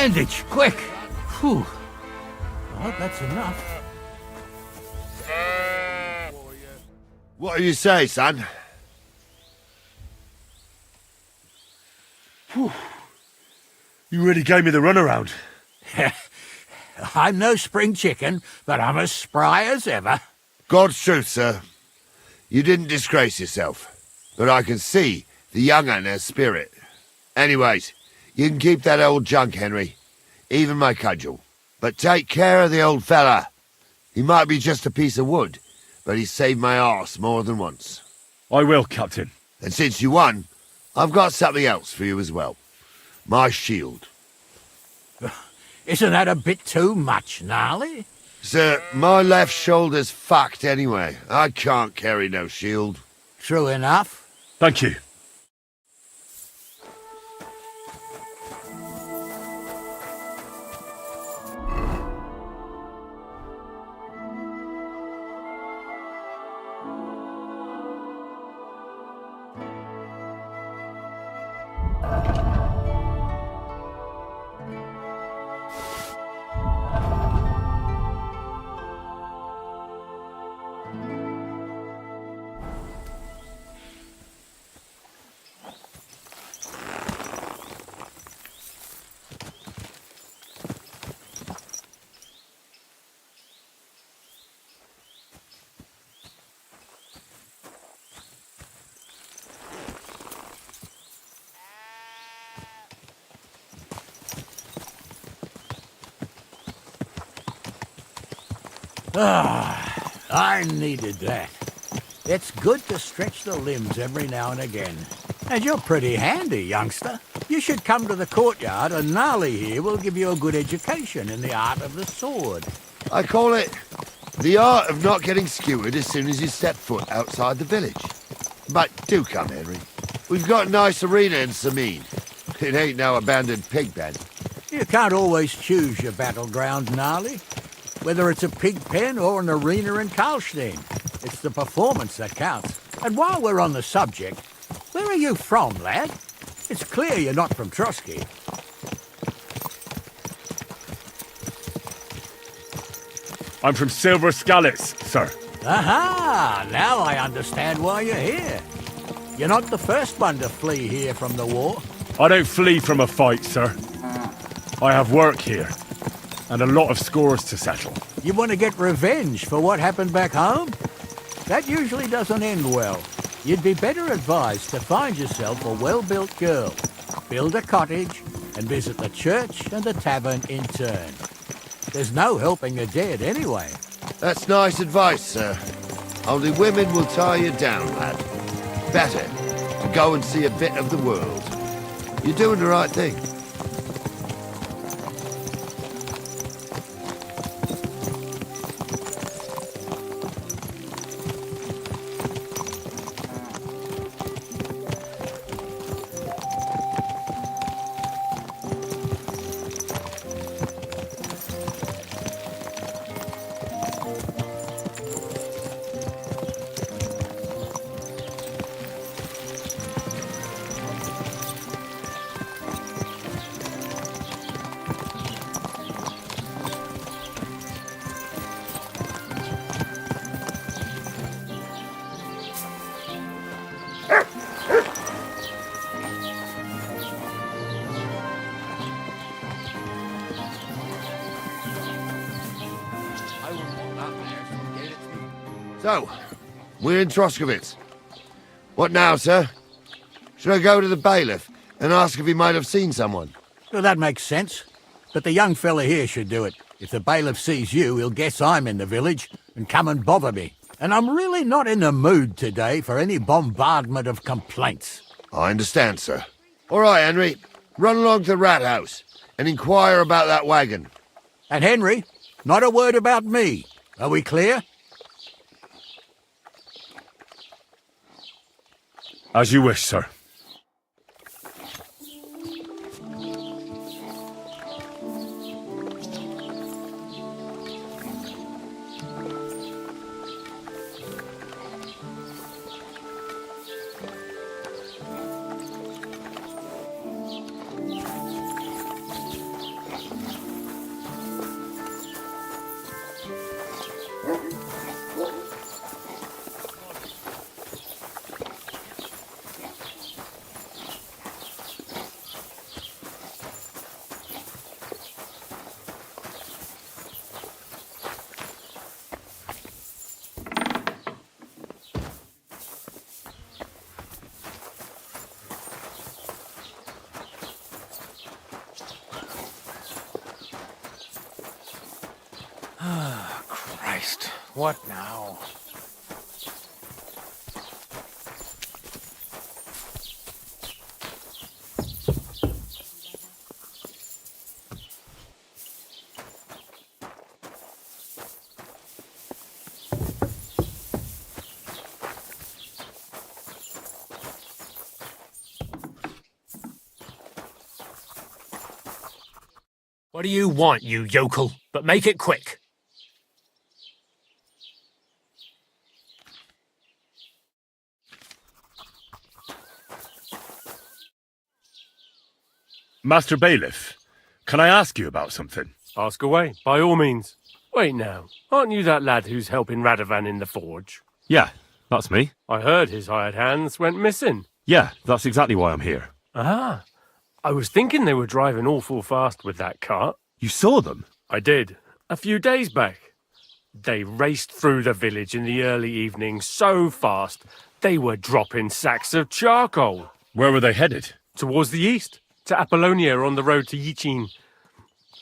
bandage, quick! Whew. I hope that's enough. What do you say, son? Whew. You really gave me the runaround. I'm no spring chicken, but I'm as spry as ever. God's truth, sir. You didn't disgrace yourself, but I can see the young un has spirit. Anyways, you can keep that old junk, Henry. Even my cudgel. But take care of the old fella. He might be just a piece of wood, but he's saved my arse more than once. I will, Captain. And since you won, I've got something else for you as well. My shield. Isn't that a bit too much, Gnarly? Sir, my left shoulder's fucked anyway. I can't carry no shield. True enough. Thank you. Ah, I needed that. It's good to stretch the limbs every now and again. And you're pretty handy, youngster. You should come to the courtyard and Gnarly here will give you a good education in the art of the sword. I call it the art of not getting skewered as soon as you step foot outside the village. But do come, Henry. We've got a nice arena in Sameen. It ain't no abandoned pig pen. You can't always choose your battleground, Gnarly. Whether it's a pig pen or an arena in Karlstein, it's the performance that counts. And while we're on the subject, where are you from, lad? It's clear you're not from Trotsky. I'm from Silver Scalets, sir. Aha! Now I understand why you're here. You're not the first one to flee here from the war. I don't flee from a fight, sir. I have work here, and a lot of scores to settle. You want to get revenge for what happened back home? That usually doesn't end well. You'd be better advised to find yourself a well-built girl, build a cottage, and visit the church and the tavern in turn. There's no helping the dead anyway. That's nice advice, sir. Only women will tie you down, lad. Better to go and see a bit of the world. You're doing the right thing. So, we're in Troskowitz. What now, sir? Should I go to the bailiff and ask if he might have seen someone? Well, that makes sense. But the young fella here should do it. If the bailiff sees you, he'll guess I'm in the village and come and bother me. And I'm really not in the mood today for any bombardment of complaints. I understand, sir. All right, Henry. Run along to the rat house and inquire about that wagon. And Henry, not a word about me. Are we clear? As you wish, sir. Christ, what now? What do you want, you yokel? But make it quick. Master Bailiff, can I ask you about something? Ask away, by all means. Wait now, aren't you that lad who's helping Radovan in the forge? Yeah, that's me. I heard his hired hands went missing. Yeah, that's exactly why I'm here. Ah, I was thinking they were driving awful fast with that cart. You saw them? I did, a few days back. They raced through the village in the early evening so fast, they were dropping sacks of charcoal. Where were they headed? Towards the east, to Apollonia on the road to Yichin.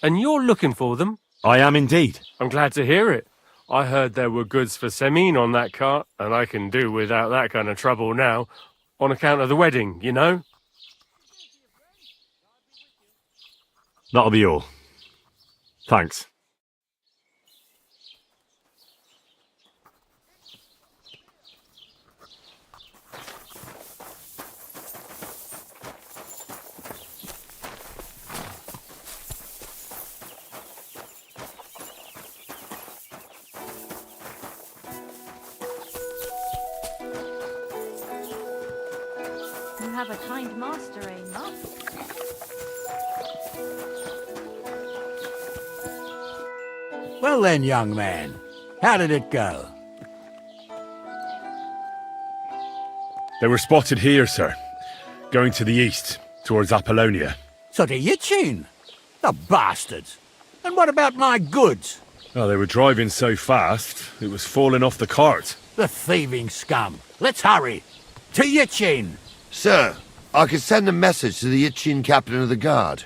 And you're looking for them? I am indeed. I'm glad to hear it. I heard there were goods for Semine on that cart, and I can do without that kind of trouble now, on account of the wedding, you know? That'll be all. Thanks. You have a kind master, eh, Muff? Well then, young man, how did it go? They were spotted here, sir. Going to the east, towards Apollonia. So to Yichin? The bastards! And what about my goods? Oh, they were driving so fast, it was falling off the cart. The thieving scum! Let's hurry! To Yichin! Sir, I could send a message to the Yichin captain of the guard.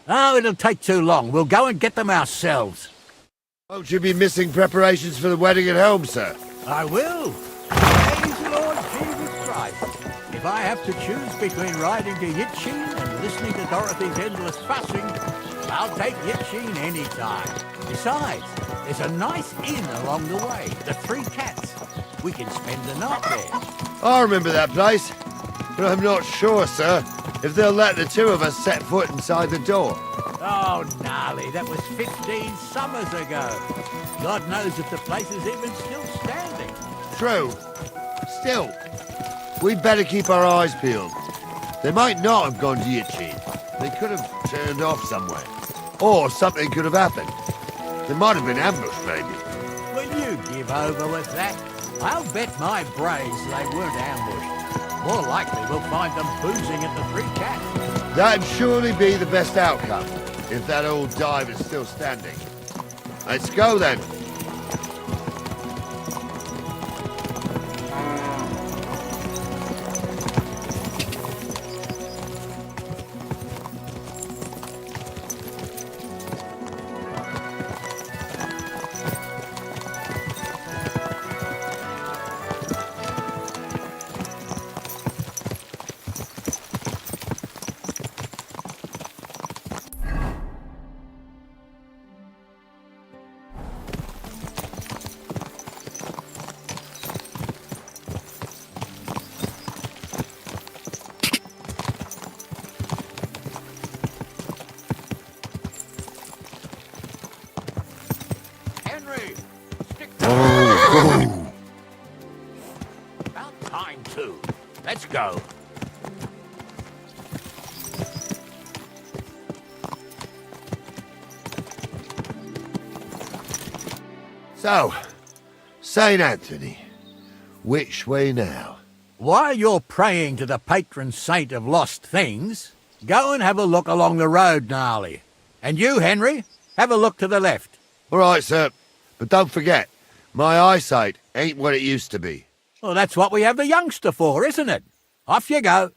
Oh, it'll take too long. We'll go and get them ourselves. Won't you be missing preparations for the wedding at home, sir? I will. Praise the Lord Jesus Christ. If I have to choose between riding to Yichin and listening to Dorothy's endless fussing, I'll take Yichin any time. Besides, there's a nice inn along the way, the Three Cats. We can spend the night there. I remember that place, but I'm not sure, sir, if they'll let the two of us set foot inside the door. Oh, gnarly, that was 15 summers ago. God knows if the place is even still standing. True. Still, we'd better keep our eyes peeled. They might not have gone to Yichin. They could have turned off somewhere. Or something could have happened. They might have been ambushed, maybe. Will you give over with that? I'll bet my brains they weren't ambushed. More likely we'll find them boozing at the Three Cats. That'd surely be the best outcome, if that old dive is still standing. Let's go, then. About time, too. Let's go. So, St. Anthony, which way now? While you're praying to the patron saint of lost things, go and have a look along the road, Gnarly. And you, Henry, have a look to the left. All right, sir. But don't forget, my eyesight ain't what it used to be. Well, that's what we have the youngster for, isn't it? Off you go.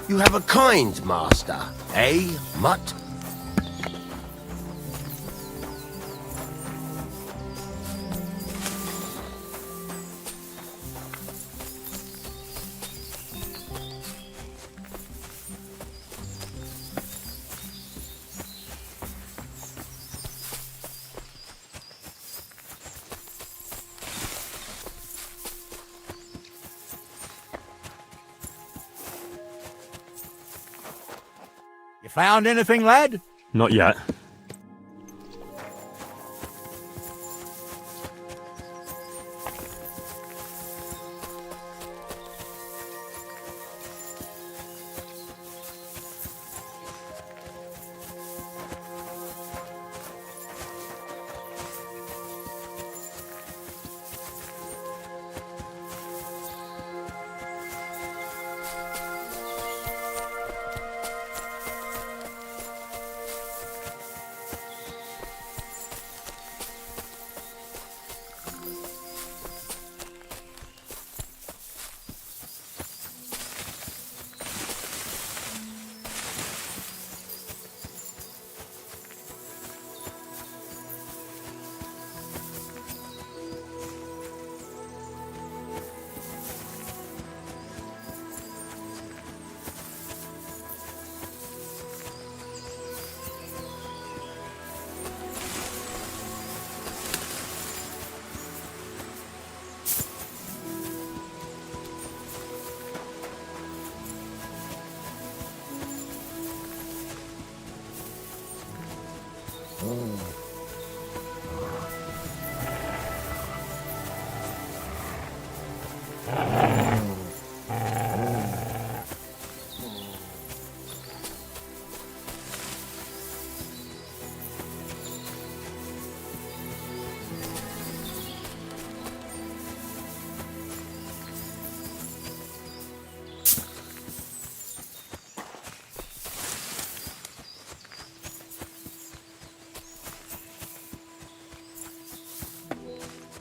You have a kind master, eh, Mutt? You found anything, lad? Not yet.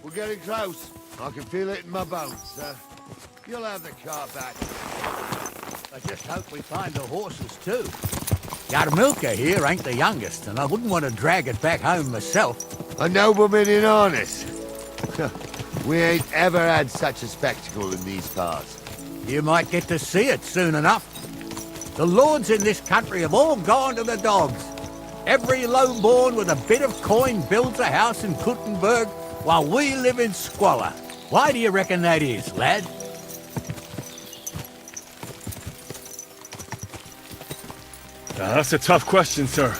We're getting close. I can feel it in my bones, sir. You'll have the car back. I just hope we find the horses too. Yarmilka here ain't the youngest, and I wouldn't want to drag it back home myself. A nobleman in harness. We ain't ever had such a spectacle in these parts. You might get to see it soon enough. The lords in this country have all gone to the dogs. Every lowborn with a bit of coin builds a house in Kuttenberg, while we live in squalor. Why do you reckon that is, lad? That's a tough question, sir.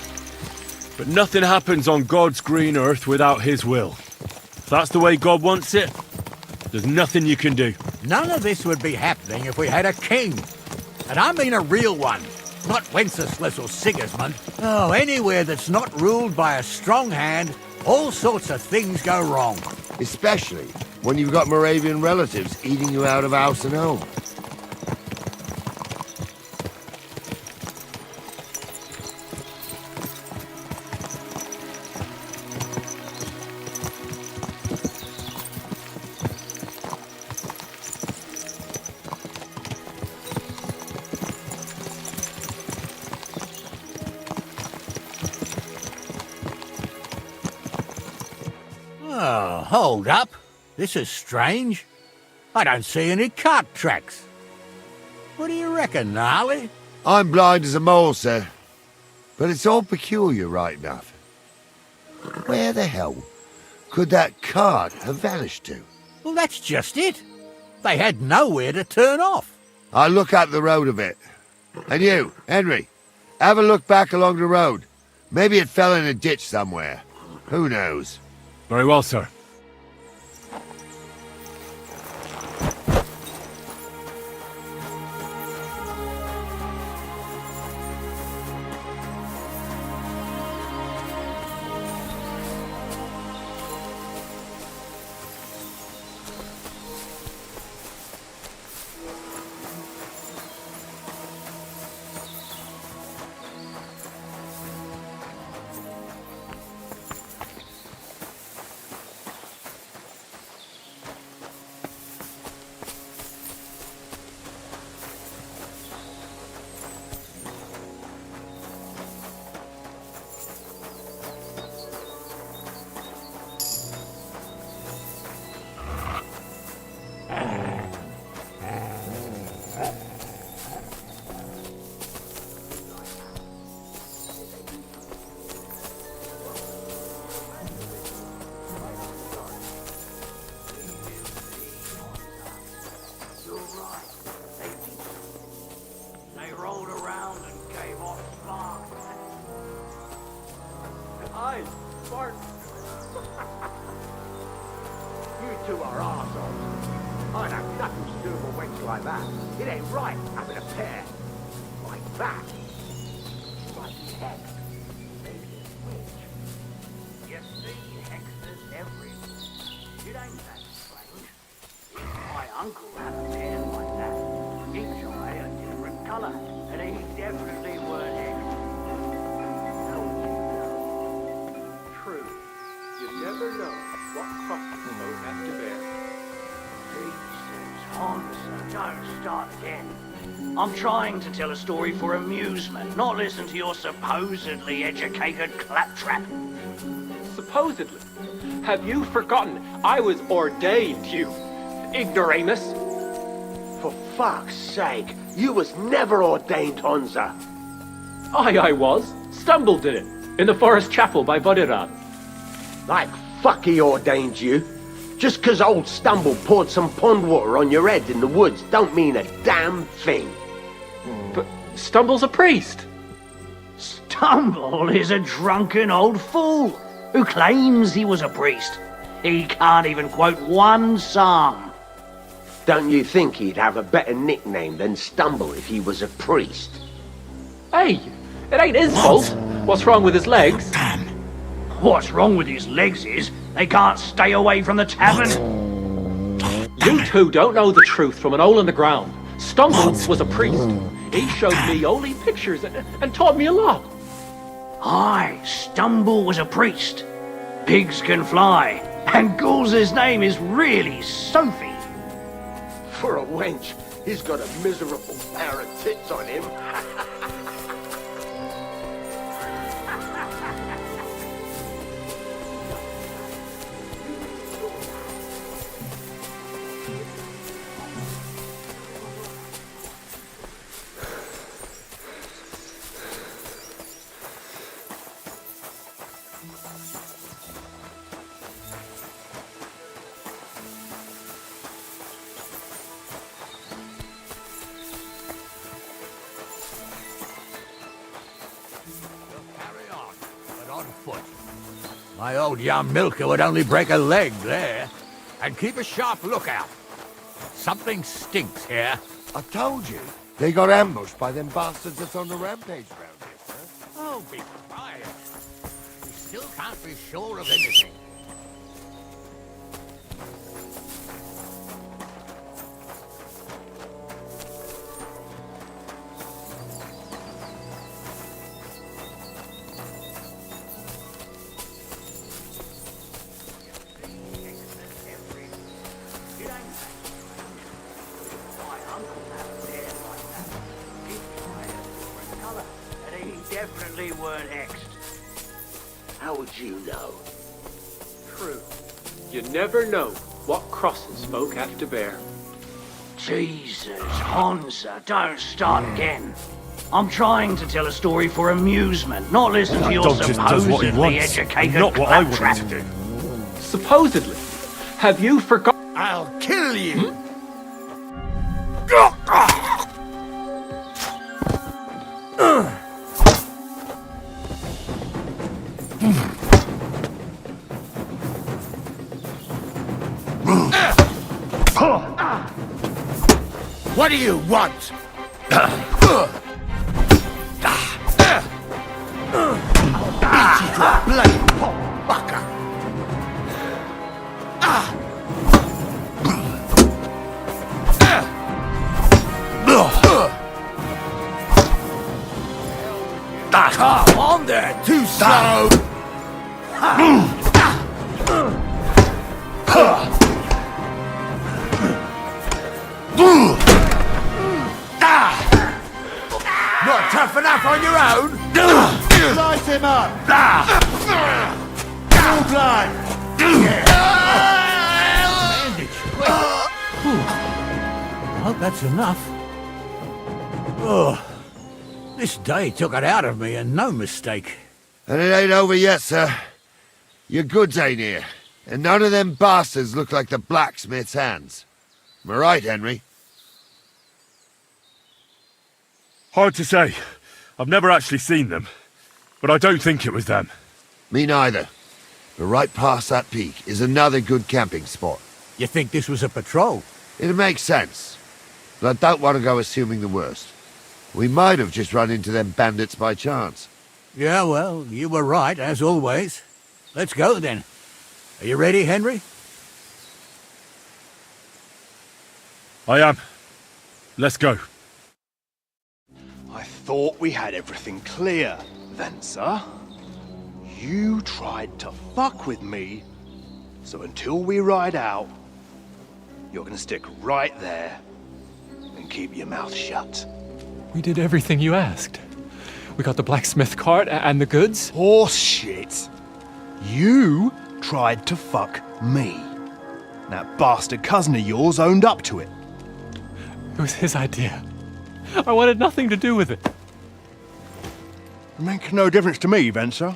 But nothing happens on God's green earth without his will. If that's the way God wants it, there's nothing you can do. None of this would be happening if we had a king. And I mean a real one, not Wenceslas or Sigismund. Oh, anywhere that's not ruled by a strong hand, all sorts of things go wrong. Especially when you've got Moravian relatives eating you out of house and home. Oh, hold up. This is strange. I don't see any cart tracks. What do you reckon, Gnarly? I'm blind as a mole, sir. But it's all peculiar right enough. Where the hell could that cart have vanished to? Well, that's just it. They had nowhere to turn off. I'll look up the road a bit. And you, Henry, have a look back along the road. Maybe it fell in a ditch somewhere. Who knows? Very well, sir. You two are arseholes. I know nothing to do with a wench like that. It ain't right having a pair like that. Like heck. Maybe a witch. You see hexes everywhere. It ain't that strange. If my uncle had a pair like that, each eye a different colour, and he definitely weren't hexed. How would you know? True. You never know what crosses folk have to bear. Jesus, Hans, don't start again. I'm trying to tell a story for amusement, not listen to your supposedly educated claptrap. Supposedly. Have you forgotten I was ordained, you ignoramus? For fuck's sake, you was never ordained, Honza. I was. Stumble did it. In the forest chapel by Vodirad. Like fuck he ordained you. Just 'cause old Stumble poured some pond water on your head in the woods don't mean a damn thing. But Stumble's a priest. Stumble is a drunken old fool who claims he was a priest. He can't even quote one psalm. Don't you think he'd have a better nickname than Stumble if he was a priest? Hey, it ain't his fault. What's wrong with his legs? What's wrong with his legs is they can't stay away from the tavern. You two don't know the truth from an hole in the ground. Stumble was a priest. He showed me holy pictures and taught me a lot. Aye, Stumble was a priest. Pigs can fly, and Ghoul's name is really Sophie. For a wench, he's got a miserable pair of tits on him. My old young milker would only break a leg there. And keep a sharp lookout. Something stinks here. I told you. They got ambushed by them bastards that's on the rampage round here, sir. Oh, be quiet. We still can't be sure of anything. Definitely weren't hexed. How would you know? True. You never know what crosses folk have to bear. Jesus, Hansa, don't start again. I'm trying to tell a story for amusement, not listen to your dog just does what he supposedly wants, educated not what I want him claptrap. to do. Supposedly. Have you forgotten? I'll kill you! What do you want? Beat you to a bloody bucker! Come on there, too slow! Not tough enough on your own? Light him up! Full blood! Bandage. Quick. I hope that's enough. Oh, this day took it out of me, and no mistake. And it ain't over yet, sir. Your goods ain't here. And none of them bastards look like the blacksmith's hands. Am I right, Henry? Hard to say. I've never actually seen them. But I don't think it was them. Me neither. But right past that peak is another good camping spot. You think this was a patrol? It makes sense. But I don't want to go assuming the worst. We might have just run into them bandits by chance. Yeah, well, you were right, as always. Let's go, then. Are you ready, Henry? I am. Let's go. I thought we had everything clear, then, sir. You tried to fuck with me, so until we ride out, you're gonna stick right there and keep your mouth shut. We did everything you asked. We got the blacksmith cart and the goods. Horse shit. You tried to fuck me. That bastard cousin of yours owned up to it. It was his idea. I wanted nothing to do with it. Make no difference to me, Venser.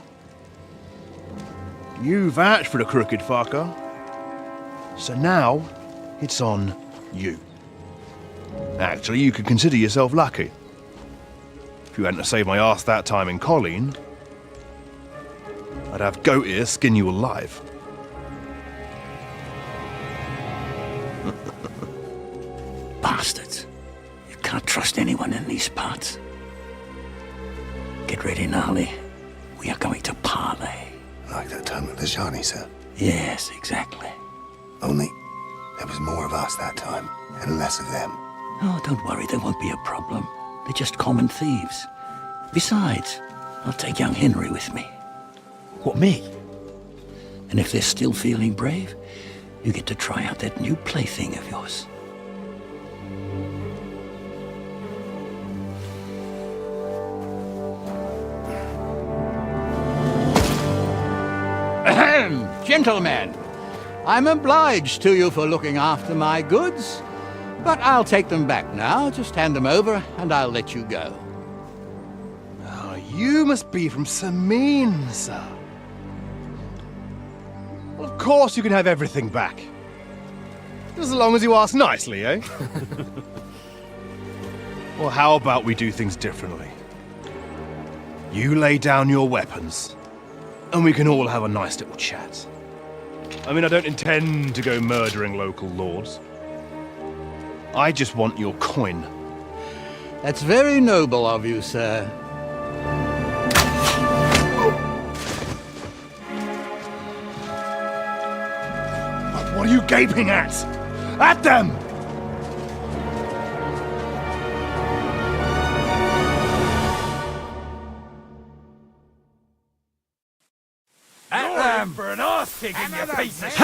You vouched for the crooked fucker. So now, it's on you. Actually, you could consider yourself lucky. If you hadn't saved my ass that time in Colleen, I'd have goat ear skin you alive. Bastards. You can't trust anyone in these parts. Get ready, Gnarly. We are going to parley. Like that time with the Johnny, sir? Yes, exactly. Only there was more of us that time, and less of them. Oh, don't worry, there won't be a problem. They're just common thieves. Besides, I'll take young Henry with me. What, me? And if they're still feeling brave, you get to try out that new plaything of yours. Ahem, gentlemen, I'm obliged to you for looking after my goods, but I'll take them back now. Just hand them over, and I'll let you go. Oh, you must be from Samin, sir. Well, of course you can have everything back. Just as long as you ask nicely, eh? Well, how about we do things differently? You lay down your weapons, and we can all have a nice little chat. I mean, I don't intend to go murdering local lords. I just want your coin. That's very noble of you, sir. What are you gaping at? At them! At them for an arse kicking, you piece of shit!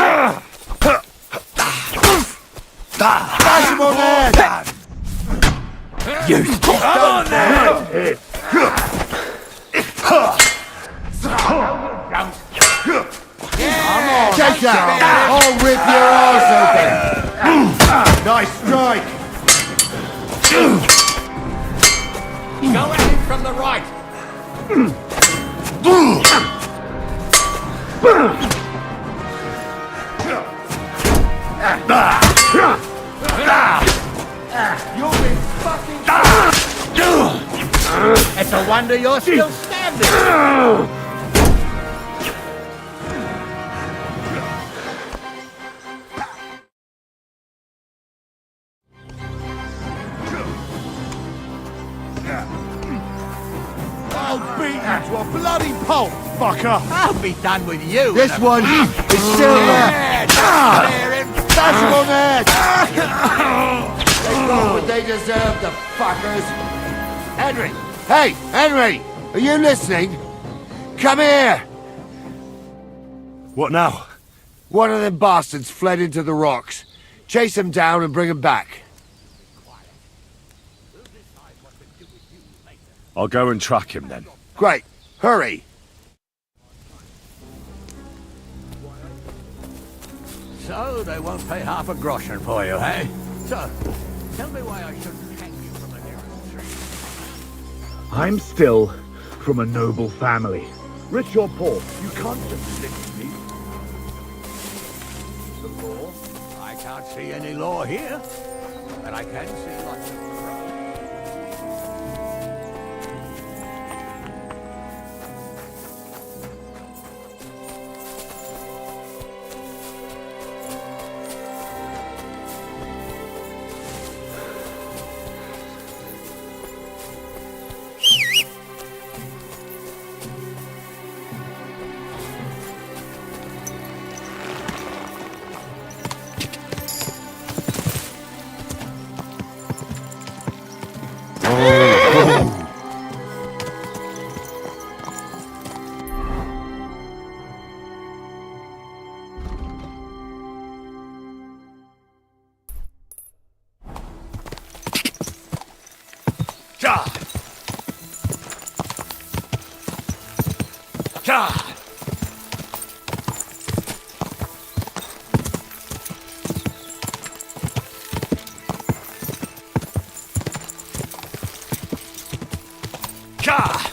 Smash him on the head! You on there! Come on, take that! I'll rip your arse open! Nice strike! Go at him from the right! You've been fucking... It's a wonder you're still standing! I'll beat you to a bloody pulp, fucker! I'll be done with you! This one is silver! Smash him on the head! They got what they deserve, the fuckers! Henry! Hey, Henry! Are you listening? Come here! What now? One of them bastards fled into the rocks. Chase him down and bring him back. I'll go and track him then. Great. Hurry. So, they won't pay half a groschen for you, eh? So, tell me why I shouldn't hang you from the nearest tree. I'm still from a noble family. Rich or poor, you can't just stick to me. The law? I can't see any law here, but I can see lots of corruption. Gah! Gah!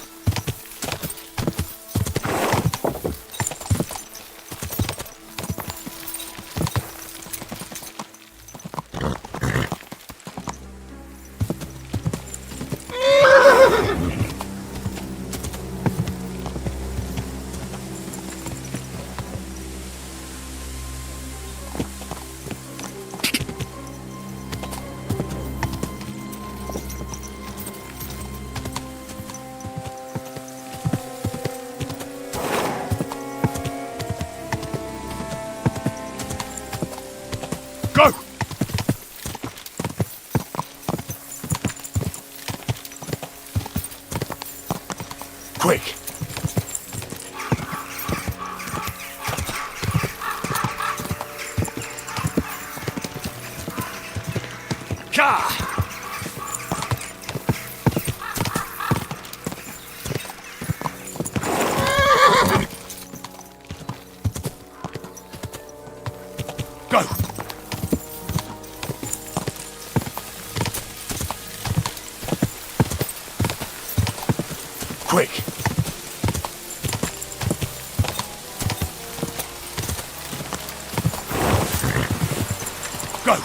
Go! Quick! Gah! Go! Quick! Go!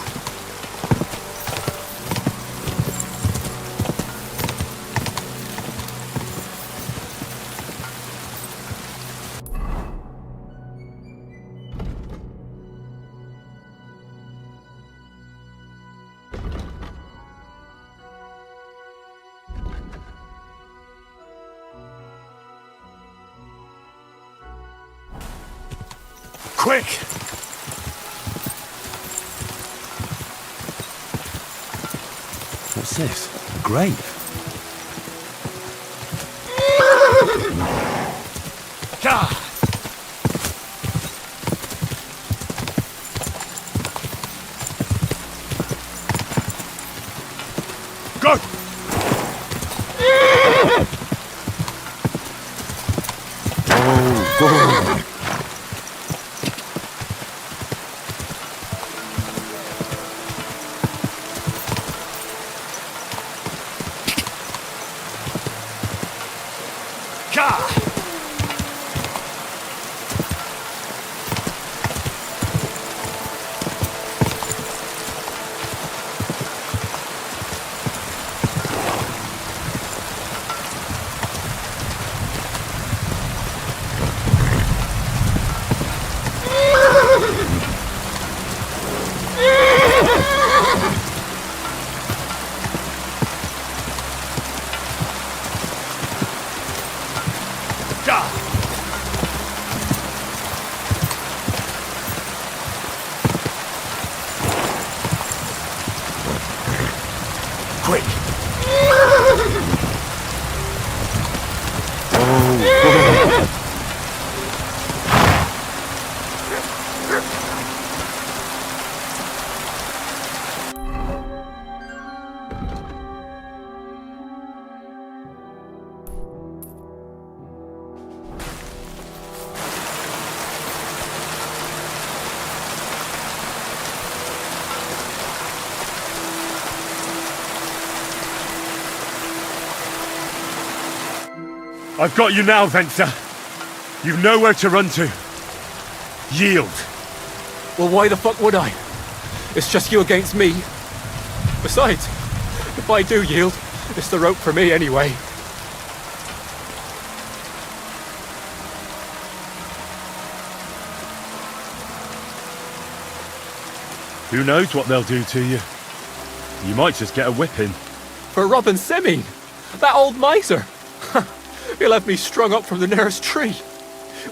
Quick! What's this? A grave? Gah! Go! Oh, God. Gah! Gah! Quick! I've got you now, Venser. You've nowhere to run to. Yield. Well, why the fuck would I? It's just you against me. Besides, if I do yield, it's the rope for me anyway. Who knows what they'll do to you? You might just get a whipping. For robbing Simeon, that old miser. He'll have me strung up from the nearest tree.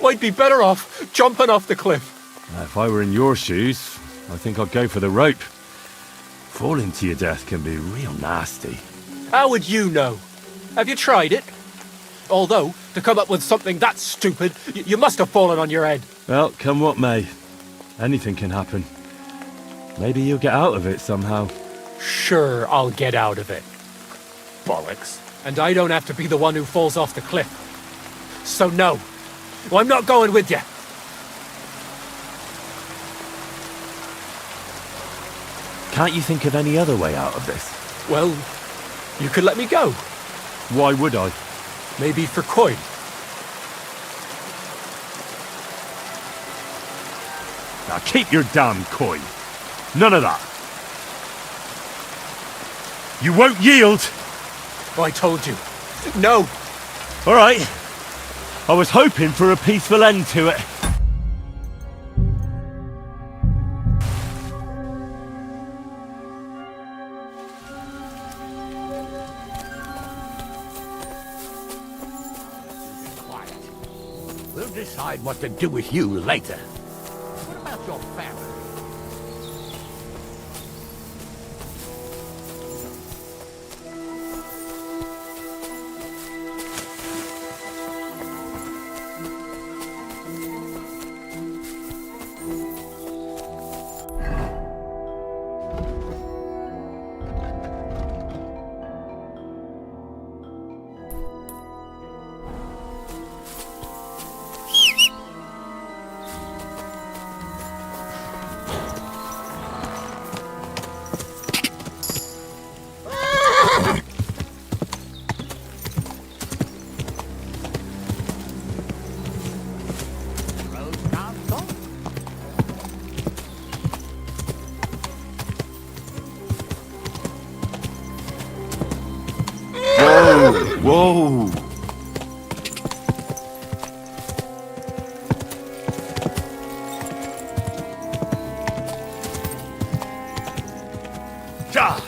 I'd be better off jumping off the cliff. If I were in your shoes, I think I'd go for the rope. Falling to your death can be real nasty. How would you know? Have you tried it? Although, to come up with something that stupid, you must have fallen on your head. Well, come what may. Anything can happen. Maybe you'll get out of it somehow. Sure, I'll get out of it. Bollocks. And I don't have to be the one who falls off the cliff. So no, Well, I'm not going with you. Can't you think of any other way out of this? Well, you could let me go. Why would I? Maybe for coin. Now keep your damn coin. None of that. You won't yield. Oh, I told you. No. All right. I was hoping for a peaceful end to it. We'll decide what to do with you later. What about your family? Whoa! Die!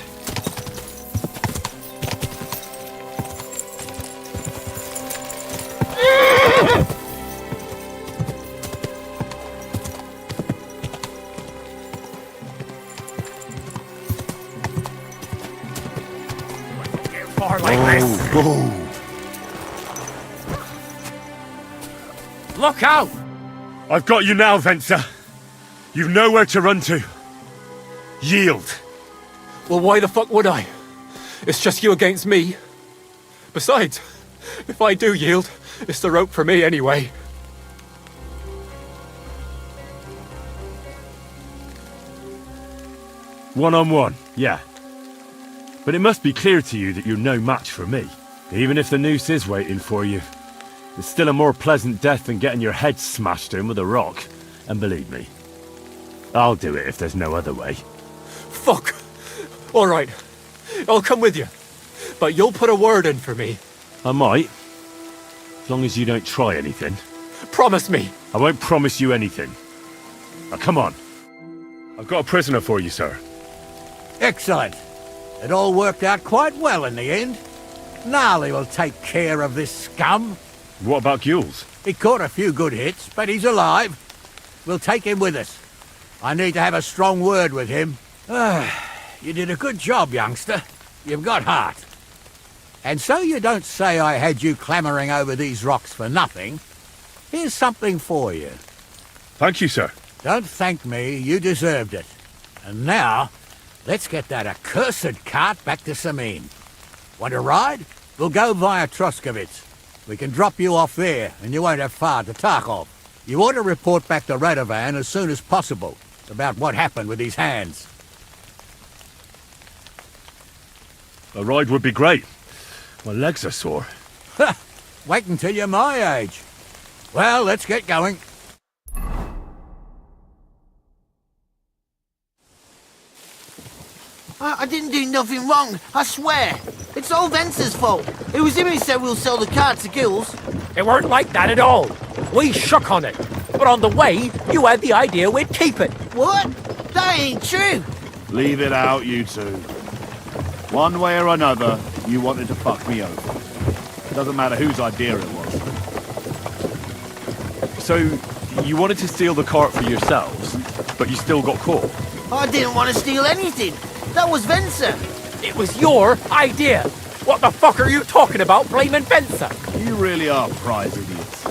Far like this. Whoa! Look out! I've got you now, Venser. You've nowhere to run to. Yield. Well, why the fuck would I? It's just you against me. Besides, if I do yield, it's the rope for me anyway. One-on-one, yeah. But it must be clear to you that you're no match for me. Even if the noose is waiting for you. It's still a more pleasant death than getting your head smashed in with a rock. And believe me, I'll do it if there's no other way. Fuck! Alright, I'll come with you. But you'll put a word in for me. I might. As long as you don't try anything. Promise me! I won't promise you anything. Now come on. I've got a prisoner for you, sir. Excellent. It all worked out quite well in the end. Gnarly will take care of this scum. What about Gules? He caught a few good hits, but he's alive. We'll take him with us. I need to have a strong word with him. You did a good job, youngster. You've got heart. And so you don't say I had you clambering over these rocks for nothing. Here's something for you. Thank you, sir. Don't thank me, you deserved it. And now, let's get that accursed cart back to Samin. Want to ride? We'll go via Troskovitz. We can drop you off there, and you won't have far to Tarkov. You ought to report back to Radovan as soon as possible about what happened with these hands. A ride would be great. My legs are sore. Wait until you're my age. Well, let's get going. I didn't do nothing wrong, I swear. It's all Venser's fault. It was him who said we'll sell the car to Gills. It weren't like that at all. We shook on it. But on the way, you had the idea we'd keep it. What? That ain't true. Leave it out, you two. One way or another, you wanted to fuck me over. Doesn't matter whose idea it was. So, you wanted to steal the cart for yourselves, but you still got caught? I didn't want to steal anything. That was Venser. It was your idea. What the fuck are you talking about, blaming Venser? You really are prize idiots.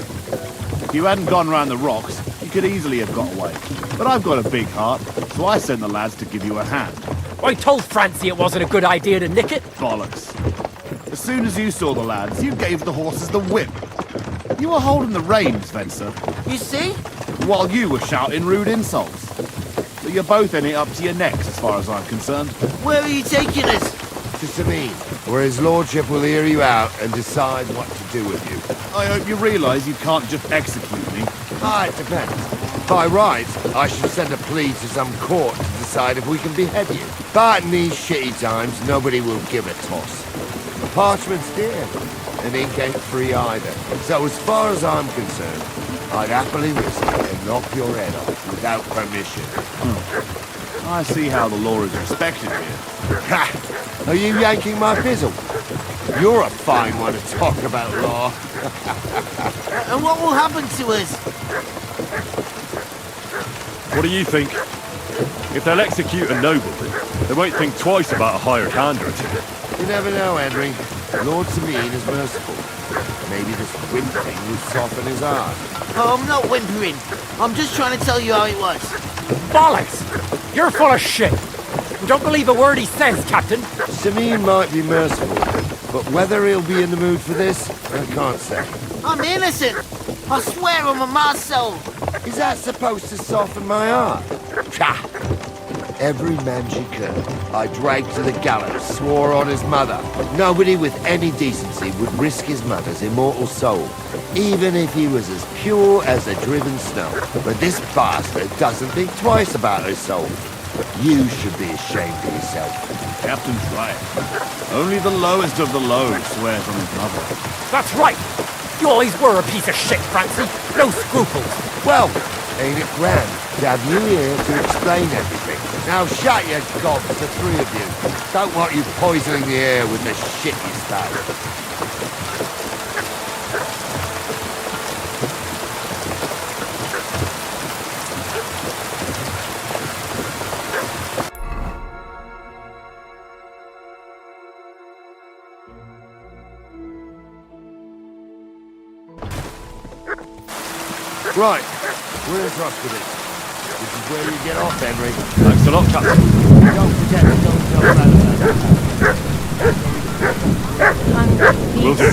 If you hadn't gone round the rocks, you could easily have got away. But I've got a big heart, so I sent the lads to give you a hand. I told Francie it wasn't a good idea to nick it. Bollocks. As soon as you saw the lads, you gave the horses the whip. You were holding the reins, Spencer, You see? while you were shouting rude insults. So you're both in it up to your necks, as far as I'm concerned. Where are you taking us? To Sabine, where his lordship will hear you out and decide what to do with you. I hope you realise you can't just execute me. Ah, it depends. By rights, I should send a plea to some court to decide if we can behead you. But in these shitty times, nobody will give a toss. Parchment's dear, and ink ain't free either. So as far as I'm concerned, I'd happily risk it and knock your head off without permission. I see how the law is respected here. Ha! Are you yanking my fizzle? You're a fine one to talk about law. And what will happen to us? What do you think? If they'll execute a noble, they won't think twice about a hired hand or two. You never know, Henry. Lord Sabine is merciful. Maybe this whimpering will soften his heart. Oh, I'm not whimpering. I'm just trying to tell you how it was. Bollocks! You're full of shit. Don't believe a word he says, Captain. Sabine might be merciful, but whether he'll be in the mood for this, I can't say. I'm innocent. I swear on my soul. Is that supposed to soften my heart? Pah! Every man she could, I dragged to the gallows, swore on his mother. Nobody with any decency would risk his mother's immortal soul, even if he was as pure as a driven snow. But this bastard doesn't think twice about her soul. You should be ashamed of yourself. Captain's right. Only the lowest of the low swears on his mother. That's right. You always were a piece of shit, Francie. No scruples. Well, ain't it grand to have you here to explain everything? Now shut your gobs, the three of you. Don't want you poisoning the air with the shit you start. Right, we're in Trustworthy. This is where you get off, Henry. Thanks a lot, Captain. Don't forget to don't tell Will do.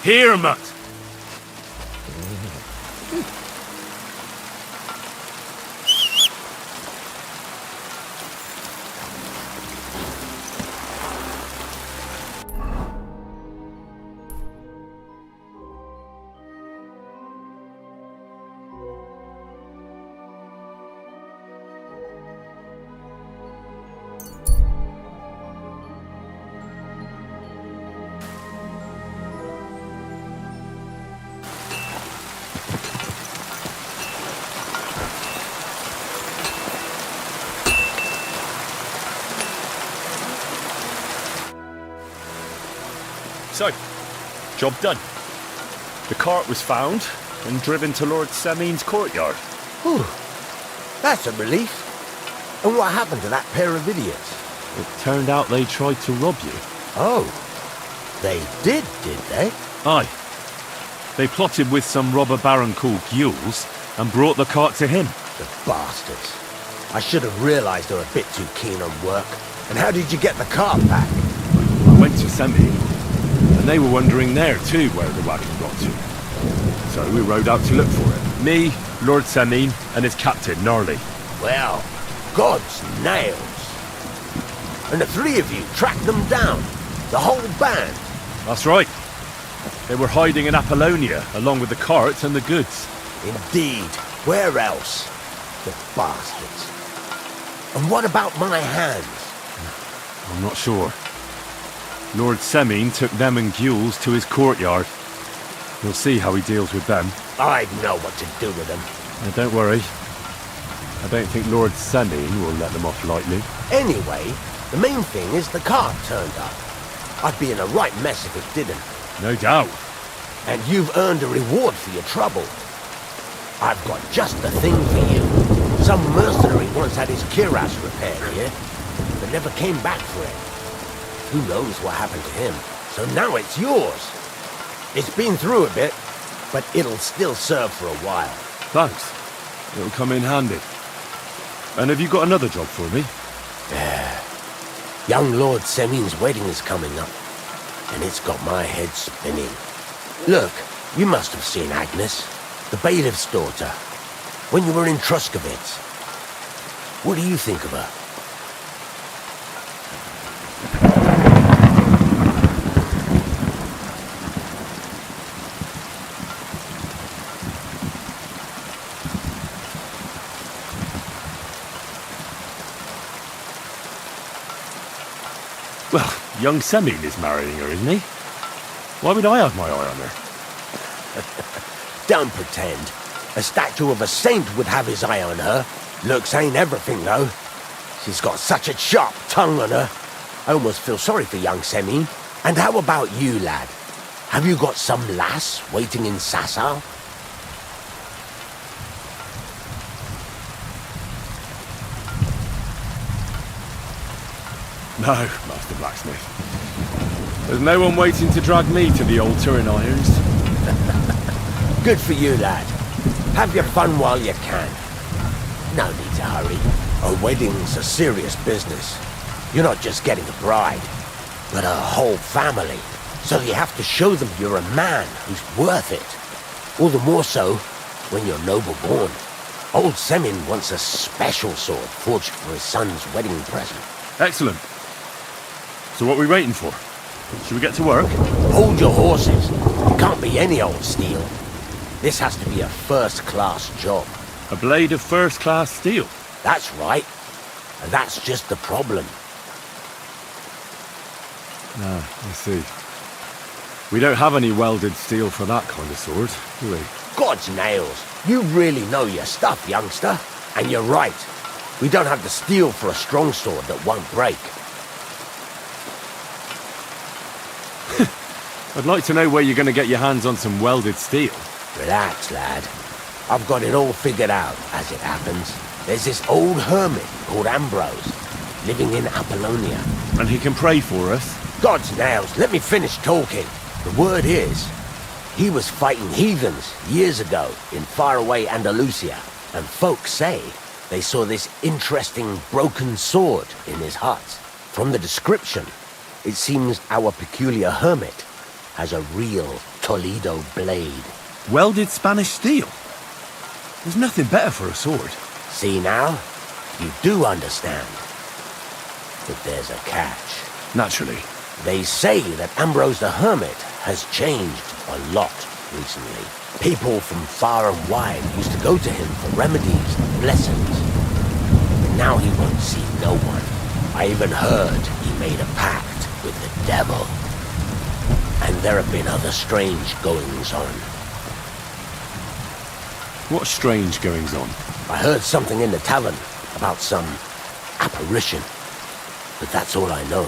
Here, Mutt. So, job done. The cart was found and driven to Lord Semine's courtyard. Whew. That's a relief. And what happened to that pair of idiots? It turned out they tried to rob you. Oh. They did they? Aye. They plotted with some robber baron called Gules and brought the cart to him. The bastards. I should have realised they were a bit too keen on work. And how did you get the cart back? I went to Semine, and they were wondering there too where the wagon got to. So we rode out to look for it. Me, Lord Semine, and his captain, Gnarly. Well, God's nails. And the three of you tracked them down. The whole band. That's right. They were hiding in Apollonia, along with the carts and the goods. Indeed. Where else? The bastards. And what about my hands? I'm not sure. Lord Semine took them and Gules to his courtyard. You'll see how he deals with them. I know what to do with them. Now, don't worry. I don't think Lord Semine will let them off lightly. Anyway, the main thing is the cart turned up. I'd be in a right mess if it didn't. No doubt. And you've earned a reward for your trouble. I've got just the thing for you. Some mercenary once had his cuirass repaired here, but never came back for it. Who knows what happened to him? So now it's yours. It's been through a bit, but it'll still serve for a while. Thanks. It'll come in handy. And have you got another job for me? Young Lord Semin's wedding is coming up, and it's got my head spinning. Look, you must have seen Agnes, the bailiff's daughter, when you were in Truskovitz. What do you think of her? Well, young Semin is marrying her, isn't he? Why would I have my eye on her? Don't pretend. A statue of a saint would have his eye on her. Looks ain't everything, though. She's got such a sharp tongue on her. I almost feel sorry for young Semin. And how about you, lad? Have you got some lass waiting in Sasau? No, Master Blacksmith. There's no one waiting to drag me to the altar in irons. Good for you, lad. Have your fun while you can. No need to hurry. A wedding's a serious business. You're not just getting a bride, but a whole family. So you have to show them you're a man who's worth it. All the more so when you're noble born. Old Semin wants a special sword forged for his son's wedding present. Excellent. So what are we waiting for? Should we get to work? Hold your horses. It can't be any old steel. This has to be a first-class job. A blade of first-class steel? That's right. And that's just the problem. Ah, I see. We don't have any welded steel for that kind of sword, do we? God's nails. You really know your stuff, youngster. And you're right. We don't have the steel for a strong sword that won't break. I'd like to know where you're going to get your hands on some welded steel. Relax, lad. I've got it all figured out, as it happens. There's this old hermit called Ambrose, living in Apollonia. And he can pray for us? God's nails, let me finish talking. The word is, he was fighting heathens years ago in faraway Andalusia, and folks say they saw this interesting broken sword in his hut. From the description, it seems our peculiar hermit has a real Toledo blade. Welded Spanish steel? There's nothing better for a sword. See now? You do understand. But there's a catch. Naturally. They say that Ambrose the Hermit has changed a lot recently. People from far and wide used to go to him for remedies and blessings. But now he won't see no one. I even heard he made a pact with the devil. And there have been other strange goings-on. What strange goings-on? I heard something in the tavern about some apparition. But that's all I know.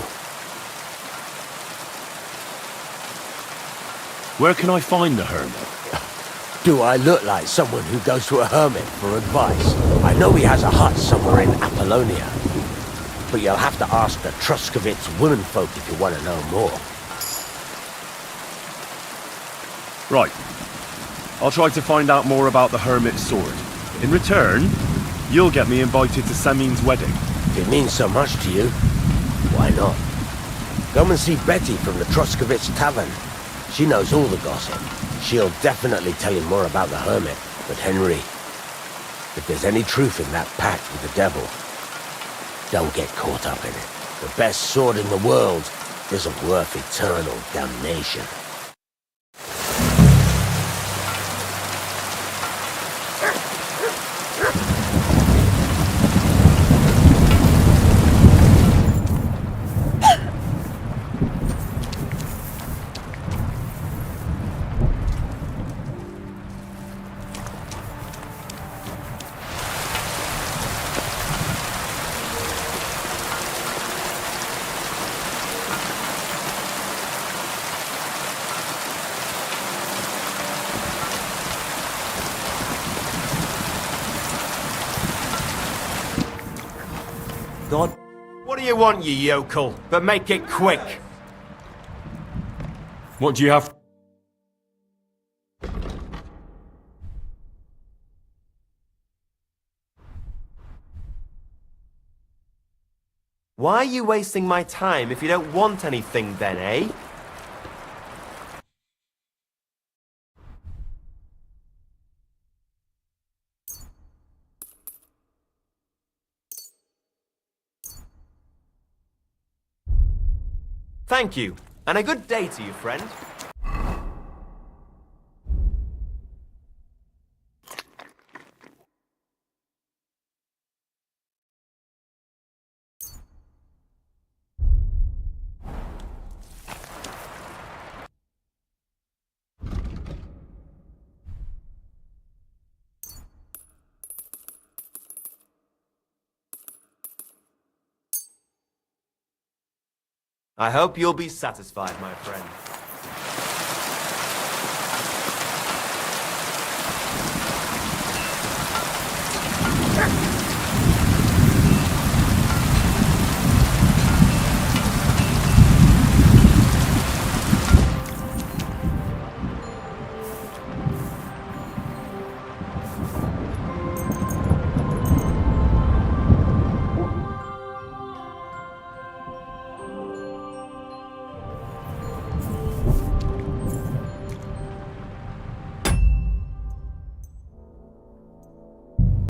Where can I find the hermit? Do I look like someone who goes to a hermit for advice? I know he has a hut somewhere in Apollonia. But you'll have to ask the Truskovitz womenfolk if you want to know more. Right. I'll try to find out more about the hermit's sword. In return, you'll get me invited to Semin's wedding. If it means so much to you, why not? Come and see Betty from the Truskovitz Tavern. She knows all the gossip. She'll definitely tell you more about the hermit. But Henry, if there's any truth in that pact with the devil, don't get caught up in it. The best sword in the world isn't worth eternal damnation. God. What do you want, you yokel? But make it quick. What do you have? Why are you wasting my time if you don't want anything then, eh? Thank you, and a good day to you, friend. I hope you'll be satisfied, my friend.